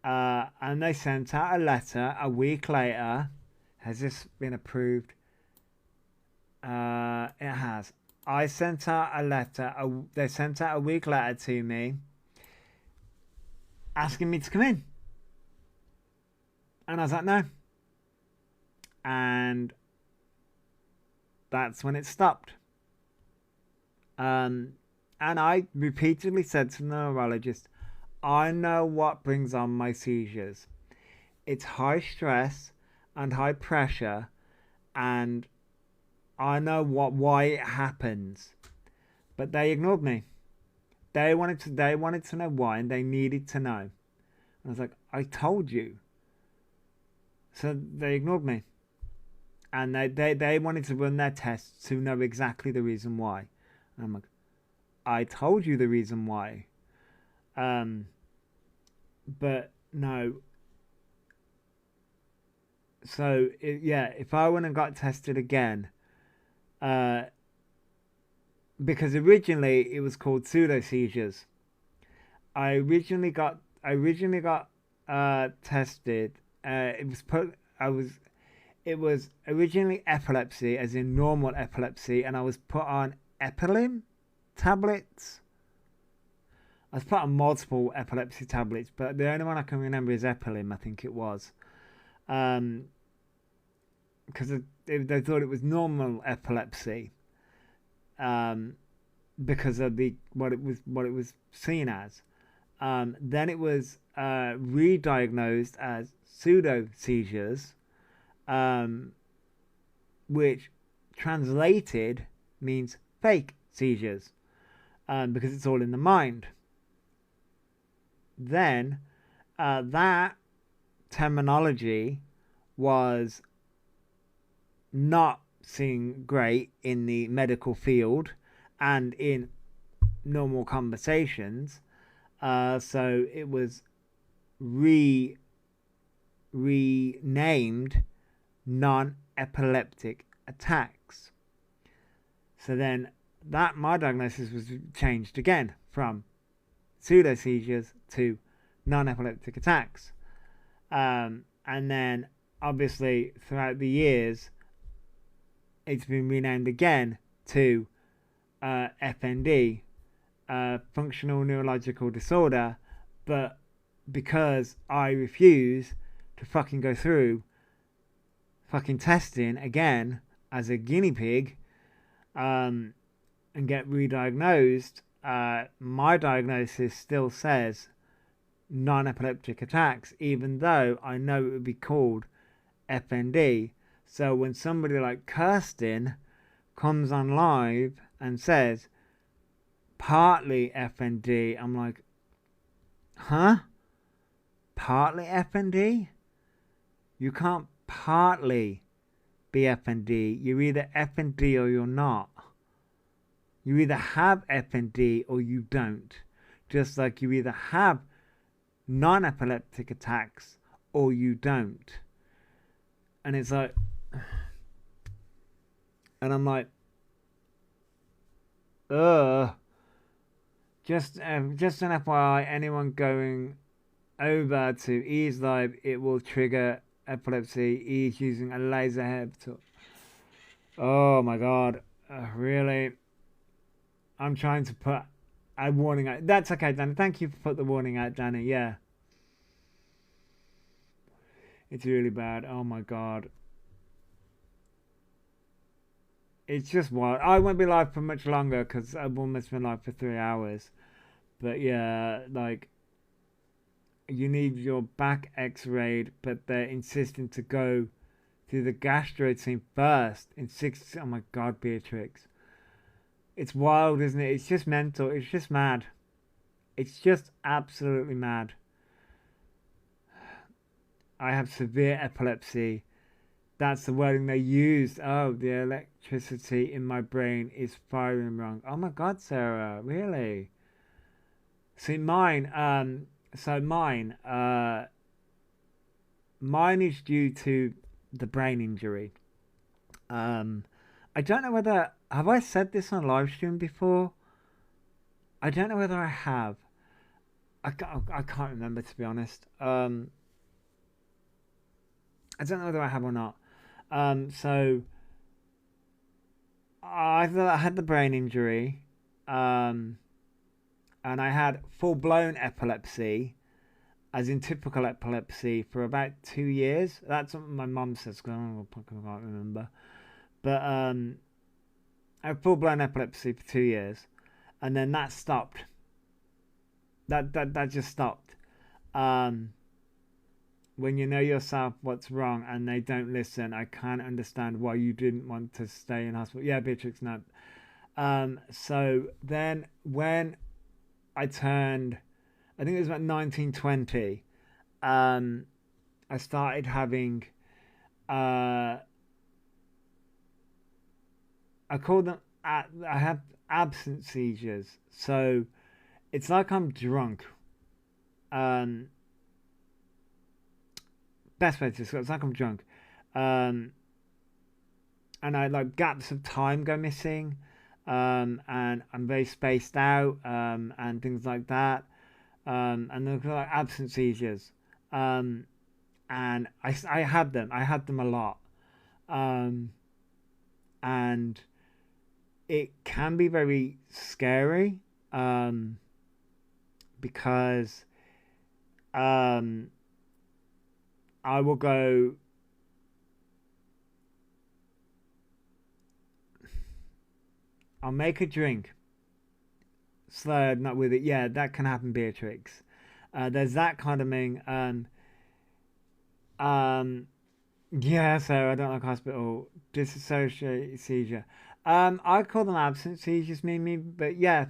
And they sent out a letter a week later. Has this been approved? It has. I sent out a letter. They sent out a week letter to me asking me to come in. And I was like, no. And that's when it stopped. And I repeatedly said to the neurologist, I know what brings on my seizures. It's high stress and high pressure, and I know why it happens. But they ignored me. They wanted to know why, and they needed to know. And I was like, I told you. So they ignored me. And they wanted to run their tests to know exactly the reason why. And I'm like, I told you the reason why. But no. So, yeah, if I went and got tested again, because originally it was called pseudo seizures. I originally got tested. It was originally epilepsy, as in normal epilepsy, and I was put on Epilim tablets. I was put on multiple epilepsy tablets, but the only one I can remember is Epilim, I think it was. Because they thought it was normal epilepsy, because of what it was seen as. Then it was re-diagnosed as pseudo seizures, which translated means fake seizures, because it's all in the mind. Then that terminology was not seen great in the medical field and in normal conversations, so it was renamed non-epileptic attacks. So then that my diagnosis was changed again from pseudo seizures to non-epileptic attacks, and then obviously throughout the years it's been renamed again to FND, functional neurological disorder, but because I refuse to fucking go through fucking testing again as a guinea pig, and get re-diagnosed, my diagnosis still says non-epileptic attacks, even though I know it would be called FND. So when somebody like Kirsten comes on live and says partly FND, I'm like, huh? Partly FND? You can't partly be FND. You're either FND or you're not. You either have FND or you don't. Just like you either have non-epileptic attacks or you don't. And it's like, and I'm like, just an FYI, anyone going over to E's live, it will trigger epilepsy. E's using a laser head to... Oh my god, really? I'm trying to put a warning out. That's okay, Danny. Thank you for putting the warning out, Danny. Yeah. It's really bad. Oh my god. It's just wild. I won't be live for much longer because I've almost been live for 3 hours. But yeah, like, you need your back x-rayed, but they're insisting to go through the gastro team first in 6... Oh my god, Beatrix. It's wild, isn't it? It's just mental. It's just mad. It's just absolutely mad. I have severe epilepsy. That's the wording they used. Oh, the electricity in my brain is firing wrong. Oh my god, Sarah, really? See, mine is due to the brain injury. I don't know whether... Have I said this on live stream before? I don't know whether I have. I can't remember, to be honest. I don't know whether I have or not. So I had the brain injury, and I had full-blown epilepsy, as in typical epilepsy, for about 2 years. That's what my mum says, because I can't remember. But I had full-blown epilepsy for 2 years, and then that stopped. That just stopped. When you know yourself what's wrong and they don't listen, I can't understand why you didn't want to stay in hospital. Yeah, Beatrix, no. So then when I turned, I think it was about 1920, I started having, I call them, I have absent seizures. So it's like I'm drunk. Best way to describe it, it's like I'm drunk. And I like gaps of time go missing. And I'm very spaced out, and things like that. And they're like absent seizures. And I had them a lot. And it can be very scary, because I will go, I'll make a drink, slurred, not with it. Yeah, that can happen, Beatrix. There's that kind of thing. Yeah, so I don't like hospital. Dissociative seizure. I call them absent seizures, Mimi, but yeah,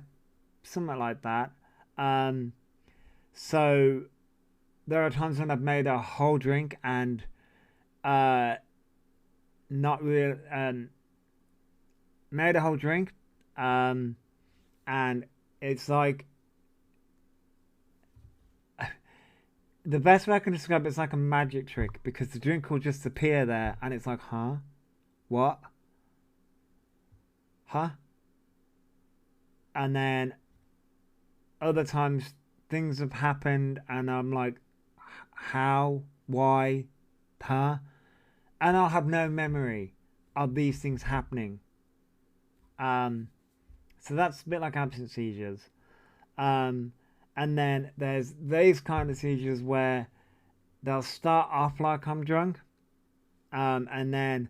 something like that. Um, so there are times when I've made a whole drink and uh, not real made a whole drink, um, and it's like the best way I can describe it's like a magic trick because the drink will just appear there, and it's like, huh, what, huh, and then other times things have happened, and I'm like, how, why, huh, and I'll have no memory of these things happening. Um, so that's a bit like absent seizures. Um, and then there's these kind of seizures where they'll start off like I'm drunk, and then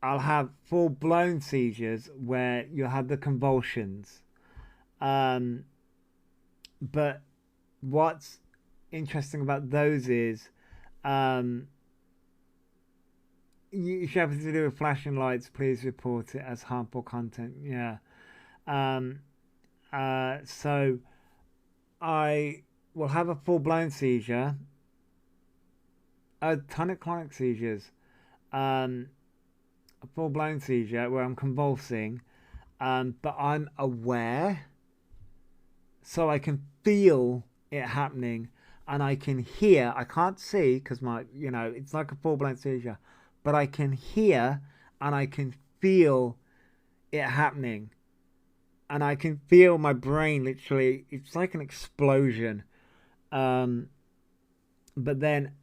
I'll have full blown seizures where you'll have the convulsions. Um, but what's interesting about those is um, if you happen to do with flashing lights, please report it as harmful content. Yeah. Um, so I will have a full blown seizure, tonic-clonic seizures, a full blown seizure where I'm convulsing, but I'm aware, so I can feel it happening, and I can hear. I can't see because it's like a full blown seizure, but I can hear and I can feel it happening. And I can feel my brain literally, it's like an explosion. But then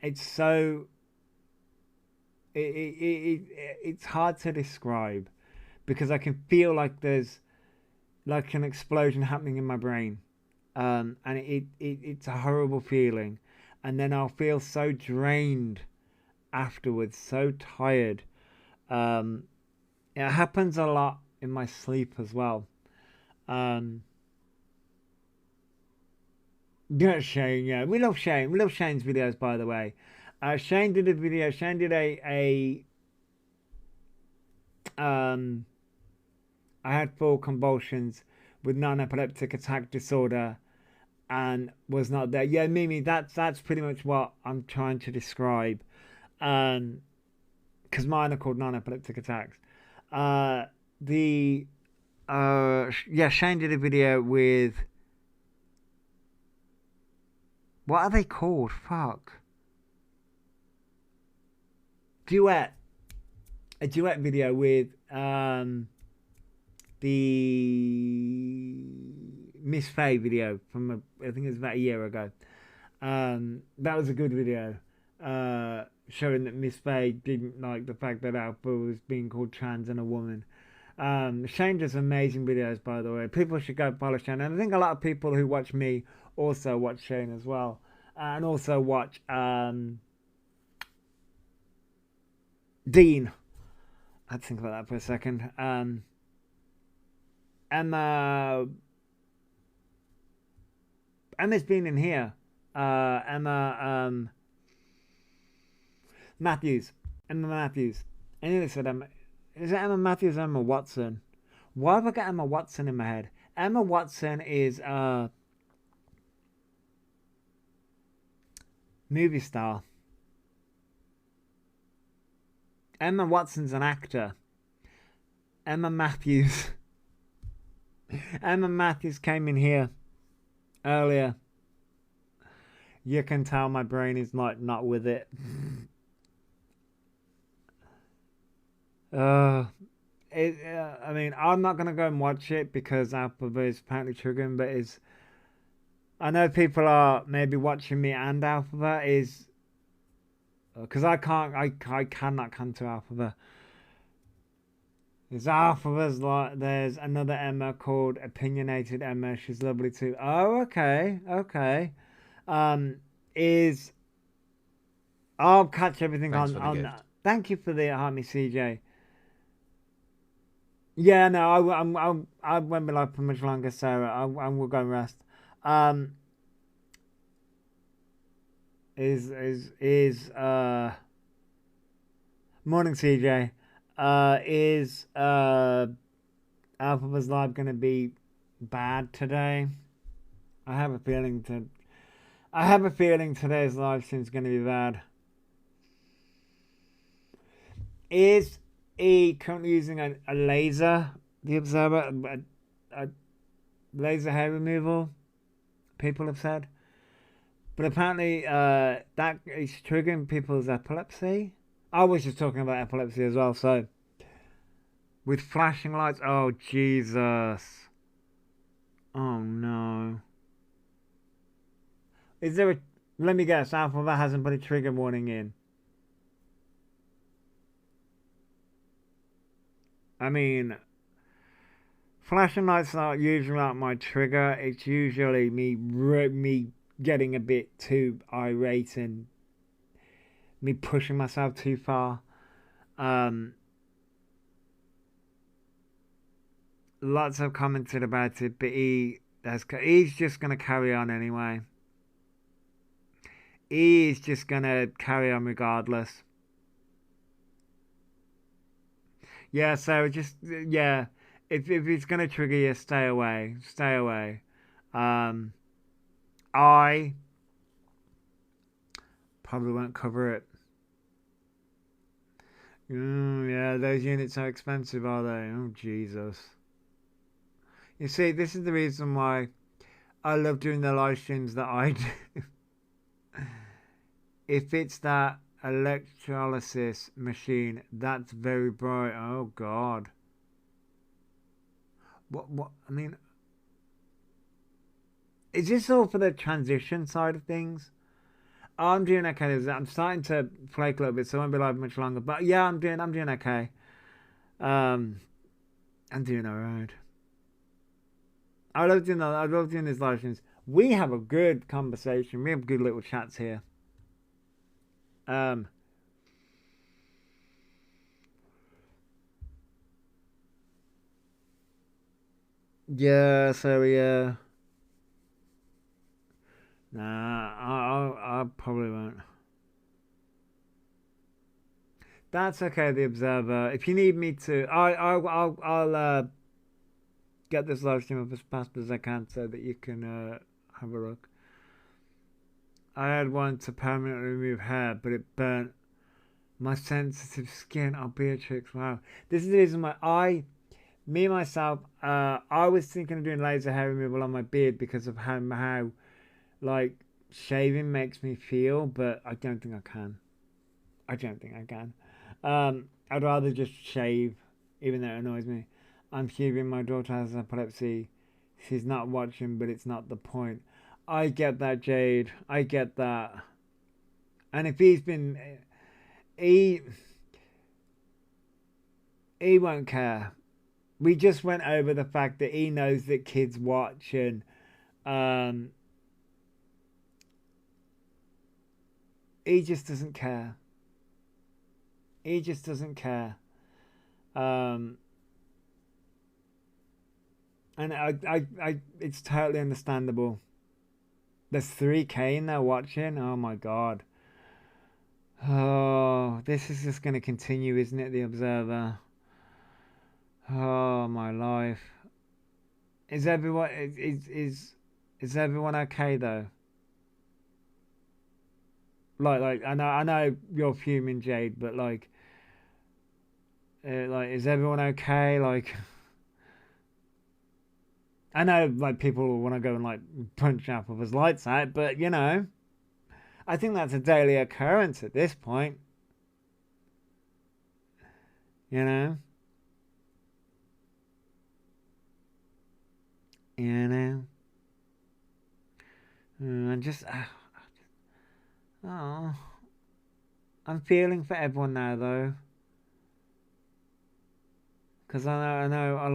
it's so, it's hard to describe because I can feel like there's like an explosion happening in my brain. And it's a horrible feeling. And then I'll feel so drained afterwards, so tired. It happens a lot in my sleep as well. Yeah, Shane. Yeah, we love Shane. We love Shane's videos, by the way. Shane did a video. Shane did a I had full convulsions with non-epileptic attack disorder, and was not there. Yeah, Mimi. That's pretty much what I'm trying to describe. Because mine are called non-epileptic attacks. Yeah, Shane did a video with, what are they called? Fuck. A duet video with the Miss Faye video from I think it was about a year ago. That was a good video. Showing that Miss Faye didn't like the fact that Alpha was being called trans and a woman. Shane does amazing videos, by the way. People should go follow Shane. And I think a lot of people who watch me also watch Shane as well. And also watch Dean. I had to think about that for a second. Emma's been in here. Emma Matthews. Emma Matthews. I nearly said Emma. Is it Emma Matthews or Emma Watson? Why have I got Emma Watson in my head? Emma Watson is a movie star. Emma Watson's an actor. Emma Matthews. Emma Matthews came in here earlier. You can tell my brain is not with it. I mean, I'm not gonna go and watch it because Alpha is apparently triggering, but I know people are maybe watching me and Alpha is because I cannot come to Alpha. There's Alpha's like there's another Emma called Opinionated Emma. She's lovely too. Oh, okay. I'll catch everything Thanks on for the that. gift. Thank you for the Harmony CJ. Yeah, no, I won't be live for much longer, so I will go and rest. morning CJ. Is Elphaba's live gonna be bad today? I have a feeling today's live stream is gonna be bad. Is he currently using a laser, the observer, a laser hair removal, people have said. But apparently that is triggering people's epilepsy. I was just talking about epilepsy as well, so with flashing lights, oh Jesus. Oh no. Is there a, let me guess, Elphaba hasn't put a trigger warning in. I mean, flashing lights are usually not my trigger. It's usually me getting a bit too irate and me pushing myself too far. Lots have commented about it, but he's just gonna carry on anyway. He's just gonna carry on regardless. Yeah, so just, yeah, if it's gonna trigger you, stay away. Stay away. I probably won't cover it. Yeah, those units are expensive, are they? Oh, Jesus. You see, this is the reason why I love doing the live streams that I do. If it's that electrolysis machine, that's very bright. Oh, God. What, I mean, is this all for the transition side of things? Oh, I'm doing okay. I'm starting to flake a little bit, so I won't be live much longer. But yeah, I'm doing okay. I'm doing alright. I love doing these live streams. We have a good conversation. We have good little chats here. Yeah, so yeah. Nah, I probably won't. That's okay, the observer. If you need me to, I'll get this live stream up as fast as I can so that you can have a look. I had one to permanently remove hair, but it burnt my sensitive skin. Oh, Beatrix, wow. This is the reason why myself, I was thinking of doing laser hair removal on my beard because of how like, shaving makes me feel, but I don't think I can. I'd rather just shave, even though it annoys me. I'm human, my daughter has epilepsy. She's not watching, but it's not the point. I get that, Jade. I get that. And if he won't care. We just went over the fact that he knows that kids watch, and he just doesn't care. He just doesn't care. And it's totally understandable. There's 3K in there watching. Oh my God. Oh, this is just going to continue, isn't it, the Observer? Oh, my life. Is everyone okay though? Like I know you're fuming, Jade, but like is everyone okay? Like, I know like people want to go and like punch Elphaba's lights out, but you know, I think that's a daily occurrence at this point. You know. And just oh, I'm feeling for everyone now though, because I know a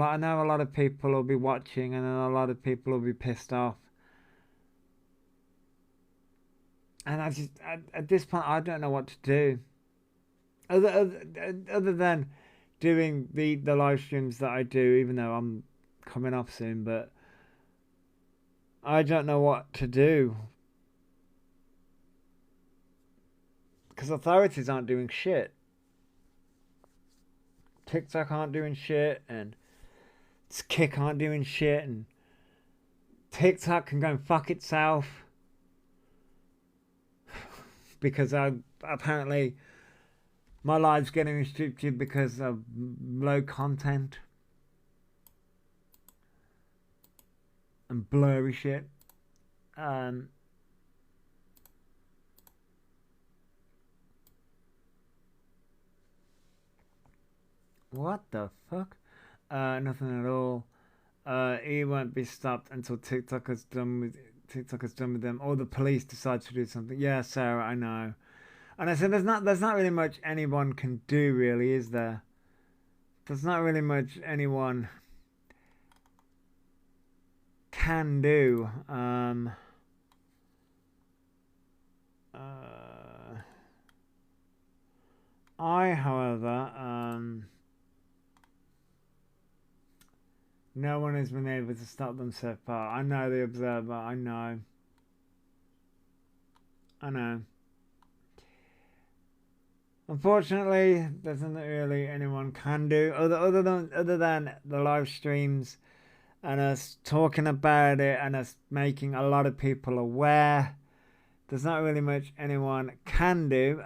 lot of people will be watching, and a lot of people will be pissed off. And I just at this point I don't know what to do, other than doing the live streams that I do, even though I'm coming off soon, but I don't know what to do. Because authorities aren't doing shit. TikTok aren't doing shit, and Kick aren't doing shit, and TikTok can go and fuck itself. Because apparently my life's getting restricted because of low content and blurry shit. What the fuck? Nothing at all. He won't be stopped until TikTok is done with them, or the police decide to do something. Yeah, Sarah, I know. And I said, there's not really much anyone can do, really, is there? There's not really much anyone can do. I, however, no one has been able to stop them so far. I know the Observer. I know. Unfortunately, there's nothing really anyone can do other than the live streams and us talking about it and us making a lot of people aware. There's not really much anyone can do.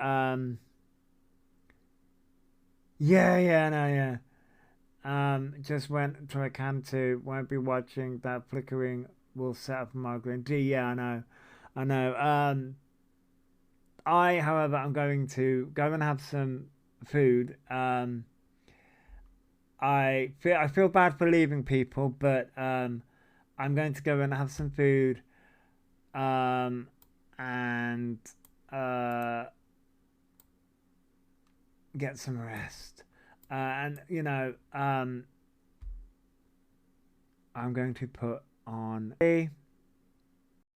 Just went to a Cantu, won't be watching that flickering will set up Margaret D. Yeah, I know. I, however, am going to go and have some food. I feel bad for leaving people, but I'm going to go and have some food, and get some rest. I'm going to put on